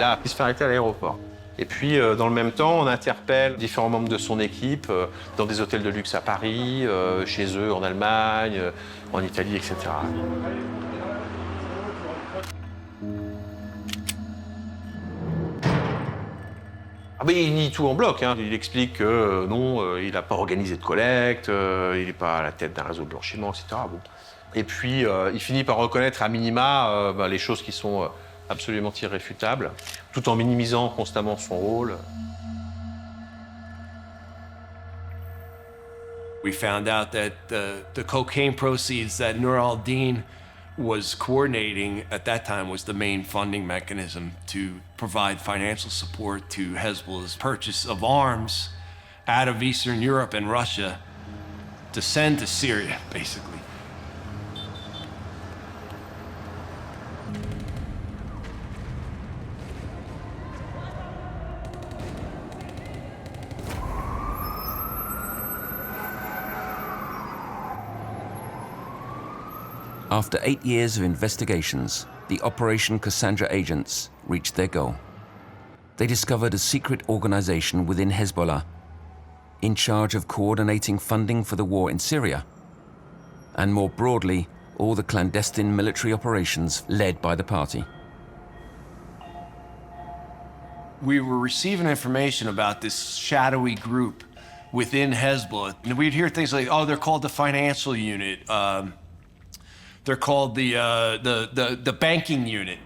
là, il se fait arrêter à l'aéroport. Et puis, dans le même temps, on interpelle différents membres de son équipe dans des hôtels de luxe à Paris, chez eux en Allemagne, en Italie, etc. Ah ben, il nie tout en bloc. Hein. Il explique que non, il n'a pas organisé de collecte, il n'est pas à la tête d'un réseau de blanchiment, etc. Bon. Et puis, il finit par reconnaître à minima les choses qui sont absolument irréfutables, tout en minimisant constamment son rôle. We found out that the cocaine proceeds that Nur al-Din was coordinating at that time was the main funding mechanism to provide financial support to Hezbollah's purchase of arms out of Eastern Europe and Russia to send to Syria, basically. After 8 years of investigations, the Operation Cassandra agents reached their goal. They discovered a secret organization within Hezbollah in charge of coordinating funding for the war in Syria, and more broadly, all the clandestine military operations led by the party. We were receiving information about this shadowy group within Hezbollah. And we'd hear things like, oh, they're called the financial unit. They're called the banking unit.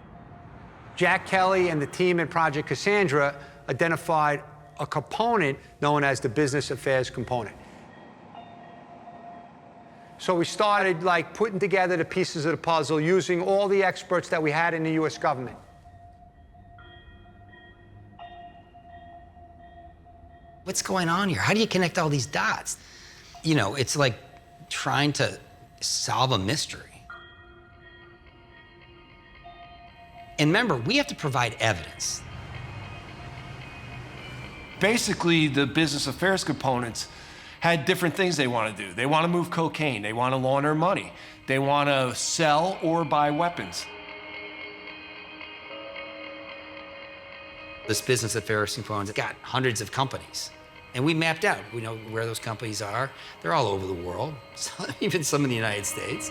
Jack Kelly and the team in Project Cassandra identified a component known as the business affairs component. So we started putting together the pieces of the puzzle using all the experts that we had in the US government. What's going on here? How do you connect all these dots? You know, it's like trying to solve a mystery. And remember, we have to provide evidence. Basically, the business affairs components had different things they want to do. They want to move cocaine. They want to launder money. They want to sell or buy weapons. This business affairs component got hundreds of companies. And we mapped out, we know where those companies are. They're all over the world, even some in the United States.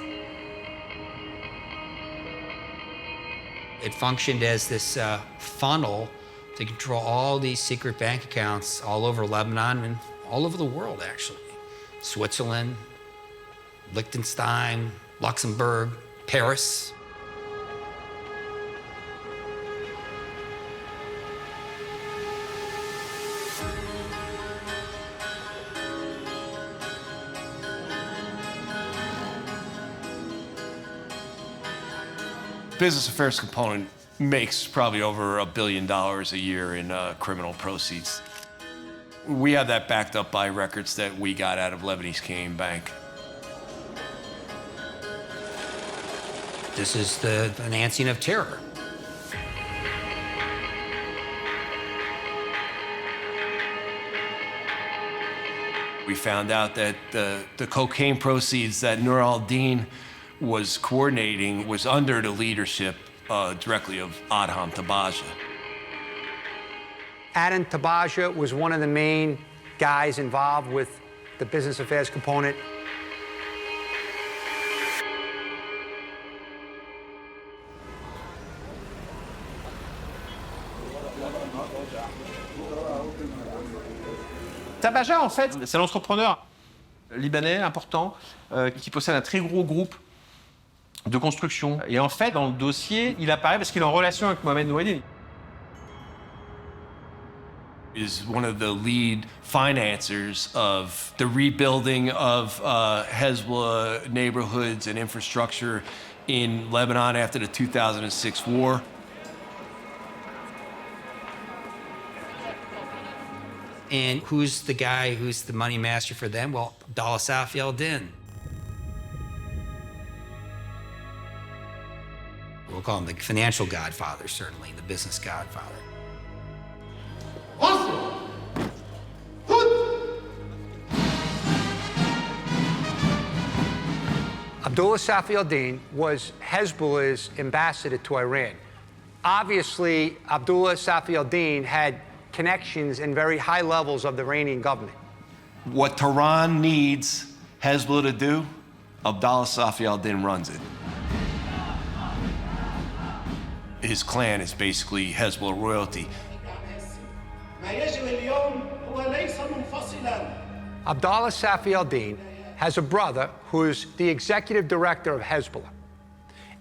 It functioned as this funnel to control all these secret bank accounts all over Lebanon and all over the world, actually. Switzerland, Liechtenstein, Luxembourg, Paris. Business affairs component makes probably over $1 billion a year in criminal proceeds. We have that backed up by records that we got out of Lebanese Canadian Bank. This is the financing of terror. We found out that the cocaine proceeds that Nur al-Din was coordinating was under the leadership directly of Adham Tabaja. Adham Tabaja was one of the main guys involved with the business affairs component. Tabaja, en fait, c'est l'entrepreneur libanais important qui possède un très gros groupe de construction. Et en fait, dans le dossier, il apparaît parce qu'il est en relation avec Mohamed Noureddin. Is one of the lead financiers of the rebuilding of Hezbollah neighborhoods and infrastructure in Lebanon after the 2006 war. And who's the guy who's the money master for them? Well, Abdallah Safi al-Din. We'll call him the financial godfather, certainly, the business godfather. Abdullah Safi al-Din was Hezbollah's ambassador to Iran. Obviously, Abdullah Safi al-Din had connections in very high levels of the Iranian government. What Tehran needs Hezbollah to do, Abdullah Safi al-Din runs it. His clan is basically Hezbollah royalty. Abdullah Safi al-Din has a brother who is the executive director of Hezbollah.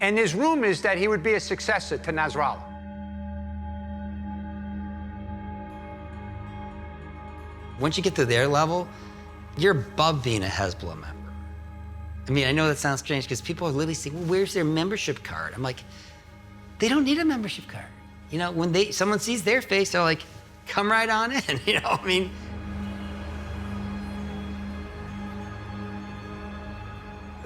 And there's rumors that he would be a successor to Nasrallah. Once you get to their level, you're above being a Hezbollah member. I mean, I know that sounds strange because people are literally saying, well, where's their membership card? I'm like, they don't need a membership card. You know, when someone sees their face, they're like, come right on in, you know, I mean.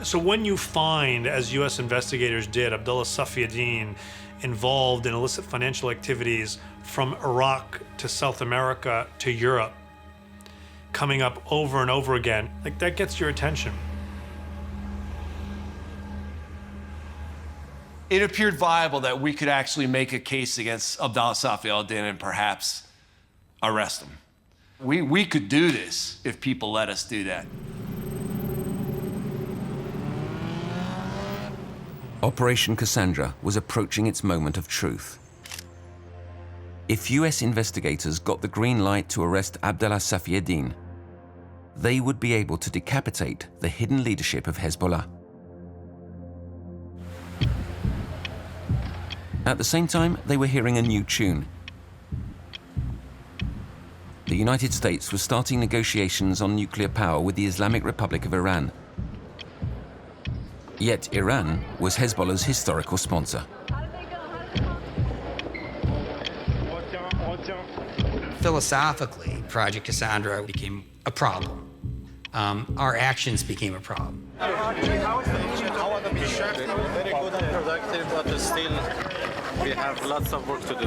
So when you find, as US investigators did, Abdullah Safi al-Din involved in illicit financial activities from Iraq to South America to Europe, coming up over and over again, like that gets your attention. It appeared viable that we could actually make a case against Abdullah Safi al-Din and perhaps arrest him. We could do this if people let us do that. Operation Cassandra was approaching its moment of truth. If US investigators got the green light to arrest Abdullah Safi al-Din, they would be able to decapitate the hidden leadership of Hezbollah. At the same time, they were hearing a new tune. The United States was starting negotiations on nuclear power with the Islamic Republic of Iran. Yet Iran was Hezbollah's historical sponsor. Philosophically, Project Cassandra became a problem. Our actions became a problem. Very good and productive, but still we have lots of work to do.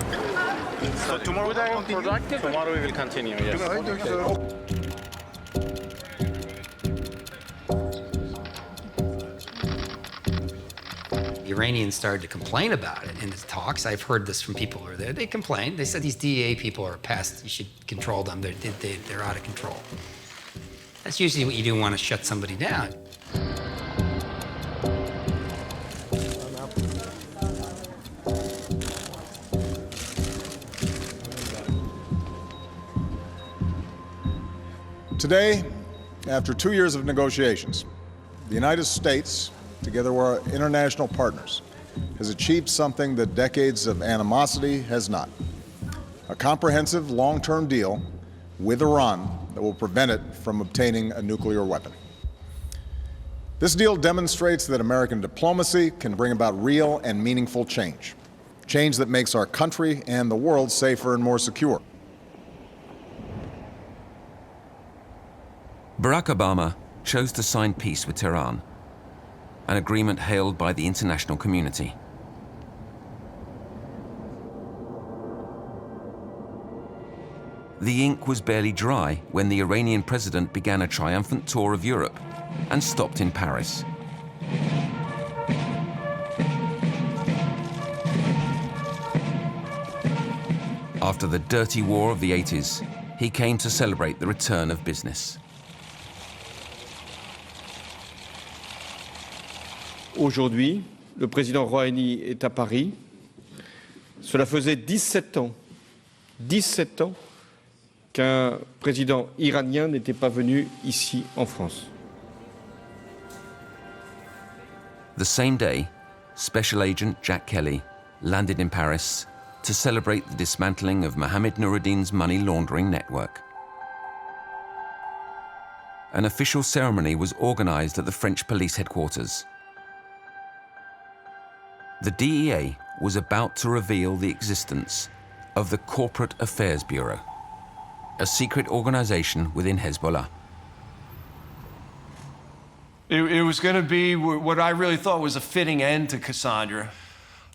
So tomorrow we will continue? Tomorrow we will continue, yes. Okay. The Iranians started to complain about it in the talks. I've heard this from people who are there. They complained. They said these D.E.A. people are past, you should control them. They're out of control. That's usually what you do want to shut somebody down. Today, after 2 years of negotiations, the United States, together with our international partners, has achieved something that decades of animosity has not. A comprehensive long-term deal with Iran that will prevent it from obtaining a nuclear weapon. This deal demonstrates that American diplomacy can bring about real and meaningful change. Change that makes our country and the world safer and more secure. Barack Obama chose to sign peace with Tehran, an agreement hailed by the international community. The ink was barely dry when the Iranian president began a triumphant tour of Europe and stopped in Paris. After the dirty war of the 80s, he came to celebrate the return of business. Aujourd'hui, le président Rouhani est à Paris. Cela faisait 17 ans qu'un président iranien n'était pas venu ici en France. The same day, Special Agent Jack Kelly landed in Paris to celebrate the dismantling of Mohammed Noureddin's money laundering network. An official ceremony was organized at the French police headquarters. The D.E.A. was about to reveal the existence of the Corporate Affairs Bureau, a secret organization within Hezbollah. It was going to be what I really thought was a fitting end to Cassandra.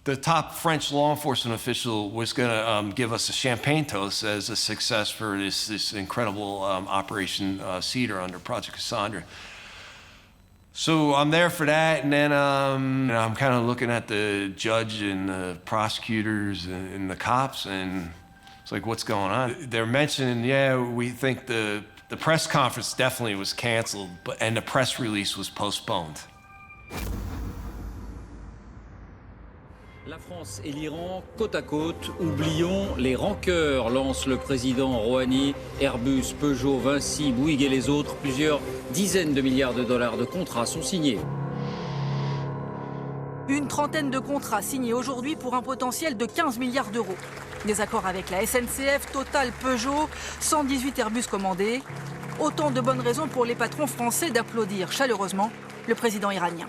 The top French law enforcement official was going to give us a champagne toast as a success for this incredible Operation Cedar under Project Cassandra. So I'm there for that, and then I'm kind of looking at the judge and the prosecutors and the cops, and it's like, what's going on? They're mentioning, yeah, we think the press conference definitely was canceled, and the press release was postponed. La France et l'Iran, côte à côte, oublions les rancœurs, lance le président Rouhani. Airbus, Peugeot, Vinci, Bouygues et les autres, plusieurs dizaines de milliards de dollars de contrats sont signés. Une trentaine de contrats signés aujourd'hui pour un potentiel de 15 milliards d'euros. Des accords avec la SNCF, Total, Peugeot, 118 Airbus commandés. Autant de bonnes raisons pour les patrons français d'applaudir chaleureusement le président iranien.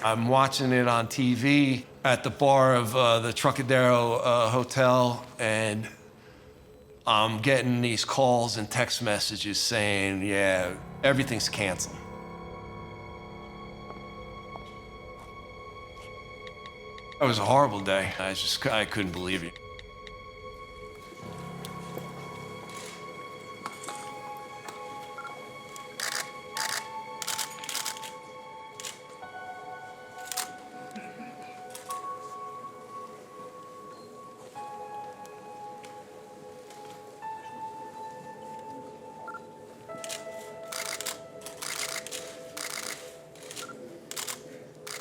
I'm watching it on TV at the bar of the Trocadero Hotel, and I'm getting these calls and text messages saying, yeah, everything's canceled. It was a horrible day. I couldn't believe it.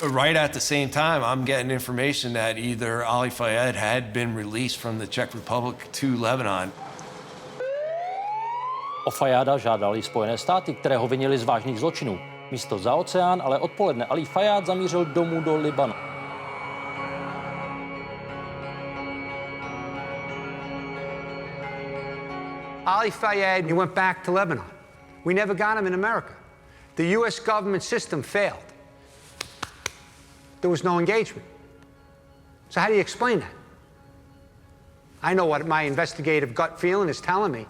Right at the same time, I'm getting information that either Ali Fayed had been released from the Czech Republic to Lebanon. O Fayada žádali Spojené státy, které ho vinili z vážných zločinů. Místo za oceán, ale odpoledne Ali Fayad zamířil domů do Libanonu. Ali Fayed, he went back to Lebanon. We never got him in America. The U.S. government system failed. There was no engagement. So how do you explain that? I know what my investigative gut feeling is telling me.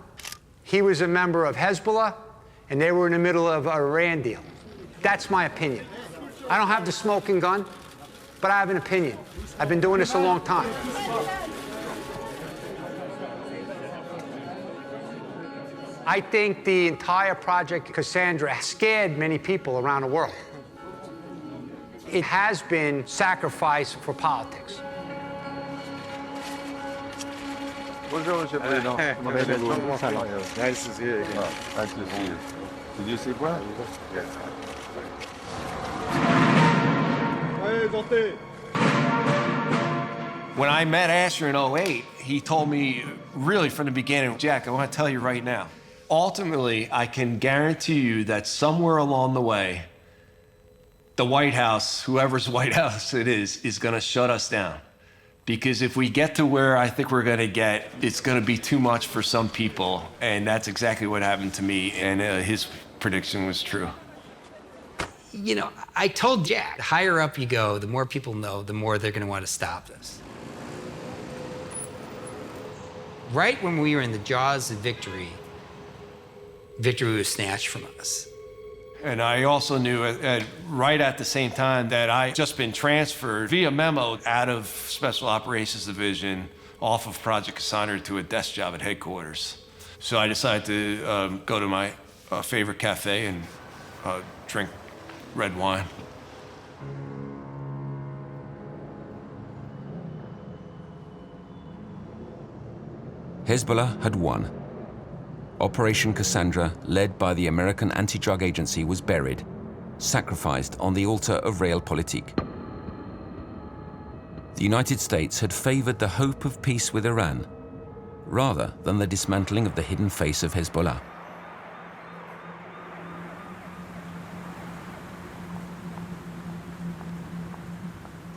He was a member of Hezbollah, and they were in the middle of an Iran deal. That's my opinion. I don't have the smoking gun, but I have an opinion. I've been doing this a long time. I think the entire Project Cassandra scared many people around the world. It has been sacrificed for politics. Bonjour, Monsieur le Président. Nice to see you again. Nice to see you. Did you see Brad? Yes. When I met Asher in 2008, he told me really from the beginning, Jack, I want to tell you right now, ultimately, I can guarantee you that somewhere along the way, the White House, whoever's White House it is going to shut us down. Because if we get to where I think we're going to get, it's going to be too much for some people. And that's exactly what happened to me. And his prediction was true. You know, I told Jack, the higher up you go, the more people know, the more they're going to want to stop this. Right when we were in the jaws of victory, victory was snatched from us. And I also knew right at the same time that I'd just been transferred via memo out of Special Operations Division off of Project Cassandra to a desk job at headquarters. So I decided to go to my favorite cafe and drink red wine. Hezbollah had won. Operation Cassandra, led by the American anti-drug agency, was buried, sacrificed on the altar of realpolitik. The United States had favored the hope of peace with Iran, rather than the dismantling of the hidden face of Hezbollah.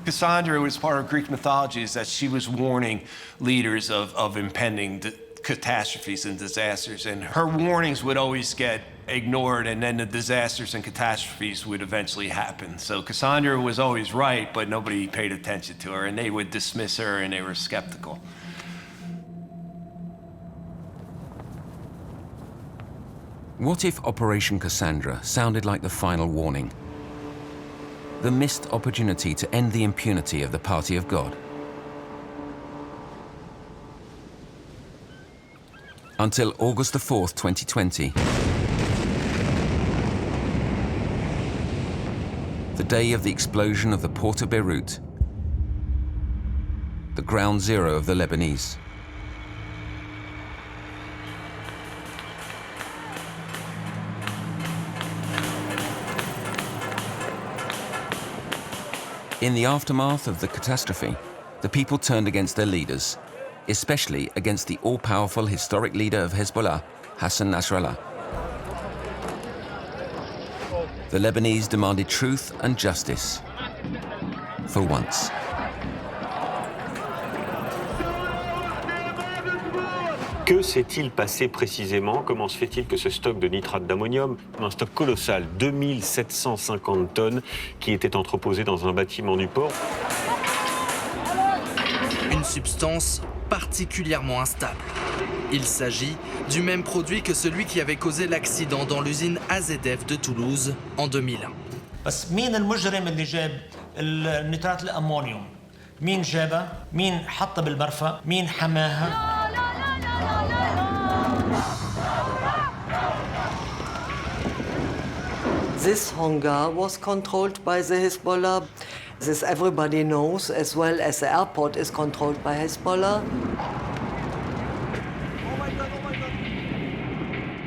Cassandra was part of Greek mythology, is that she was warning leaders of impending catastrophes and disasters, and her warnings would always get ignored, and then the disasters and catastrophes would eventually happen. So Cassandra was always right, but nobody paid attention to her, and they would dismiss her, and they were skeptical. What if Operation Cassandra sounded like the final warning? The missed opportunity to end the impunity of the Party of God. Until August the 4th, 2020, day of the explosion of the port of Beirut, the ground zero of the Lebanese. In the aftermath of the catastrophe, the people turned against their leaders, especially against the all-powerful historic leader of Hezbollah, Hassan Nasrallah. The Lebanese demanded truth and justice, for once. Que s'est-il passé précisément? Comment se fait-il que ce stock de nitrate d'ammonium, un stock colossal, 2750 tonnes, qui était entreposé dans un bâtiment du port? Une substance particulièrement instable. Il s'agit du même produit que celui qui avait causé l'accident dans l'usine AZF de Toulouse en 2001. بس مين المجرم اللي جاب النترات الأمونيوم؟ مين جابها؟ مين حطها بالمرفأ؟ مين حماها؟ This hangar was controlled by the Hezbollah. This everybody knows, as well as the airport is controlled by Hezbollah.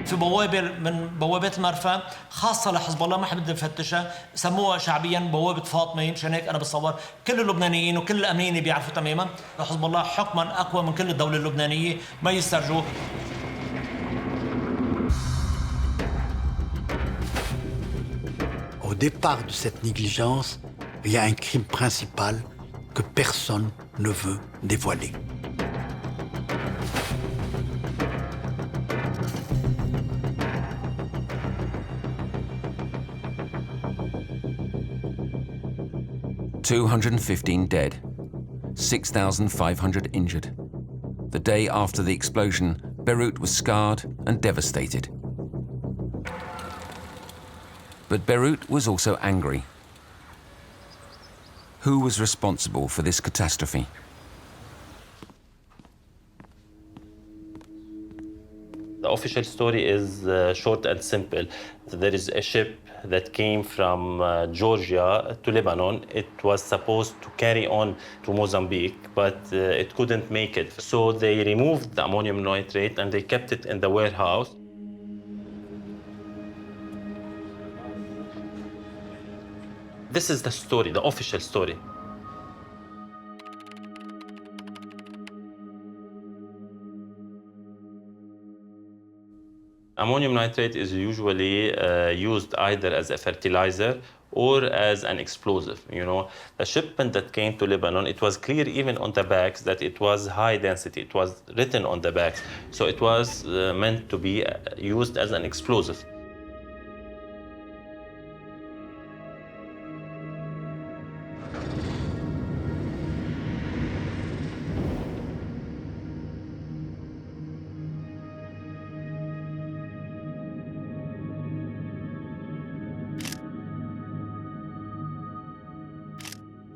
في بوابة من بوابات المرفأ خاصة لحزب الله، ما حد بده يفتشها، سموها شعبيا بوابة فاطمة. مشان هيك أنا بتصور كل اللبنانيين وكل الأمنيين بيعرفوا تماما حزب الله حكما أقوى من كل الدولة اللبنانية، ما يسترجوه. Au départ de cette négligence, il y a un crime principal que personne ne veut dévoiler. $215 dead, 6,500 injured. The day after the explosion, Beirut was scarred and devastated. But Beirut was also angry. Who was responsible for this catastrophe? The official story is short and simple. There is a ship that came from Georgia to Lebanon. It was supposed to carry on to Mozambique, but it couldn't make it. So they removed the ammonium nitrate and they kept it in the warehouse. This is the story, the official story. Ammonium nitrate is usually used either as a fertilizer or as an explosive. You know, the shipment that came to Lebanon, it was clear even on the backs that it was high density. It was written on the backs. So it was meant to be used as an explosive.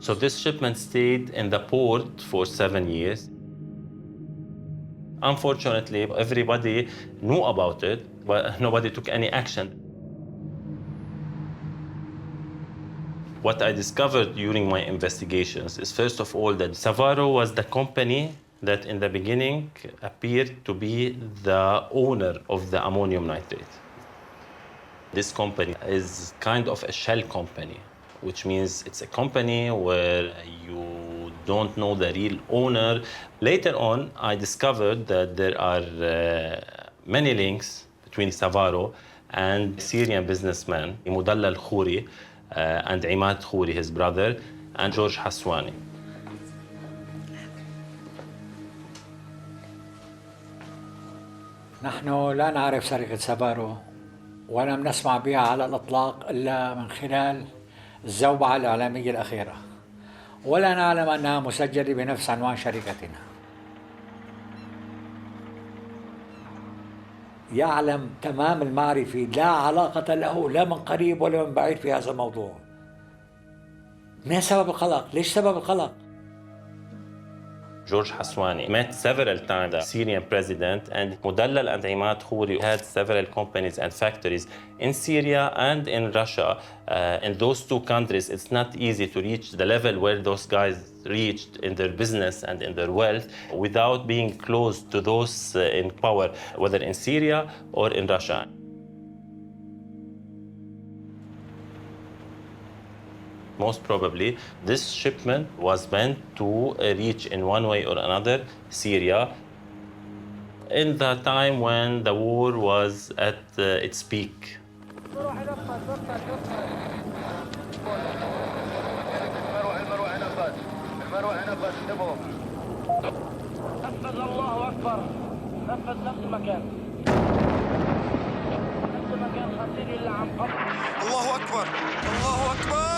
So this shipment stayed in the port for 7 years. Unfortunately, everybody knew about it, but nobody took any action. What I discovered during my investigations is, first of all, that Savaro was the company that in the beginning appeared to be the owner of the ammonium nitrate. This company is kind of a shell company, which means it's a company where you don't know the real owner. Later on, I discovered that there are many links between Savaro and Syrian businessmen, Mudalla al-Khouri and Imad Khouri, his brother, and George Haswani. نحن لا نعرف سرقة سافارو ولم نسمع بها على الإطلاق إلا من خلال الزوبعة الإعلامية الأخيرة، ولا نعلم أنها مسجلة بنفس عنوان شركتنا. يعلم تمام المعرفة، لا علاقة له لا من قريب ولا من بعيد في هذا الموضوع. ما سبب القلق؟ ليش سبب القلق؟ George Haswani, met several times the Syrian president, and Mudallal and Imad Khouri had several companies and factories in Syria and in Russia. In those two countries, it's not easy to reach the level where those guys reached in their business and in their wealth without being close to those in power, whether in Syria or in Russia. Most probably, this shipment was meant to reach in one way or another Syria in the time when the war was at its peak. الله أكبر الله أكبر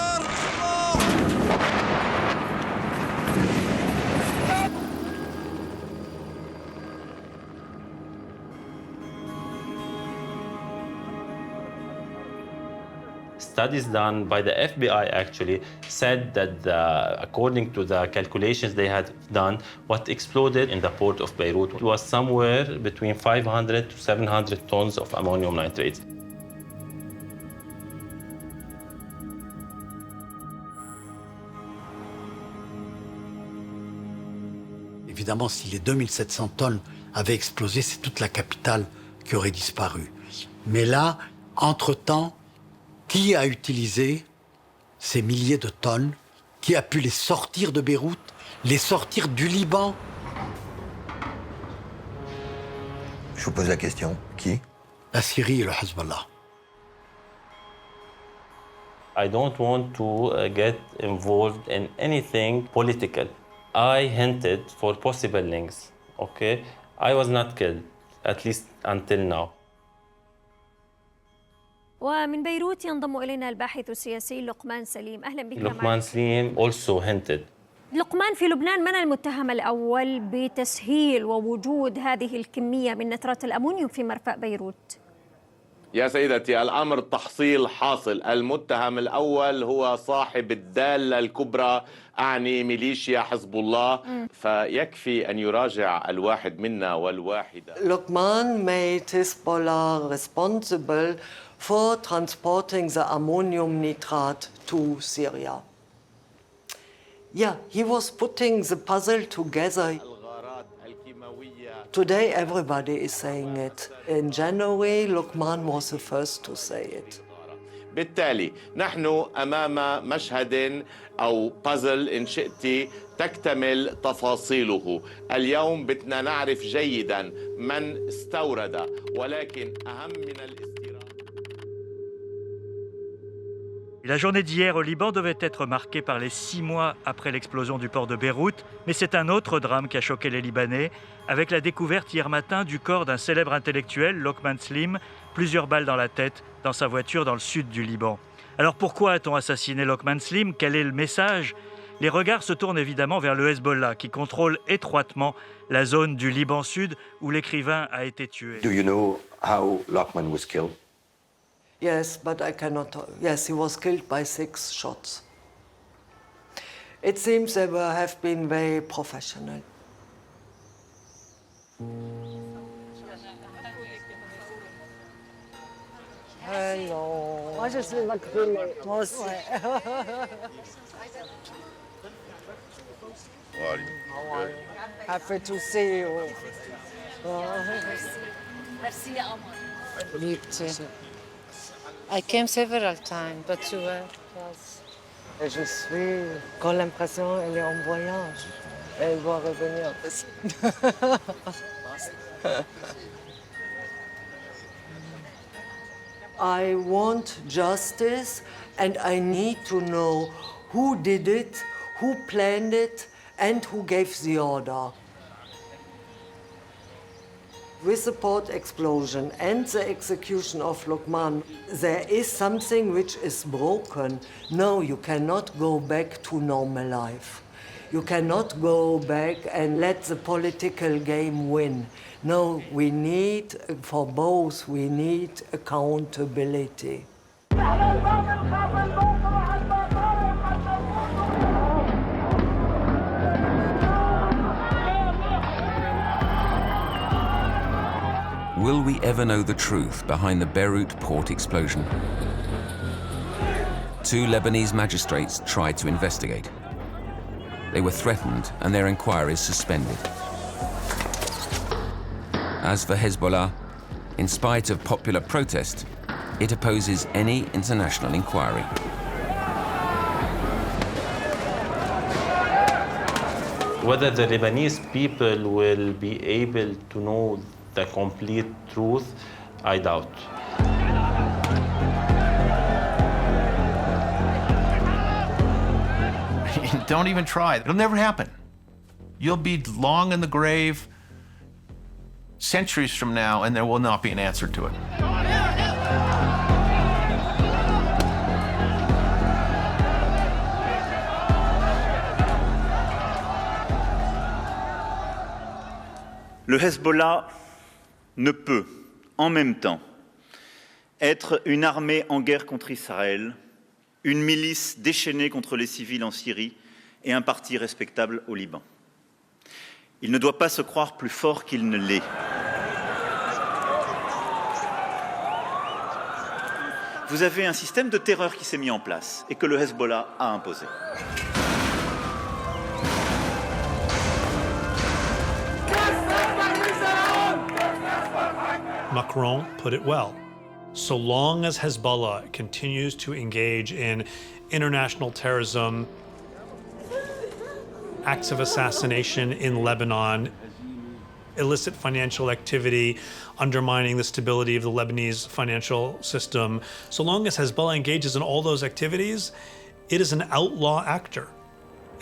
Studies done by the FBI actually said that according to the calculations they had done, what exploded in the port of Beirut was somewhere between 500 to 700 tons of ammonium nitrate. Évidemment, si les 2700 tonnes avaient explosé, c'est toute la capitale qui aurait disparu. Mais là, entre-temps, qui a utilisé ces milliers de tonnes? Qui a pu les sortir de Beyrouth, les sortir du Liban? Je vous pose la question. Qui? La Syrie et le Hezbollah. I don't want to get involved in anything political. I hinted for possible links, okay? I was not killed, at least until now. ومن بيروت ينضم إلينا الباحث السياسي لقمان سليم. أهلا بك. لقمان سليم also hinted. لقمان، في لبنان من المتهم الأول بتسهيل ووجود هذه الكمية من نترات الأمونيوم في مرفأ بيروت؟ يا سيدتي، الأمر تحصيل حاصل. المتهم الأول هو صاحب الدالة الكبرى، أعني ميليشيا حزب الله، فيكفي أن يراجع الواحد منا والواحدة. Luqman made Hezbollah responsible for transporting the ammonium nitrate to Syria. Yeah, he was putting the puzzle together. Today everybody is saying it. In January, Luqman was the first to say it. بالتالي نحن أمام مشهد أو بازل إن شئتي تكتمل تفاصيله. اليوم بدنا نعرف جيدا من استورد، ولكن أهم من الاستيراد. La journée d'hier au Liban devait être marquée par les 6 mois après l'explosion du port de Beyrouth, mais c'est un autre drame qui a choqué les Libanais, avec la découverte hier matin du corps d'un célèbre intellectuel, Luqman Slim, plusieurs balles dans la tête, dans sa voiture dans le sud du Liban. Alors pourquoi a-t-on assassiné Luqman Slim? Quel est le message? Les regards se tournent évidemment vers le Hezbollah, qui contrôle étroitement la zone du Liban sud où l'écrivain a été tué. Do you know how Luqman was killed? Yes, but I cannot. Yes, he was killed by 6 shots. It seems they have been very professional. Hello. Moi, je suis vaccinée. Moi aussi. Happy to see you. Merci, Amar. Me too. I came several times, but you were. Et je suis. Quand l'impression elle est en voyage, elle va revenir. I want justice, and I need to know who did it, who planned it, and who gave the order. With the port explosion and the execution of Luqman, there is something which is broken. No, you cannot go back to normal life. You cannot go back and let the political game win. No, we need, for both, we need accountability. Will we ever know the truth behind the Beirut port explosion? 2 Lebanese magistrates tried to investigate. They were threatened and their inquiries suspended. As for Hezbollah, in spite of popular protest, it opposes any international inquiry. Whether the Lebanese people will be able to know the complete truth, I doubt. Don't even try. It'll never happen. You'll be long in the grave centuries from now, and there will not be an answer to it. Le Hezbollah ne peut, en même temps, être une armée en guerre contre Israël, une milice déchaînée contre les civils en Syrie et un parti respectable au Liban. Il ne doit pas se croire plus fort qu'il ne l'est. Vous avez un système de terreur qui s'est mis en place et que le Hezbollah a imposé. Macron put it well. So long as Hezbollah continues to engage in international terrorism, acts of assassination in Lebanon, illicit financial activity, undermining the stability of the Lebanese financial system, so long as Hezbollah engages in all those activities, it is an outlaw actor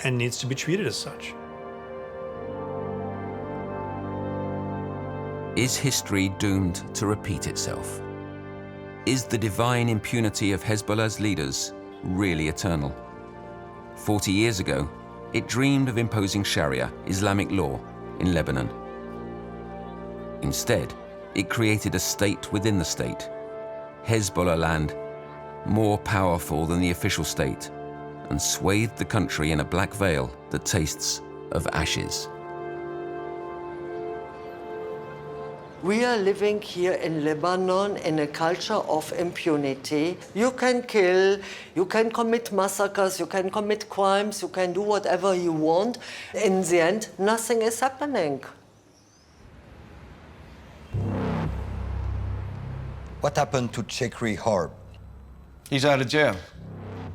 and needs to be treated as such. Is history doomed to repeat itself? Is the divine impunity of Hezbollah's leaders really eternal? 40 years ago, it dreamed of imposing Sharia, Islamic law, in Lebanon. Instead, it created a state within the state, Hezbollah land, more powerful than the official state, and swathed the country in a black veil that tastes of ashes. We are living here in Lebanon in a culture of impunity. You can kill, you can commit massacres, you can commit crimes, you can do whatever you want. In the end, nothing is happening. What happened to Chekri Harb? He's out of jail.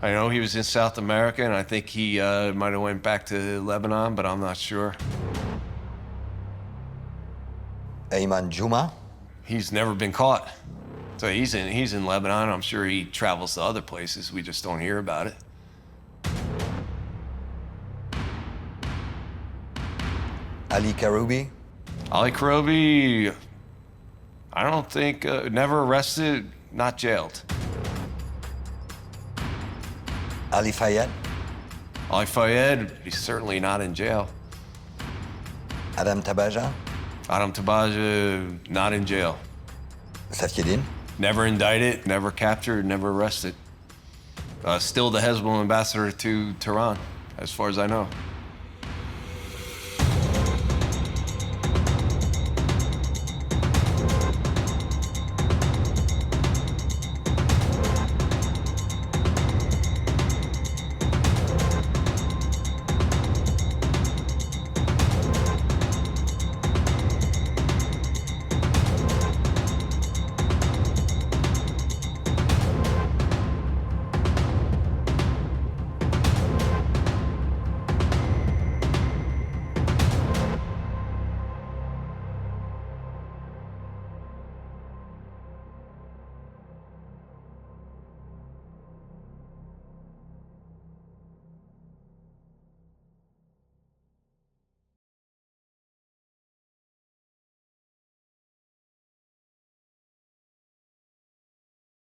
I know he was in South America, and I think he might have went back to Lebanon, but I'm not sure. Ayman Juma? He's never been caught. So he's in Lebanon. I'm sure he travels to other places. We just don't hear about it. Ali Karoubi? Ali Karoubi, I don't think, never arrested, not jailed. Ali Fayed? Ali Fayed, he's certainly not in jail. Adam Tabaja? Adam Tabaja, not in jail. Safieddine? Never indicted, never captured, never arrested. Still the Hezbollah ambassador to Tehran, as far as I know.